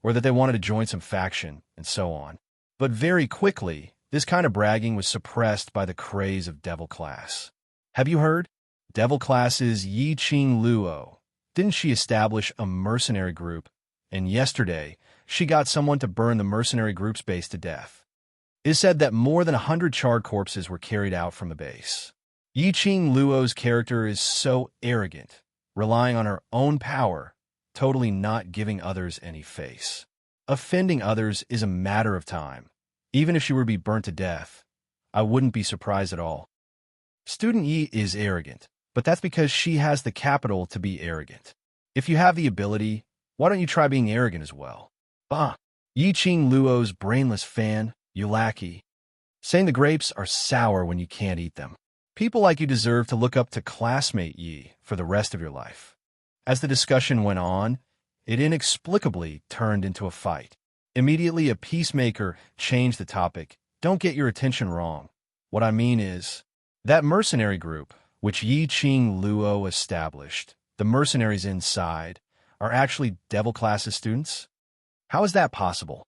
or that they wanted to join some faction, and so on. But very quickly, this kind of bragging was suppressed by the craze of devil class. Have you heard? Devil class's Yiqing Luo. Didn't she establish a mercenary group? And yesterday, she got someone to burn the mercenary group's base to death. It is said that more than 100 charred corpses were carried out from the base. Yiqing Luo's character is so arrogant, relying on her own power totally not giving others any face. Offending others is a matter of time. Even if she were to be burnt to death, I wouldn't be surprised at all. Student Yi is arrogant, but that's because she has the capital to be arrogant. If you have the ability, why don't you try being arrogant as well? Bah! Yi Qing Luo's brainless fan, you lackey. Saying the grapes are sour when you can't eat them. People like you deserve to look up to classmate Yi for the rest of your life. As the discussion went on, it inexplicably turned into a fight. Immediately, a peacemaker changed the topic. Don't get your attention wrong. What I mean is, that mercenary group, which Yi Qing Luo established, the mercenaries inside, are actually devil classes students? How is that possible?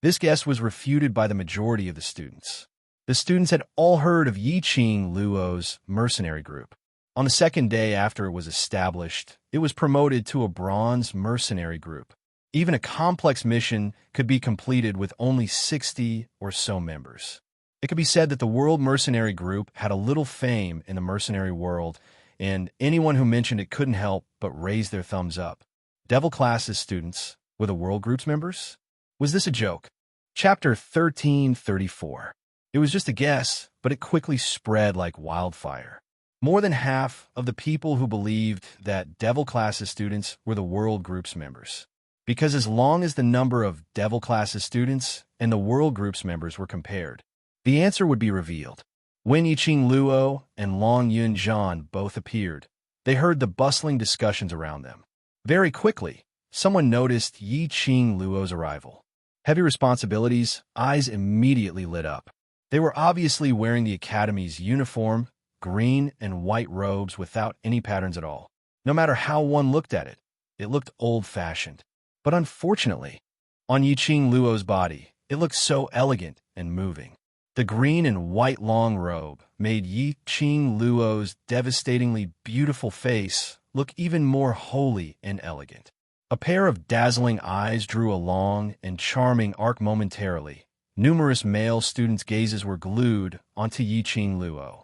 This guess was refuted by the majority of the students. The students had all heard of Yi Qing Luo's mercenary group. On the second day after it was established, it was promoted to a bronze mercenary group. Even a complex mission could be completed with only 60 or so members. It could be said that the World Mercenary Group had a little fame in the mercenary world, and anyone who mentioned it couldn't help but raise their thumbs up. Devil classes students were the World Group's members? Was this a joke? Chapter 1334. It was just a guess, but it quickly spread like wildfire. More than half of the people who believed that Devil classes students were the World Group's members. Because as long as the number of Devil classes students and the World Group's members were compared, the answer would be revealed. When Yiqing Luo and Long Yunjian both appeared, they heard the bustling discussions around them. Very quickly, someone noticed Yiqing Luo's arrival. Heavy responsibilities, eyes immediately lit up. They were obviously wearing the Academy's uniform, green and white robes without any patterns at all. No matter how one looked at it, it looked old-fashioned. But unfortunately, on Yiqing Luo's body, it looked so elegant and moving. The green and white long robe made Yiqing Luo's devastatingly beautiful face look even more holy and elegant. A pair of dazzling eyes drew a long and charming arc momentarily. Numerous male students' gazes were glued onto Yiqing Luo.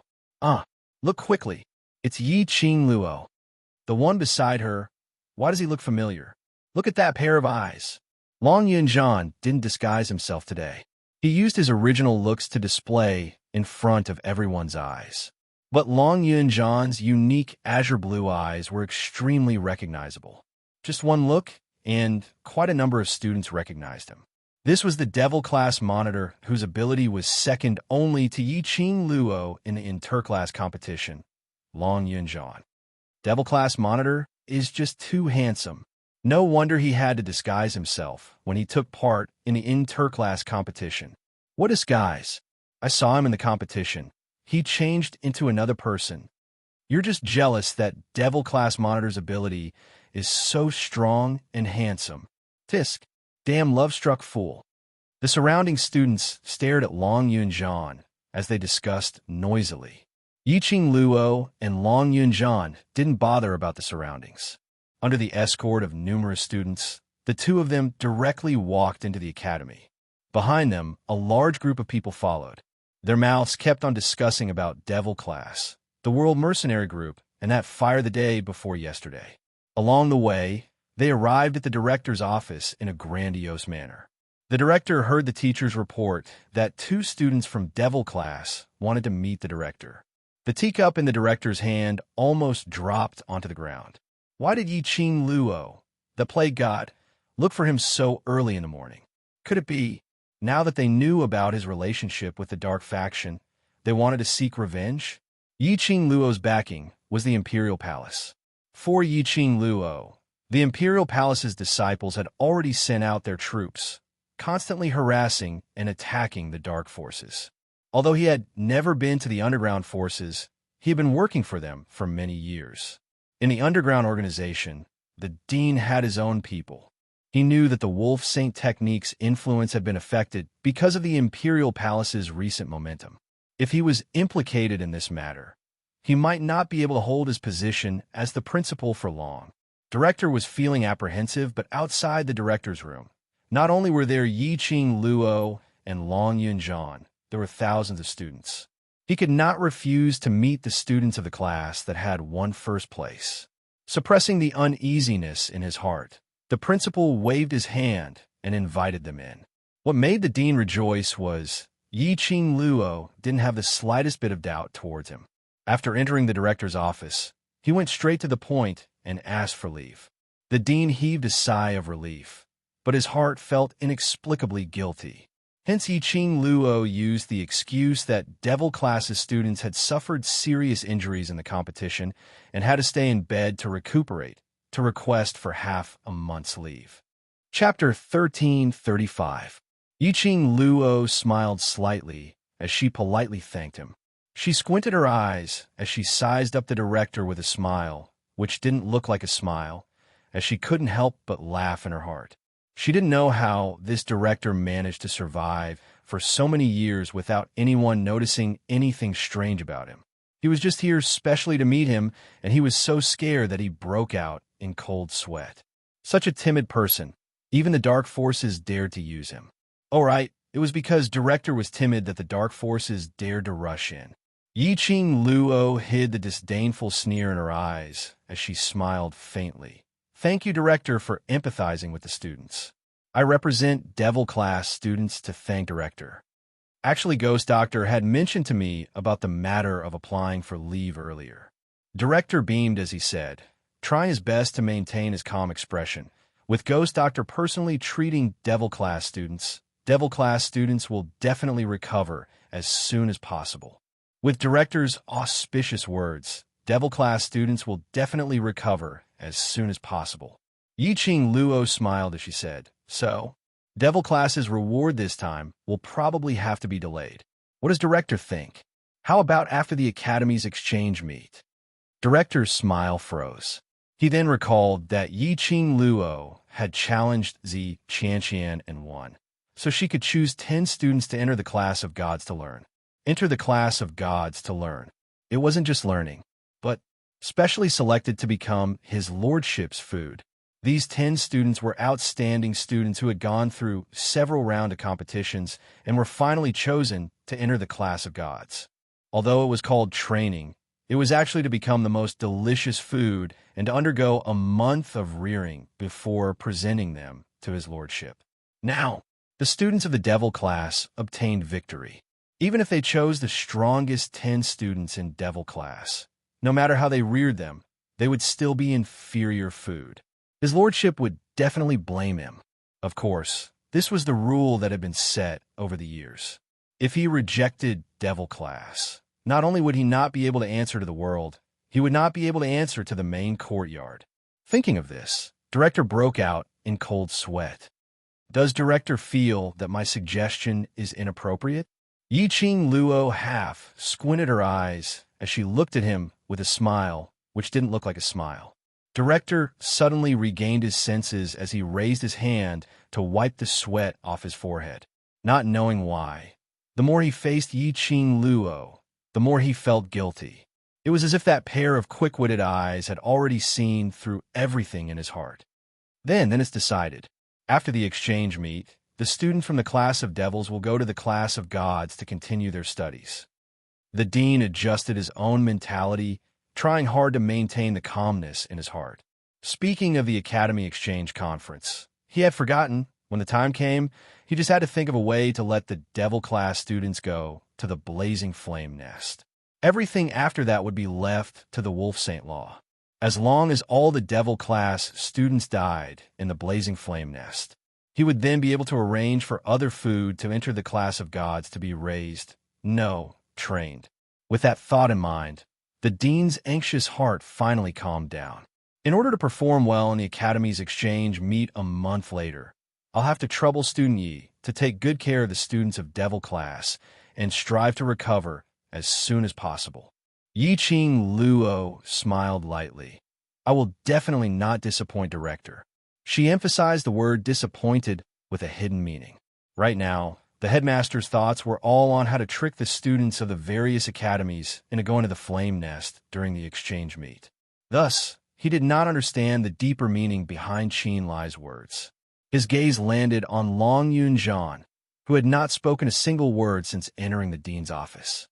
Look quickly. It's Yiqing Luo. The one beside her. Why does he look familiar? Look at that pair of eyes. Long Yunjian didn't disguise himself today. He used his original looks to display in front of everyone's eyes. But Long Yunjian's unique azure blue eyes were extremely recognizable. Just one look, and quite a number of students recognized him. This was the Devil class monitor whose ability was second only to Yiqing Luo in the interclass competition, Long Yunjian. Devil class monitor is just too handsome. No wonder he had to disguise himself when he took part in the interclass competition. What disguise? I saw him in the competition. He changed into another person. You're just jealous that Devil class monitor's ability is so strong and handsome. Tisk. Damn love-struck fool. The surrounding students stared at Long Yunjian as they discussed noisily. Yiqing Luo and Long Yunjian didn't bother about the surroundings. Under the escort of numerous students, the two of them directly walked into the academy. Behind them, a large group of people followed. Their mouths kept on discussing about Devil class, the World Mercenary Group, and that fire the day before yesterday. Along the way, they arrived at the director's office in a grandiose manner. The director heard the teacher's report that 2 students from Devil class wanted to meet the director. The teacup in the director's hand almost dropped onto the ground. Why did Yiqing Luo, the plague god, look for him so early in the morning? Could it be, now that they knew about his relationship with the Dark Faction, they wanted to seek revenge? Yiqing Luo's backing was the Imperial Palace. For Yiqing Luo, the Imperial Palace's disciples had already sent out their troops, constantly harassing and attacking the Dark Forces. Although he had never been to the Underground Forces, he had been working for them for many years. In the Underground organization, the Dean had his own people. He knew that the Wolf Saint technique's influence had been affected because of the Imperial Palace's recent momentum. If he was implicated in this matter, he might not be able to hold his position as the principal for long. Director was feeling apprehensive, but outside the director's room, not only were there Yiqing Luo and Long Yunjian, there were thousands of students. He could not refuse to meet the students of the class that had won first place. Suppressing the uneasiness in his heart, the principal waved his hand and invited them in. What made the dean rejoice was Yi-Ching Luo didn't have the slightest bit of doubt towards him. After entering the director's office, he went straight to the point and asked for leave. The dean heaved a sigh of relief, but his heart felt inexplicably guilty. Hence, Yi-Ching Luo used the excuse that Devil Class's students had suffered serious injuries in the competition and had to stay in bed to recuperate, to request for half a month's leave. Chapter 1335. Yi-Ching Luo smiled slightly as she politely thanked him. She squinted her eyes as she sized up the director with a smile, which didn't look like a smile, as she couldn't help but laugh in her heart. She didn't know how this director managed to survive for so many years without anyone noticing anything strange about him. He was just here specially to meet him, and he was so scared that he broke out in cold sweat. Such a timid person. Even the dark forces dared to use him. All right, it was because director was timid that the dark forces dared to rush in. Yi-Ching Luo hid the disdainful sneer in her eyes as she smiled faintly. Thank you, director, for empathizing with the students. I represent Devil Class students to thank director. Actually, Ghost Doctor had mentioned to me about the matter of applying for leave earlier. Director beamed as he said, trying his best to maintain his calm expression. With Ghost Doctor personally treating Devil Class students will definitely recover as soon as possible. With director's auspicious words, Devil Class students will definitely recover as soon as possible. Yi-Ching Luo smiled as she said, so, Devil Class's reward this time will probably have to be delayed. What does director think? How about after the Academy's exchange meet? Director's smile froze. He then recalled that Yi-Ching Luo had challenged Zi Qianqian and won, so she could choose 10 students to enter the class of gods to learn. Enter the class of gods to learn. It wasn't just learning, but specially selected to become his lordship's food. These 10 students were outstanding students who had gone through several rounds of competitions and were finally chosen to enter the class of gods. Although it was called training, it was actually to become the most delicious food and to undergo a month of rearing before presenting them to his lordship. Now, the students of the Devil Class obtained victory. Even if they chose the strongest 10 students in Devil Class, no matter how they reared them, they would still be inferior food. His lordship would definitely blame him. Of course, this was the rule that had been set over the years. If he rejected Devil Class, not only would he not be able to answer to the world, he would not be able to answer to the main courtyard. Thinking of this, director broke out in cold sweat. Does director feel that my suggestion is inappropriate? Yi-Ching Luo half squinted her eyes as she looked at him with a smile, which didn't look like a smile. Director suddenly regained his senses as he raised his hand to wipe the sweat off his forehead, not knowing why. The more he faced Yi-Ching Luo, the more he felt guilty. It was as if that pair of quick-witted eyes had already seen through everything in his heart. Then it's decided. After the exchange meet, the student from the class of devils will go to the class of gods to continue their studies. The dean adjusted his own mentality, trying hard to maintain the calmness in his heart. Speaking of the Academy Exchange Conference, he had forgotten. When the time came, he just had to think of a way to let the Devil Class students go to the Blazing Flame Nest. Everything after that would be left to the Wolf Saint Law. As long as all the Devil Class students died in the Blazing Flame Nest, he would then be able to arrange for other food to enter the class of gods to be raised, trained. With that thought in mind, the dean's anxious heart finally calmed down. In order to perform well in the Academy's exchange meet a month later, I'll have to trouble student Yi to take good care of the students of Devil Class and strive to recover as soon as possible. Yi-Ching Luo smiled lightly. I will definitely not disappoint director. She emphasized the word disappointed with a hidden meaning. Right now, the headmaster's thoughts were all on how to trick the students of the various academies into going to the flame nest during the exchange meet. Thus, he did not understand the deeper meaning behind Qin Lai's words. His gaze landed on Long Yunjian, who had not spoken a single word since entering the dean's office.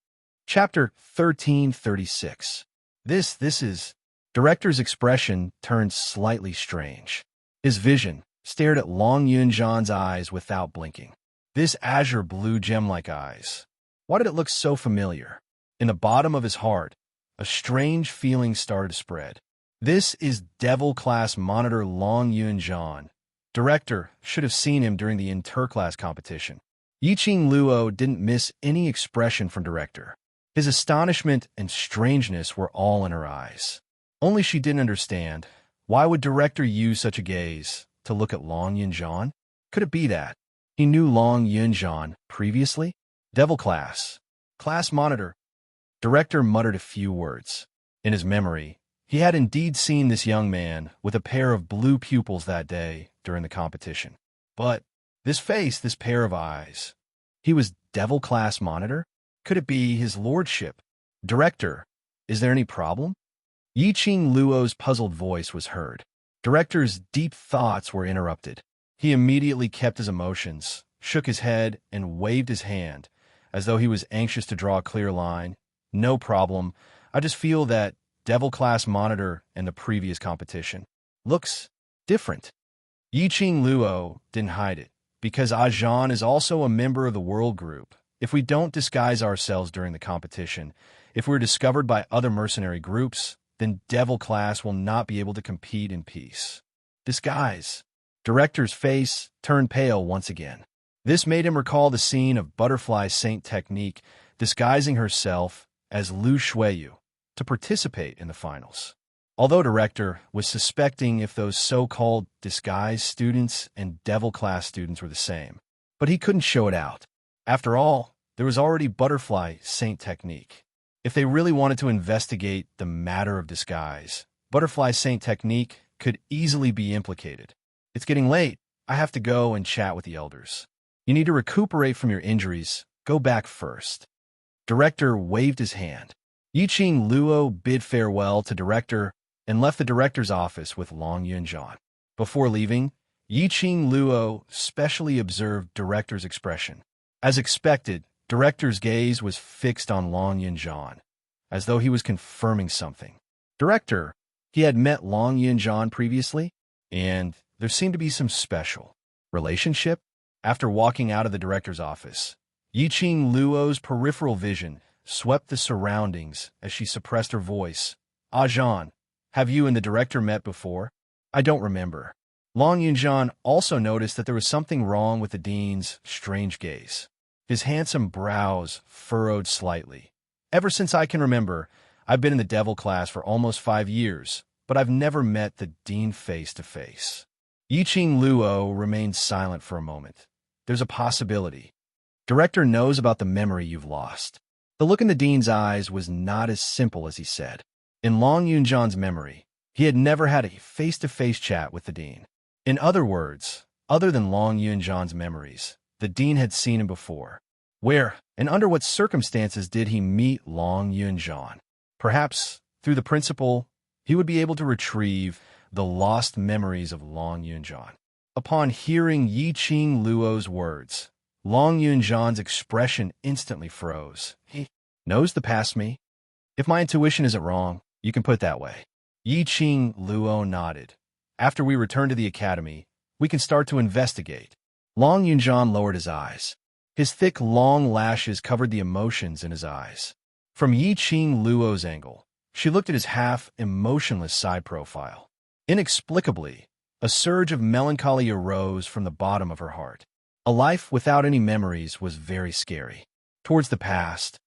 Chapter 1336. This is Director's expression turned slightly strange. His vision stared at Long Yunjan's eyes without blinking. This azure blue gem-like eyes. Why did it look so familiar? In the bottom of his heart, a strange feeling started to spread. This is Devil-class monitor Long Yunjan. Director should have seen him during the interclass competition. Yiqing Luo didn't miss any expression from Director. His astonishment and strangeness were all in her eyes. Only she didn't understand. Why would Director use such a gaze to look at Long Yunjan? Could it be that he knew Long Yunjan previously? Devil class monitor. Director muttered a few words. In his memory, he had indeed seen this young man with a pair of blue pupils that day during the competition. But this face, this pair of eyes, he was Devil class monitor? Could it be his lordship? Director, is there any problem? Yiqing Luo's puzzled voice was heard. Director's deep thoughts were interrupted. He immediately kept his emotions, shook his head, and waved his hand, as though he was anxious to draw a clear line. No problem. I just feel that Devil-class monitor and the previous competition looks different. Yiqing Luo didn't hide it, because Ajan is also a member of the World Group. If we don't disguise ourselves during the competition, if we're discovered by other mercenary groups, then Devil class will not be able to compete in peace. Disguise. Director's face turned pale once again. This made him recall the scene of Butterfly Saint technique disguising herself as Lu Shuiyu to participate in the finals. Although Director was suspecting if those so-called disguised students and Devil class students were the same, but he couldn't show it out. After all, there was already Butterfly Saint technique. If they really wanted to investigate the matter of disguise, Butterfly Saint technique could easily be implicated. It's getting late. I have to go and chat with the elders. You need to recuperate from your injuries. Go back first. Director waved his hand. Yiqing Luo bid farewell to Director and left the director's office with Long Yunjan. Before leaving, Yiqing Luo specially observed Director's expression. As expected, Director's gaze was fixed on Long Yunjan, as though he was confirming something. Director, he had met Long Yunjan previously, and there seemed to be some special relationship. After walking out of the director's office, Yiqing Luo's peripheral vision swept the surroundings as she suppressed her voice. Ajan, have you and the director met before? I don't remember. Long Yunjan also noticed that there was something wrong with the dean's strange gaze. His handsome brows furrowed slightly. Ever since I can remember, I've been in the Devil class for almost 5 years, but I've never met the dean face to face. Yiqing Luo remained silent for a moment. There's a possibility. Director knows about the memory you've lost. The look in the dean's eyes was not as simple as he said. In Long Yunjan's memory, he had never had a face-to-face chat with the dean. In other words, other than Long Yunjan's memories, the dean had seen him before. Where and under what circumstances did he meet Long Yunjan? Perhaps, through the principal, he would be able to retrieve the lost memories of Long Yunjan. Upon hearing Yiqing Luo's words, Long Yunjan's expression instantly froze. He knows the past me. If my intuition isn't wrong, you can put it that way. Yiqing Luo nodded. After we return to the academy, we can start to investigate. Long Yunjan lowered his eyes. His thick, long lashes covered the emotions in his eyes. From Yiqing Luo's angle, she looked at his half-emotionless side profile. Inexplicably, a surge of melancholy arose from the bottom of her heart. A life without any memories was very scary. Towards the past,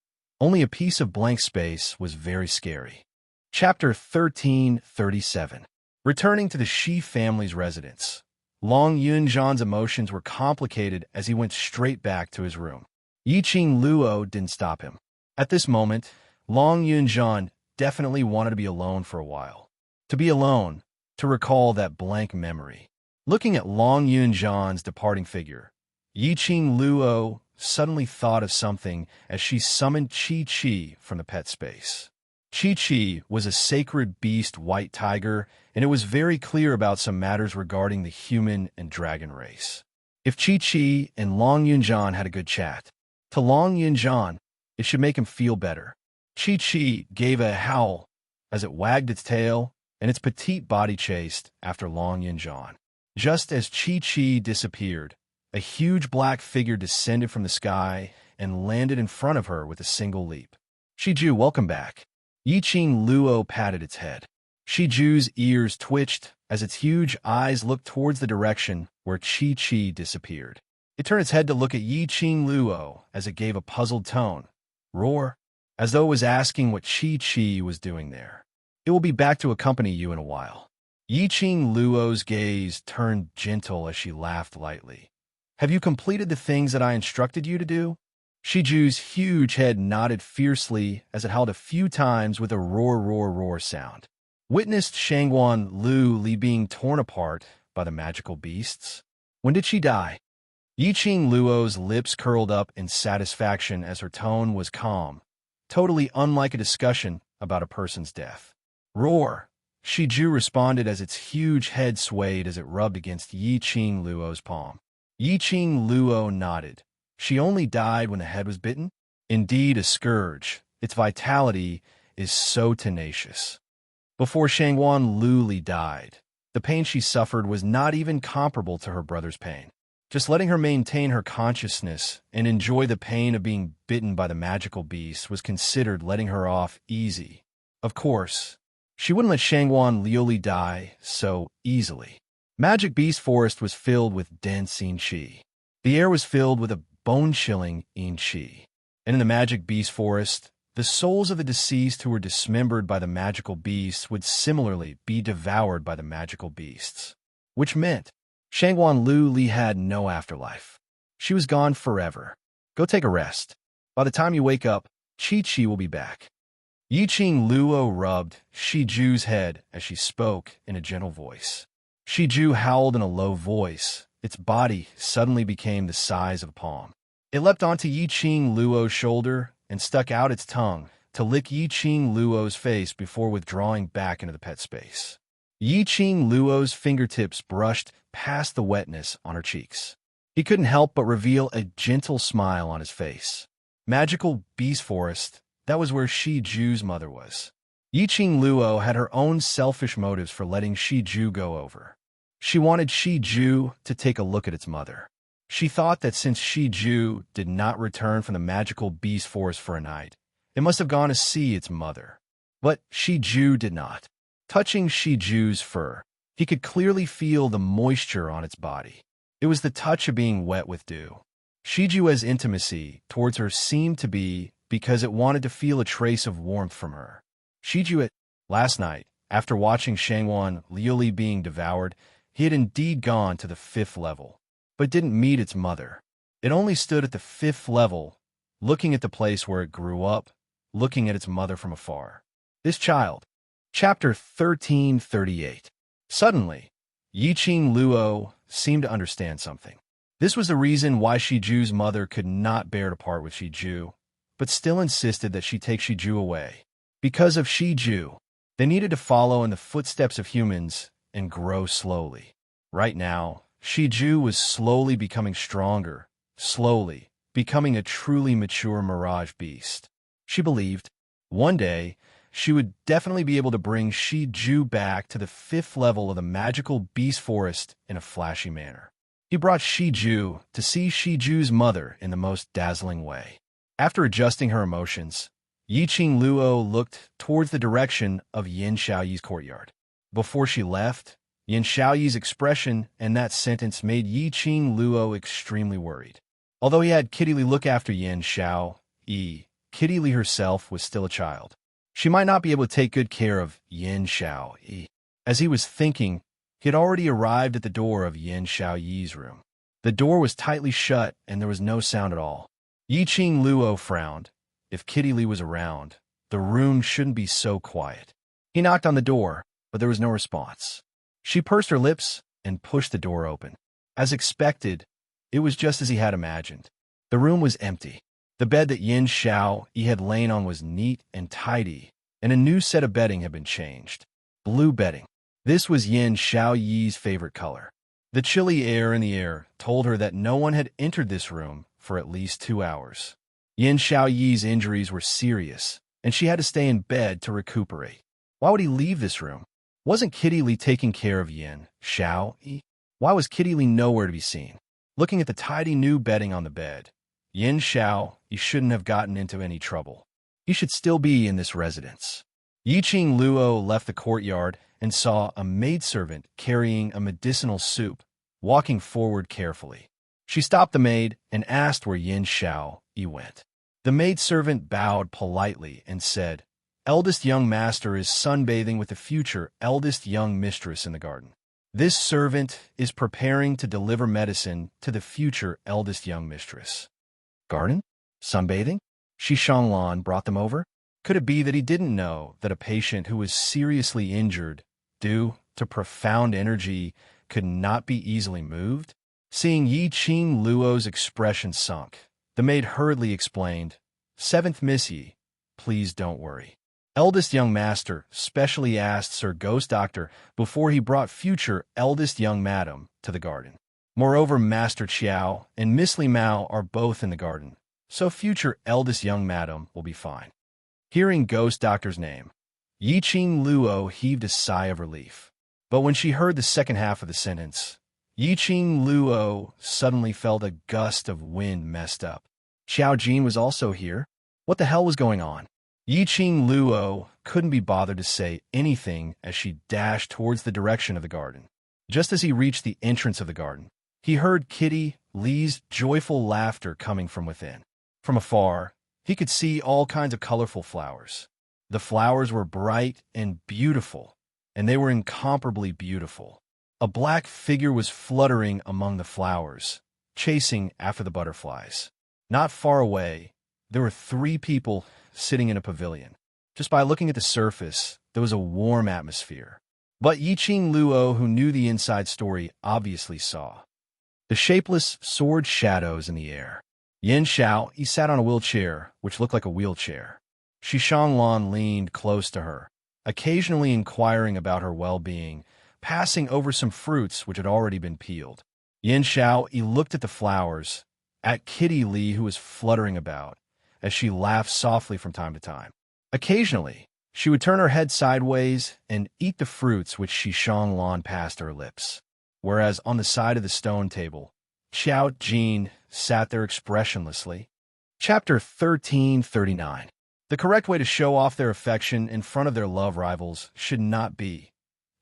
only a piece of blank space was very scary. Chapter 1337. Returning to the Shi family's residence, Long Yunjan's emotions were complicated as he went straight back to his room. Yiqing Luo didn't stop him. At this moment, Long Yunjan definitely wanted to be alone for a while. To be alone, to recall that blank memory. Looking at Long Yunjan's departing figure, Yiqing Luo suddenly thought of something as she summoned Chi-Chi from the pet space. Chi-Chi was a sacred beast white tiger, and it was very clear about some matters regarding the human and dragon race. If Chi-Chi and Long Yunjan had a good chat, to Long Yunjan, it should make him feel better. Chi-Chi gave a howl as it wagged its tail and its petite body chased after Long Yinzhan. Just as Chi disappeared, a huge black figure descended from the sky and landed in front of her with a single leap. Shiju, welcome back. Yiqing Luo patted its head. Shiju's ears twitched as its huge eyes looked towards the direction where Chi disappeared. It turned its head to look at Yiqing Luo as it gave a puzzled tone. Roar, as though it was asking what Chi was doing there. It will be back to accompany you in a while. Yiqing Luo's gaze turned gentle as she laughed lightly. Have you completed the things that I instructed you to do? Shiju's huge head nodded fiercely as it howled a few times with a roar sound. Witnessed Shangguan Li being torn apart by the magical beasts. When did she die? Yiqing Luo's lips curled up in satisfaction as her tone was calm, totally unlike a discussion about a person's death. Roar! Shiju responded as its huge head swayed as it rubbed against Yiqing Luo's palm. Yiqing Luo nodded. She only died when the head was bitten? Indeed, a scourge. Its vitality is so tenacious. Before Shangguan Li died, the pain she suffered was not even comparable to her brother's pain. Just letting her maintain her consciousness and enjoy the pain of being bitten by the magical beast was considered letting her off easy. Of course, she wouldn't let Shangguan Li die so easily. Magic Beast Forest was filled with dense yin qi. The air was filled with a bone-chilling yin qi. And in the Magic Beast Forest, the souls of the deceased who were dismembered by the magical beasts would similarly be devoured by the magical beasts. Which meant Shangguan Li had no afterlife. She was gone forever. Go take a rest. By the time you wake up, Chi will be back. Yiqing Luo rubbed Shiju's head as she spoke in a gentle voice. Shiju howled in a low voice. Its body suddenly became the size of a palm. It leapt onto Yiqing Luo's shoulder and stuck out its tongue to lick Yiqing Luo's face before withdrawing back into the pet space. Yiqing Luo's fingertips brushed past the wetness on her cheeks. He couldn't help but reveal a gentle smile on his face. Magical Beast Forest, that was where Shiju's mother was. Yiqing Luo had her own selfish motives for letting Shiju go over. She wanted Shiju to take a look at its mother. She thought that since Shiju did not return from the magical beast forest for a night, it must have gone to see its mother. But Shiju did not. Touching Shiju's fur, he could clearly feel the moisture on its body. It was the touch of being wet with dew. Shiju's intimacy towards her seemed to be because it wanted to feel a trace of warmth from her. Shiju, last night, after watching Shangguan Li being devoured, he had indeed gone to the 5th level, but didn't meet its mother. It only stood at the 5th level, looking at the place where it grew up, looking at its mother from afar. This child. Chapter 1338. Suddenly, Yiqing Luo seemed to understand something. This was the reason why Shiju's mother could not bear to part with Shiju, but still insisted that she take Shiju away. Because of Shiju, they needed to follow in the footsteps of humans and grow slowly. Right now, Shiju was slowly becoming stronger, slowly becoming a truly mature mirage beast. She believed, one day, she would definitely be able to bring Shiju back to the 5th level of the magical beast forest in a flashy manner. He brought Shiju to see Shiju's mother in the most dazzling way. After adjusting her emotions, Yiqing Luo looked towards the direction of Yin Xiaoyi's courtyard. Before she left, Yin Xiaoyi's expression and that sentence made Yiqing Luo extremely worried. Although he had Kitty Li look after Yin Xiaoyi, Kitty Li herself was still a child. She might not be able to take good care of Yin Xiaoyi. As he was thinking, he had already arrived at the door of Yin Xiaoyi's room. The door was tightly shut and there was no sound at all. Yiqing Luo frowned. If Kitty Li was around, the room shouldn't be so quiet. He knocked on the door, but there was no response. She pursed her lips and pushed the door open. As expected, it was just as he had imagined. The room was empty. The bed that Yin Xiaoyi had lain on was neat and tidy, and a new set of bedding had been changed. Blue bedding. This was Yin Xiaoyi's favorite color. The chilly air in the air told her that no one had entered this room for at least 2 hours. Yin Xiaoyi's injuries were serious, and she had to stay in bed to recuperate. Why would he leave this room? Wasn't Kitty Lee taking care of Yin Xiao Yi? Why was Kitty Lee nowhere to be seen? Looking at the tidy new bedding on the bed, Yin Xiao Yi shouldn't have gotten into any trouble. He should still be in this residence. Yi Qing Luo left the courtyard and saw a maidservant carrying a medicinal soup, walking forward carefully. She stopped the maid and asked where Yin Xiao Yi went. The maidservant bowed politely and said, "Eldest young master is sunbathing with the future eldest young mistress in the garden. This servant is preparing to deliver medicine to the future eldest young mistress." Garden? Sunbathing? Xishanglan brought them over? Could it be that he didn't know that a patient who was seriously injured due to profound energy could not be easily moved? Seeing Yi Qing Luo's expression sunk, the maid hurriedly explained, "Seventh Miss Yi, please don't worry. Eldest young master specially asked Sir Ghost Doctor before he brought future eldest young madam to the garden. Moreover, Master Chiao and Miss Li Mao are both in the garden, so future eldest young madam will be fine." Hearing Ghost Doctor's name, Yi Qing Luo heaved a sigh of relief. But when she heard the second half of the sentence, Yi Qing Luo suddenly felt a gust of wind messed up. Xiao Jin was also here. What the hell was going on? Yi Qing Luo couldn't be bothered to say anything as she dashed towards the direction of the garden. Just as he reached the entrance of the garden, he heard Kitty Lee's joyful laughter coming from within. From afar, he could see all kinds of colorful flowers. The flowers were bright and beautiful, and they were incomparably beautiful. A black figure was fluttering among the flowers, chasing after the butterflies. Not far away, there were 3 people sitting in a pavilion. Just by looking at the surface, there was a warm atmosphere. But Yi Qing Luo, who knew the inside story, obviously saw the shapeless sword shadows in the air. Yin Xiao, he sat on a wheelchair, which looked like a wheelchair. Xishanglan leaned close to her, occasionally inquiring about her well-being, passing over some fruits which had already been peeled. Yin Xiao, he looked at the flowers, at Kitty Lee, who was fluttering about, as she laughed softly from time to time. Occasionally, she would turn her head sideways and eat the fruits which Xishanglan passed her lips. Whereas on the side of the stone table, Xiao Jin sat there expressionlessly. Chapter 1339. The correct way to show off their affection in front of their love rivals should not be.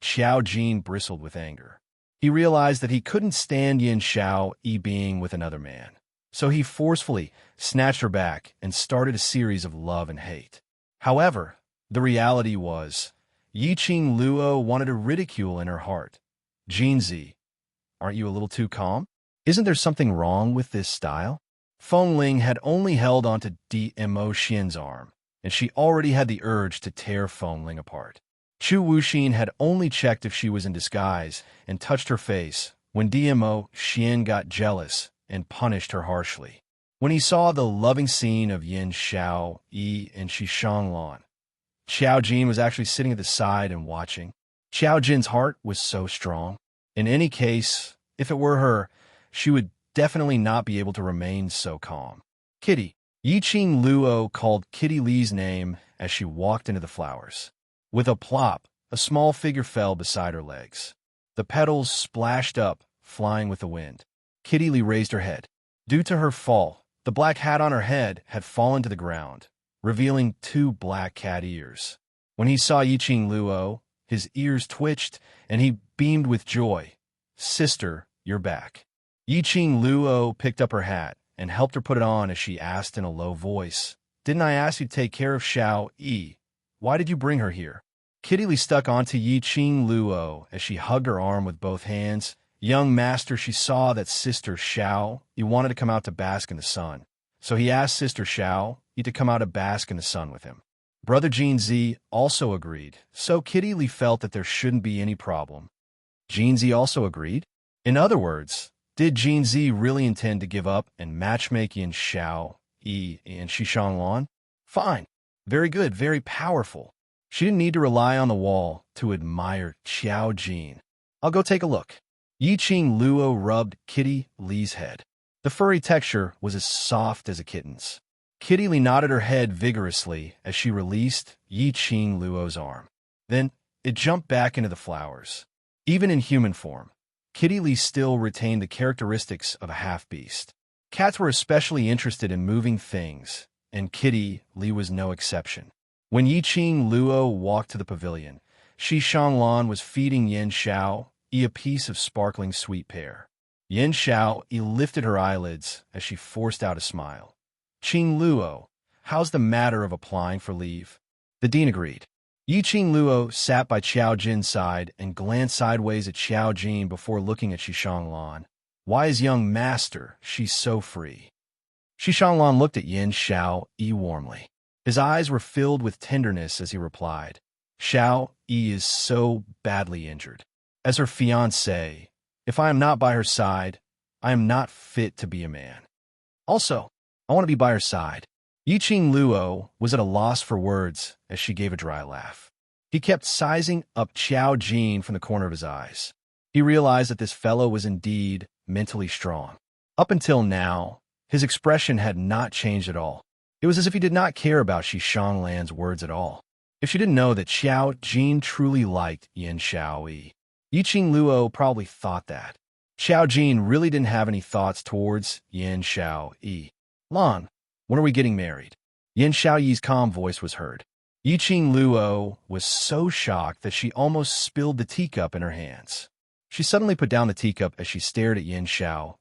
Xiao Jin bristled with anger. He realized that he couldn't stand Yin Xiao Yi being with another man. So he forcefully snatched her back and started a series of love and hate. However, the reality was, Yi Qing Luo wanted to ridicule in her heart. "Jinzi, aren't you a little too calm? Isn't there something wrong with this style?" Feng Ling had only held onto Dmo Xian's arm, and she already had the urge to tear Feng Ling apart. Chu Wuxin had only checked if she was in disguise and touched her face when Dmo Xian got jealous and punished her harshly. When he saw the loving scene of Yin Xiao Yi and Xishanglan, Xiao Jin was actually sitting at the side and watching. Xiao Jin's heart was so strong. In any case, if it were her, she would definitely not be able to remain so calm. "Kitty." Yi Qing Luo called Kitty Lee's name as she walked into the flowers. With a plop, a small figure fell beside her legs. The petals splashed up, flying with the wind. Kitty Lee raised her head. Due to her fall, the black hat on her head had fallen to the ground, revealing 2 black cat ears. When he saw Yi Qing Luo, his ears twitched, and he beamed with joy. "Sister, you're back." Yi Qing Luo picked up her hat and helped her put it on as she asked in a low voice, "Didn't I ask you to take care of Xiao Yi? Why did you bring her here?" Kitty Lee stuck onto Yi Qing Luo as she hugged her arm with both hands. "Young master," she saw that Sister Xiao Yi wanted to come out to bask in the sun, so he asked Sister Xiao Yi to come out to bask in the sun with him. Brother Jinzi also agreed, so Kitty Lee felt that there shouldn't be any problem. Jinzi also agreed? In other words, did Jinzi really intend to give up and matchmake Yin Xiao Yi and Xishanglan? Fine. Very good, very powerful. She didn't need to rely on the wall to admire Xiao Jin. "I'll go take a look." Yi Qing Luo rubbed Kitty Lee's head. The furry texture was as soft as a kitten's. Kitty Lee nodded her head vigorously as she released Yi Qing Luo's arm. Then it jumped back into the flowers. Even in human form, Kitty Lee still retained the characteristics of a half-beast. Cats were especially interested in moving things, and Kitty Lee was no exception. When Yiqing Luo walked to the pavilion, Shi Shanglan was feeding Yin Xiao a piece of sparkling sweet pear. Yin Xiao lifted her eyelids as she forced out a smile. "Qing Luo, how's the matter of applying for leave?" The dean agreed. Yiqing Luo sat by Qiao Jin's side and glanced sideways at Qiao Jin before looking at Shi Shanglan. "Why is young master she so free?" Shi Shanglan looked at Yin Xiao warmly. His eyes were filled with tenderness as he replied, "Xiao is so badly injured. As her fiancé, if I am not by her side, I am not fit to be a man. Also, I want to be by her side." Yiqing Luo was at a loss for words as she gave a dry laugh. He kept sizing up Qiao Jin from the corner of his eyes. He realized that this fellow was indeed mentally strong. Up until now, his expression had not changed at all. It was as if he did not care about Shi Shanglan's words at all. If she didn't know that Qiao Jin truly liked Yin Xiao, Yiqing Luo probably thought that. Qiao Jin really didn't have any thoughts towards Yin Xiao. "Lan, when are we getting married?" Yin Xiaoyi's calm voice was heard. Yiqing Luo was so shocked that she almost spilled the teacup in her hands. She suddenly put down the teacup as she stared at Yin Xiao.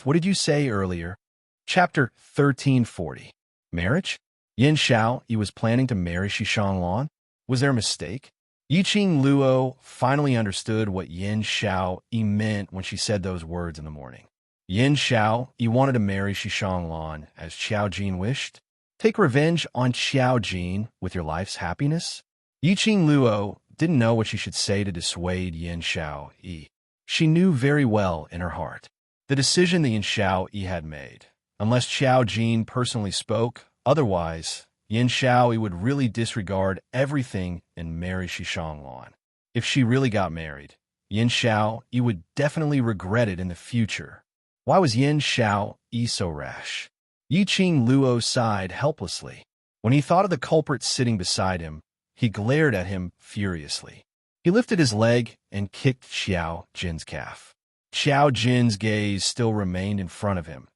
What did you say earlier?" Chapter 1340. Marriage? Yin Xiao was planning to marry Shi Shanglan? Was there a mistake? Yiqing Luo finally understood what Yin Xiao meant when she said those words in the morning. Yin Xiao wanted to marry Shi Shanglan as Qiao Jin wished. Take revenge on Qiao Jin with your life's happiness? Yiqing Luo didn't know what she should say to dissuade Yin Xiao. She knew very well in her heart the decision that Yin Xiao had made. Unless Qiao Jin personally spoke, otherwise, Yin Xiao would really disregard everything and marry Shi Shanglan. If she really got married, Yin Xiao would definitely regret it in the future. Why was Yin Xiao so rash? Yiqing Luo sighed helplessly. When he thought of the culprit sitting beside him, he glared at him furiously. He lifted his leg and kicked Qiao Jin's calf. Qiao Jin's gaze still remained in front of him,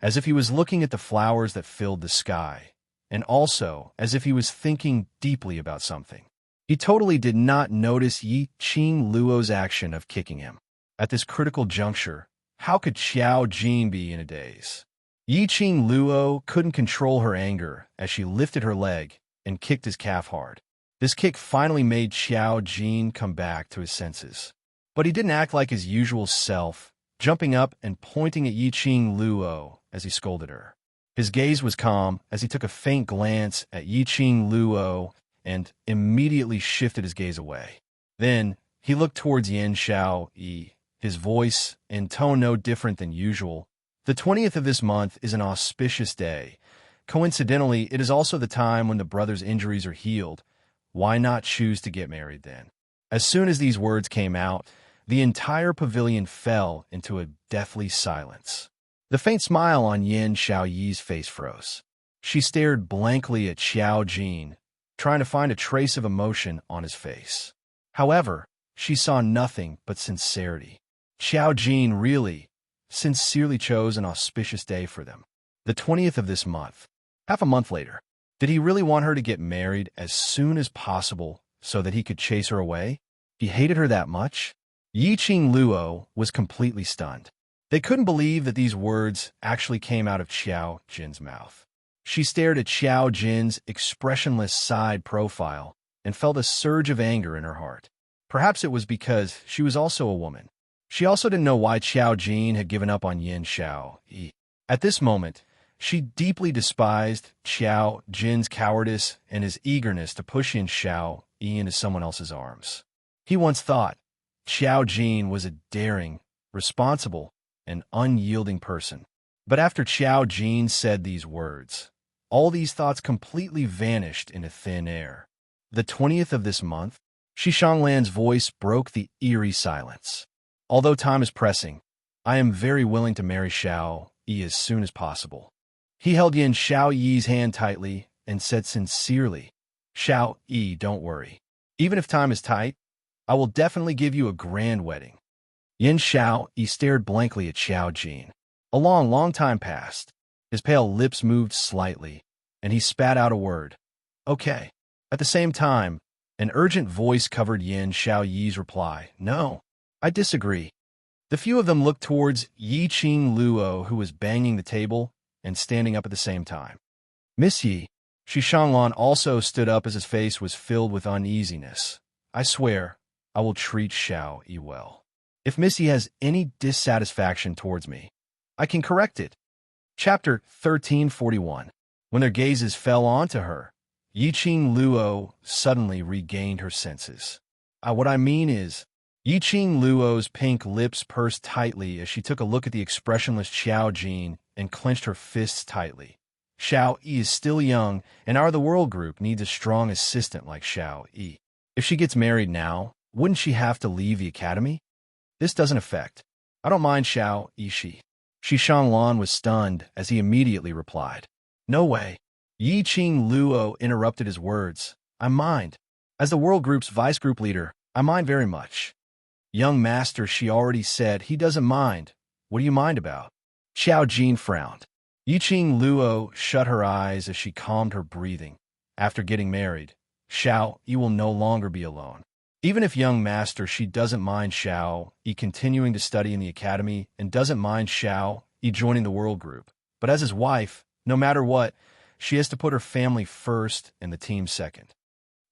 as if he was looking at the flowers that filled the sky, and also as if he was thinking deeply about something. He totally did not notice Yiqing Luo's action of kicking him. At this critical juncture, how could Qiao Jin be in a daze? Yiqing Luo couldn't control her anger as she lifted her leg and kicked his calf hard. This kick finally made Qiao Jin come back to his senses. But he didn't act like his usual self, jumping up and pointing at Yiqing Luo as he scolded her. His gaze was calm as he took a faint glance at Yiqing Luo and immediately shifted his gaze away. Then he looked towards Yin Xiao, his voice and tone no different than usual. "The 20th of this month is an auspicious day. Coincidentally, it is also the time when the brothers' injuries are healed. Why not choose to get married then?" As soon as these words came out, the entire pavilion fell into a deathly silence. The faint smile on Yin Xiaoyi's face froze. She stared blankly at Qiao Jin, trying to find a trace of emotion on his face. However, she saw nothing but sincerity. Qiao Jin really, sincerely chose an auspicious day for them. The 20th of this month. Half a month later. Did he really want her to get married as soon as possible so that he could chase her away? He hated her that much? Yiqing Luo was completely stunned. They couldn't believe that these words actually came out of Qiao Jin's mouth. She stared at Qiao Jin's expressionless side profile and felt a surge of anger in her heart. Perhaps it was because she was also a woman. She also didn't know why Qiao Jin had given up on Yin Xiao. At this moment, she deeply despised Qiao Jin's cowardice and his eagerness to push Yin Xiao into someone else's arms. He once thought Qiao Jin was a daring, responsible, and unyielding person. But after Qiao Jin said these words, all these thoughts completely vanished into thin air. The 20th of this month, Shi Shanglan's voice broke the eerie silence. Although time is pressing, I am very willing to marry Xiao Yi as soon as possible. He held Yin Xiao Yi's hand tightly and said sincerely, "Xiao Yi, don't worry. Even if time is tight, I will definitely give you a grand wedding. Yin Xiao Yi stared blankly at Xiao Jin. A long time passed. His pale lips moved slightly, and he spat out a word. Okay. At the same time, an urgent voice covered Yin Xiao Yi's reply. No, I disagree. The few of them looked towards Yi Qing Luo, who was banging the table and standing up at the same time. Miss Yi, Shi Shanglan also stood up as his face was filled with uneasiness. I swear, I will treat Xiao Yi well. If Miss Yi has any dissatisfaction towards me, I can correct it. Chapter 1341. When their gazes fell onto her, Yi Qing Luo suddenly regained her senses. What I mean is, Yi Qing Luo's pink lips pursed tightly as she took a look at the expressionless Xiao Jin and clenched her fists tightly. Xiao Yi is still young, and our The World Group needs a strong assistant like Xiao Yi. If she gets married now, wouldn't she have to leave the academy? This doesn't affect. I don't mind Xiao Yi. Shi Shanglan was stunned as he immediately replied. No way. Yi Qing Luo interrupted his words. I mind. As the World Group's vice group leader, I mind very much. Young master, she already said he doesn't mind. What do you mind about? Xiao Jin frowned. Yi Qing Luo shut her eyes as she calmed her breathing. After getting married, Xiao Yi will no longer be alone. Even if young master, she doesn't mind Xiao Yi continuing to study in the academy and doesn't mind Xiao Yi joining the World Group. But as his wife, no matter what, she has to put her family first and the team second.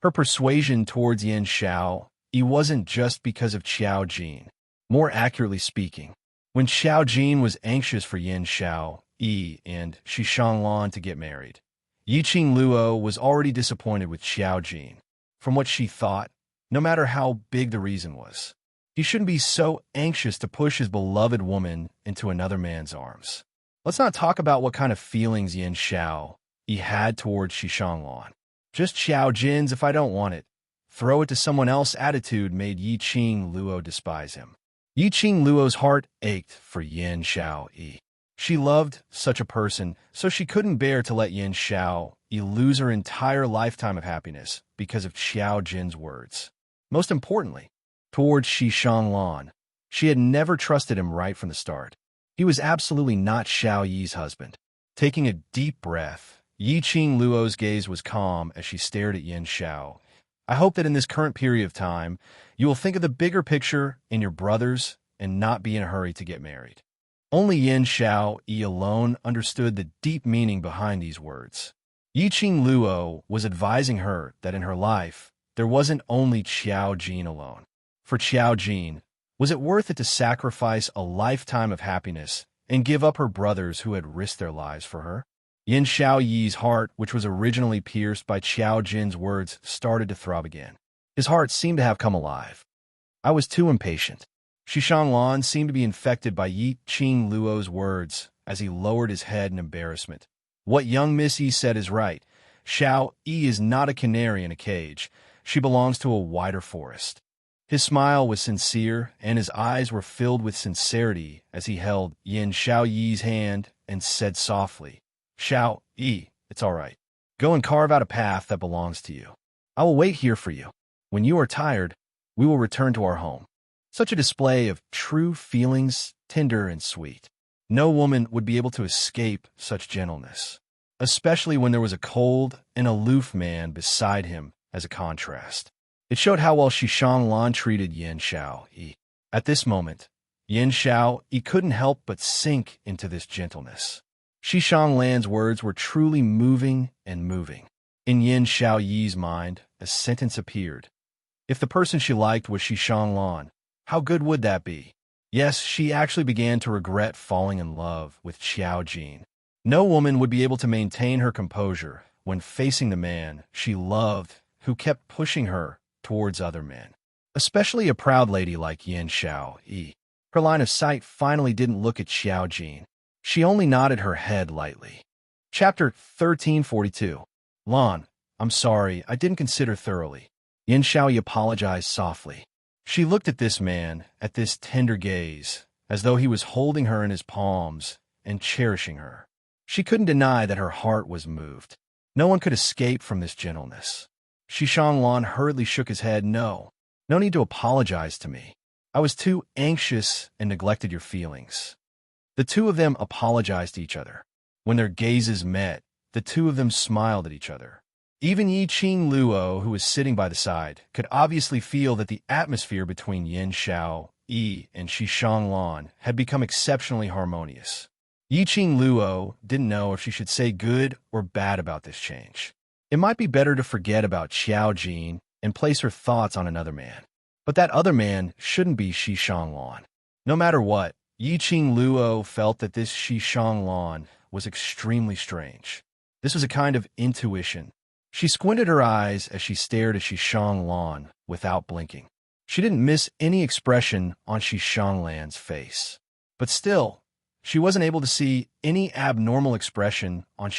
Her persuasion towards Yin Xiao Yi wasn't just because of Xiao Jin. More accurately speaking, when Xiao Jin was anxious for Yin Xiao Yi and Shi Shanglan to get married, Yi Qing Luo was already disappointed with Xiao Jin. From what she thought, no matter how big the reason was, he shouldn't be so anxious to push his beloved woman into another man's arms. Let's not talk about what kind of feelings Yin Xiao Yi had towards Shi Shanglan. Just Xiao Jin's if I don't want it. Throw it to someone else attitude made Yi Qing Luo despise him. Yi Qing Luo's heart ached for Yin Xiao Yi. She loved such a person, so she couldn't bear to let Yin Xiao Yi lose her entire lifetime of happiness because of Xiao Jin's words. Most importantly, towards Shi Shanglan, she had never trusted him right from the start. He was absolutely not Xiao Yi's husband. Taking a deep breath, Yi Qing Luo's gaze was calm as she stared at Yin Xiao. I hope that in this current period of time, you will think of the bigger picture in your brothers and not be in a hurry to get married. Only Yin Xiao Yi alone understood the deep meaning behind these words. Yi Qing Luo was advising her that in her life, there wasn't only Xiao Jin alone. For Xiao Jin, was it worth it to sacrifice a lifetime of happiness and give up her brothers who had risked their lives for her? Yin Xiao Yi's heart, which was originally pierced by Xiao Jin's words, started to throb again. His heart seemed to have come alive. I was too impatient. Shi Shanglan seemed to be infected by Yi Qing Luo's words as he lowered his head in embarrassment. What young Miss Yi said is right. Xiao Yi is not a canary in a cage. She belongs to a wider forest. His smile was sincere, and his eyes were filled with sincerity as he held Yin Xiao Yi's hand and said softly, Xiao Yi, it's all right. Go and carve out a path that belongs to you. I will wait here for you. When you are tired, we will return to our home. Such a display of true feelings, tender and sweet. No woman would be able to escape such gentleness, especially when there was a cold and aloof man beside him as a contrast. It showed how well Shi Shanglan treated Yin Xiao Yi. At this moment, Yin Xiao Yi couldn't help but sink into this gentleness. Shi Shanglan's words were truly moving and moving. In Yin Xiao Yi's mind, a sentence appeared. If the person she liked was Shi Shanglan, how good would that be? Yes, she actually began to regret falling in love with Xiao Jin. No woman would be able to maintain her composure when facing the man she loved who kept pushing her towards other men, especially a proud lady like Yin Xiao Yi. Her line of sight finally didn't look at Xiao Jin. She only nodded her head lightly. Chapter 1342. Lan, I'm sorry, I didn't consider thoroughly. Yin Xiao Yi apologized softly. She looked at this man, at this tender gaze, as though he was holding her in his palms and cherishing her. She couldn't deny that her heart was moved. No one could escape from this gentleness. Lan hurriedly shook his head. No need to apologize to me. I was too anxious and neglected your feelings. The two of them apologized to each other. When their gazes met, the two of them smiled at each other. Even Yi Qing Luo, who was sitting by the side, could obviously feel that the atmosphere between Yin Xiao Yi and Lan had become exceptionally harmonious. Yi Qing Luo didn't know if she should say good or bad about this change. It might be better to forget about Xiao Jin and place her thoughts on another man. But that other man shouldn't be Lan. No matter what, Yi Qing Luo felt that this Lan was extremely strange. This was a kind of intuition. She squinted her eyes as she stared at Lan without blinking. She didn't miss any expression on Lan's face. But still, she wasn't able to see any abnormal expression on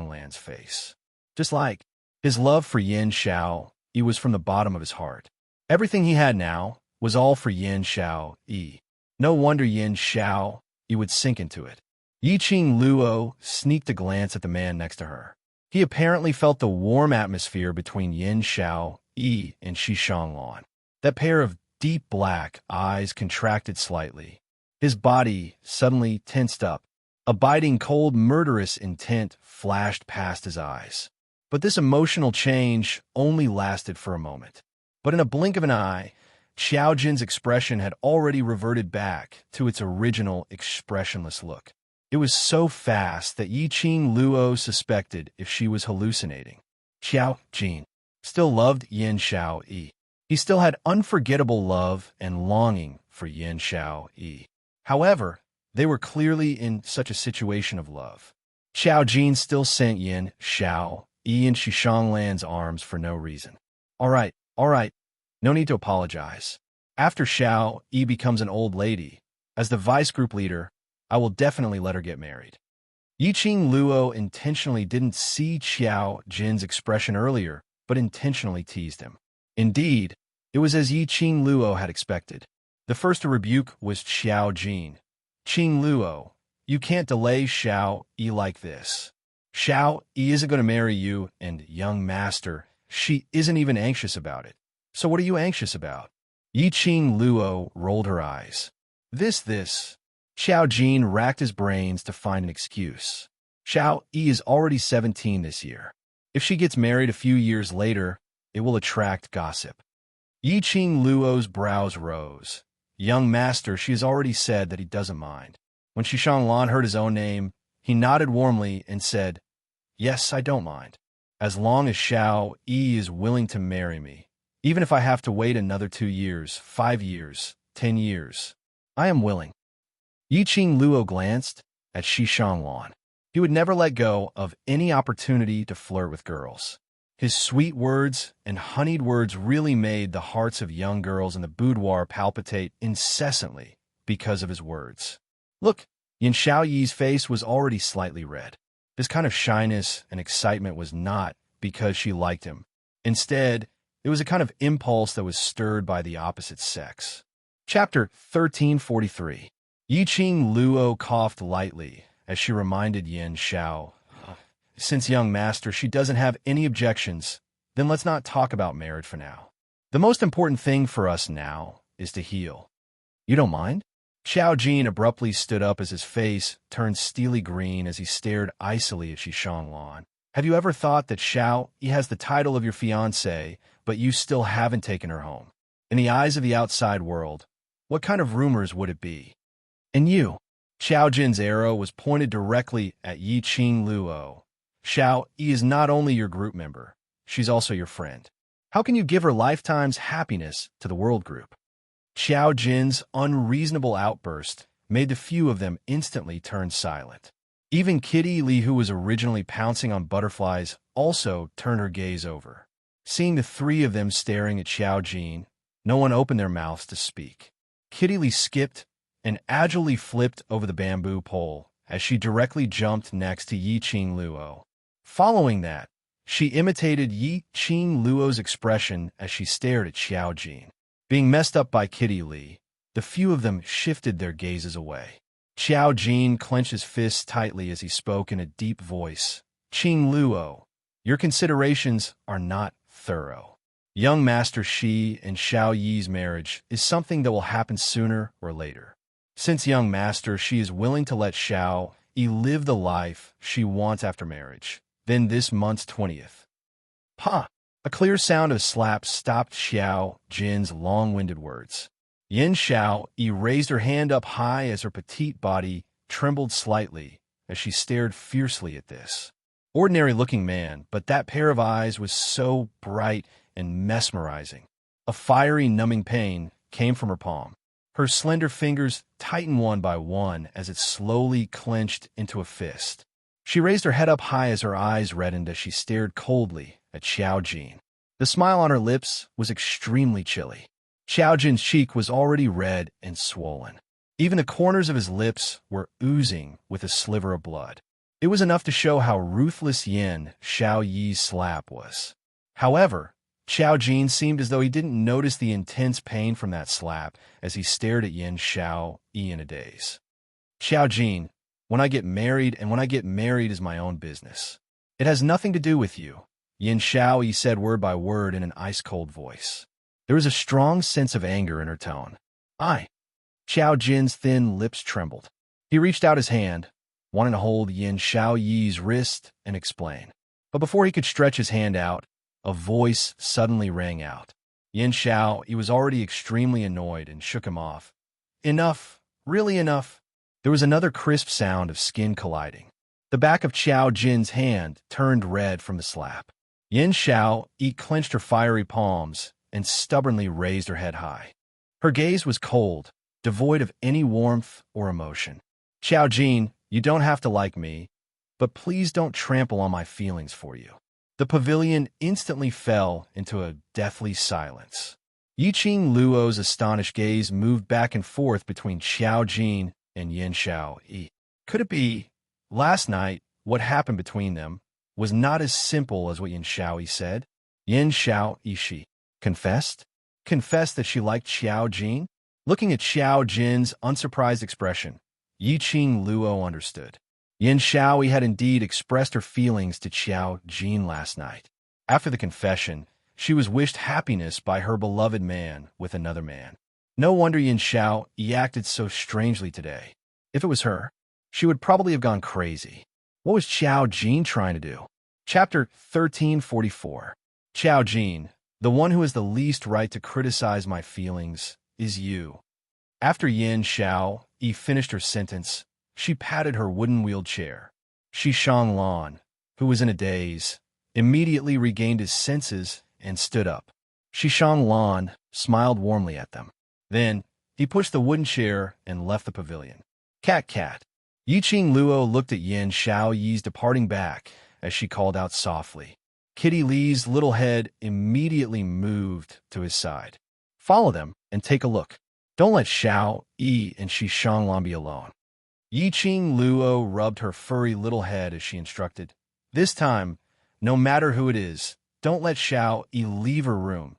Lan's face. Just like his love for Yin Xiao Yi was from the bottom of his heart. Everything he had now was all for Yin Xiao Yi. No wonder Yin Xiao Yi would sink into it. Yi Qing Luo sneaked a glance at the man next to her. He apparently felt the warm atmosphere between Yin Xiao Yi and Lan. That pair of deep black eyes contracted slightly. His body suddenly tensed up. A biting, cold, murderous intent flashed past his eyes. But this emotional change only lasted for a moment. But in a blink of an eye, Xiao Jin's expression had already reverted back to its original expressionless look. It was so fast that Yi Qing Luo suspected if she was hallucinating. Xiao Jin still loved Yin Xiao Yi. He still had unforgettable love and longing for Yin Xiao Yi. However, they were clearly in such a situation of love. Xiao Jin still sent Yin Xiao Yi in Lan's arms for no reason. All right. No need to apologize. After Xiao Yi becomes an old lady, as the vice group leader, I will definitely let her get married. Yi Qing Luo intentionally didn't see Xiao Jin's expression earlier, but intentionally teased him. Indeed, it was as Yi Qing Luo had expected. The first to rebuke was Xiao Jin. Qing Luo, you can't delay Xiao Yi like this. Xiao Yi isn't going to marry you, and young master, she isn't even anxious about it. So what are you anxious about? Yi Qing Luo rolled her eyes. This. Xiao Jin racked his brains to find an excuse. Xiao Yi is already 17 this year. If she gets married a few years later, it will attract gossip. Yi Qing Luo's brows rose. Young master, she has already said that he doesn't mind. When Lan heard his own name, he nodded warmly and said, Yes, I don't mind. As long as Xiao Yi is willing to marry me, even if I have to wait another 2 years, 5 years, 10 years, I am willing. Yi Qing Luo glanced at Lan. He would never let go of any opportunity to flirt with girls. His sweet words and honeyed words really made the hearts of young girls in the boudoir palpitate incessantly because of his words. Look, Yin Xiao Yi's face was already slightly red. This kind of shyness and excitement was not because she liked him. Instead, it was a kind of impulse that was stirred by the opposite sex. Chapter 1343. Yi Qing Luo coughed lightly as she reminded Yin Xiao, Since young master, she doesn't have any objections, then let's not talk about marriage for now. The most important thing for us now is to heal. You don't mind? Xiao Jin abruptly stood up as his face turned steely green as he stared icily at Lan. Have you ever thought that Xiao Yi has the title of your fiancé, but you still haven't taken her home? In the eyes of the outside world, what kind of rumors would it be? And you? Xiao Jin's arrow was pointed directly at Yi Qing Luo. Xiao Yi is not only your group member, she's also your friend. How can you give her lifetime's happiness to the world group? Xiao Jin's unreasonable outburst made the few of them instantly turn silent. Even Kitty Li, who was originally pouncing on butterflies, also turned her gaze over. Seeing the three of them staring at Xiao Jin, no one opened their mouths to speak. Kitty Li skipped and agilely flipped over the bamboo pole as she directly jumped next to Yi Qing Luo. Following that, she imitated Yi Qing Luo's expression as she stared at Xiao Jin. Being messed up by Kitty Li, the few of them shifted their gazes away. Xiao Jin clenched his fists tightly as he spoke in a deep voice. Qing Luo, your considerations are not thorough. Young Master Shi and Xiao Yi's marriage is something that will happen sooner or later. Since young Master Shi is willing to let Xiao Yi live the life she wants after marriage, then this month's 20th. Pa! A clear sound of slaps stopped Xiao Jin's long-winded words. Yin Xiao Yi raised her hand up high as her petite body trembled slightly as she stared fiercely at this ordinary-looking man, but that pair of eyes was so bright and mesmerizing. A fiery, numbing pain came from her palm. Her slender fingers tightened one by one as it slowly clenched into a fist. She raised her head up high as her eyes reddened as she stared coldly at Xiao Jin. The smile on her lips was extremely chilly. Xiao Jin's cheek was already red and swollen. Even the corners of his lips were oozing with a sliver of blood. It was enough to show how ruthless Yin Xiao Yi's slap was. However, Xiao Jin seemed as though he didn't notice the intense pain from that slap as he stared at Yin Xiao Yi in a daze. Xiao Jin, when I get married is my own business. It has nothing to do with you, Yin Xiao Yi said word by word in an ice-cold voice. There was a strong sense of anger in her tone. Xiao Jin's thin lips trembled. He reached out his hand, wanting to hold Yin Xiao Yi's wrist and explain. But before he could stretch his hand out, a voice suddenly rang out. Yin Xiao Yi was already extremely annoyed and shook him off. Enough, really enough. There was another crisp sound of skin colliding. The back of Xiao Jin's hand turned red from the slap. Yin Xiao Yi clenched her fiery palms and stubbornly raised her head high. Her gaze was cold, devoid of any warmth or emotion. Xiao Jin, you don't have to like me, but please don't trample on my feelings for you. The pavilion instantly fell into a deathly silence. Yiqing Luo's astonished gaze moved back and forth between Xiao Jin and Yin Xiao Yi. Could it be, last night, what happened between them was not as simple as what Yin Xiao Yi said? Yin Xiao Yi she confessed that she liked Xiao Jin? Looking at Xiao Jin's unsurprised expression, Yiqing Luo understood. Yin Xiao Yi had indeed expressed her feelings to Xiao Jin last night. After the confession, she was wished happiness by her beloved man with another man. No wonder Yin Xiao Yi acted so strangely today. If it was her, she would probably have gone crazy. What was Xiao Jin trying to do? Chapter 1344. Xiao Jin, the one who has the least right to criticize my feelings is you. After Yin Xiao Yi finished her sentence, she patted her wooden-wheeled chair. Shi Shanglan, who was in a daze, immediately regained his senses and stood up. Shi Shanglan smiled warmly at them. Then, he pushed the wooden chair and left the pavilion. Cat. Yiqing Luo looked at Yin Xiao Yi's departing back as she called out softly. Kitty Lee's little head immediately moved to his side. Follow them and take a look. Don't let Xiao Yi and Shi Shanglan be alone. Yiqing Luo rubbed her furry little head as she instructed. This time, no matter who it is, don't let Xiao Yi leave her room.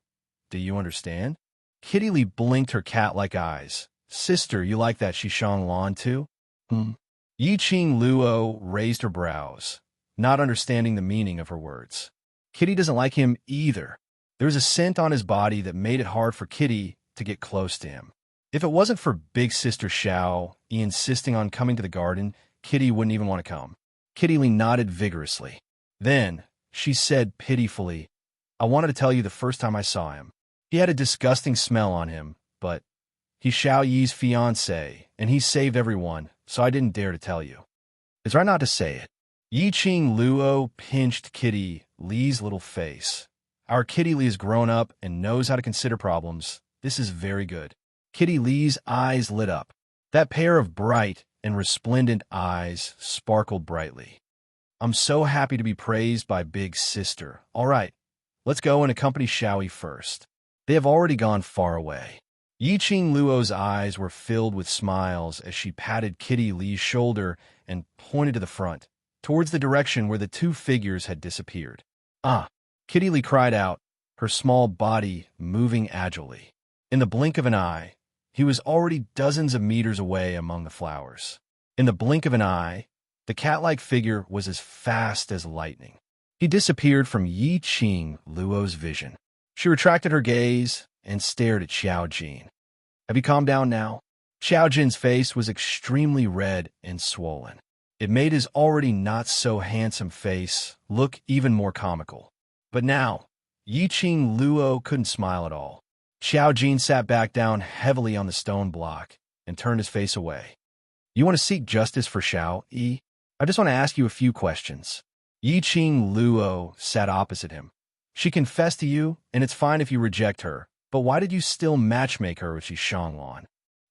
Do you understand? Kitty Lee blinked her cat-like eyes. Sister, you like that Shi Shanglan too? Yiqing Luo raised her brows, not understanding the meaning of her words. Kitty doesn't like him either. There was a scent on his body that made it hard for Kitty to get close to him. If it wasn't for big sister Xiao Yi insisting on coming to the garden, Kitty wouldn't even want to come. Kitty Lee nodded vigorously. Then, she said pitifully, I wanted to tell you the first time I saw him. He had a disgusting smell on him, but he's Xiao Yi's fiancé, and he saved everyone, so I didn't dare to tell you. It's right not to say it. Yiqing Luo pinched Kitty Lee's little face. Our Kitty Lee has grown up and knows how to consider problems. This is very good. Kitty Lee's eyes lit up. That pair of bright and resplendent eyes sparkled brightly. I'm so happy to be praised by Big Sister. All right, let's go and accompany Xiao Yi first. They have already gone far away. Yiqing Luo's eyes were filled with smiles as she patted Kitty Lee's shoulder and pointed to the front, towards the direction where the two figures had disappeared. Kitty Lee cried out, her small body moving agilely. In the blink of an eye, he was already dozens of meters away among the flowers. In the blink of an eye, the cat-like figure was as fast as lightning. He disappeared from Yi Qing Luo's vision. She retracted her gaze and stared at Xiao Jin. Have you calmed down now? Xiao Jin's face was extremely red and swollen. It made his already not-so-handsome face look even more comical. But now, Yi Qing Luo couldn't smile at all. Xiao Jin sat back down heavily on the stone block and turned his face away. You want to seek justice for Xiao Yi? I just want to ask you a few questions. Yi Qing Luo sat opposite him. She confessed to you, and it's fine if you reject her, but why did you still matchmake her with Shanglan?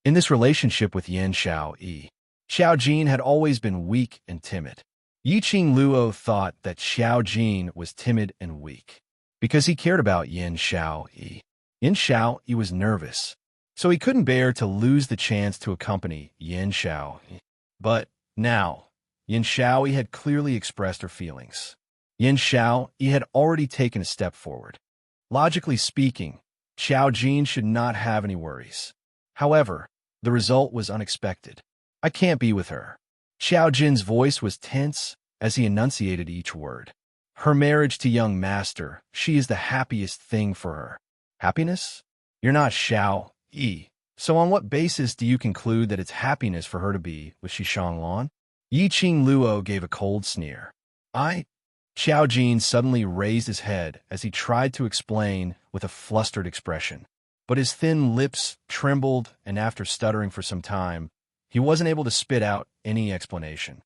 In this relationship with Yin Xiao Yi, Xiao Jin had always been weak and timid. Yi Qing Luo thought that Xiao Jin was timid and weak because he cared about Yin Xiao Yi. Yin Xiao Yi was nervous, so he couldn't bear to lose the chance to accompany Yin Xiao Yi. But now, Yin Xiao Yi had clearly expressed her feelings. Yin Xiao Yi had already taken a step forward. Logically speaking, Xiao Jin should not have any worries. However, the result was unexpected. I can't be with her. Xiao Jin's voice was tense as he enunciated each word. Her marriage to young master, she is the happiest thing for her. Happiness? You're not Xiao Yi. So on what basis do you conclude that it's happiness for her to be with Shanglan? Yi Qing Luo gave a cold sneer. Xiao Jin suddenly raised his head as he tried to explain with a flustered expression. But his thin lips trembled, and after stuttering for some time, he wasn't able to spit out any explanation.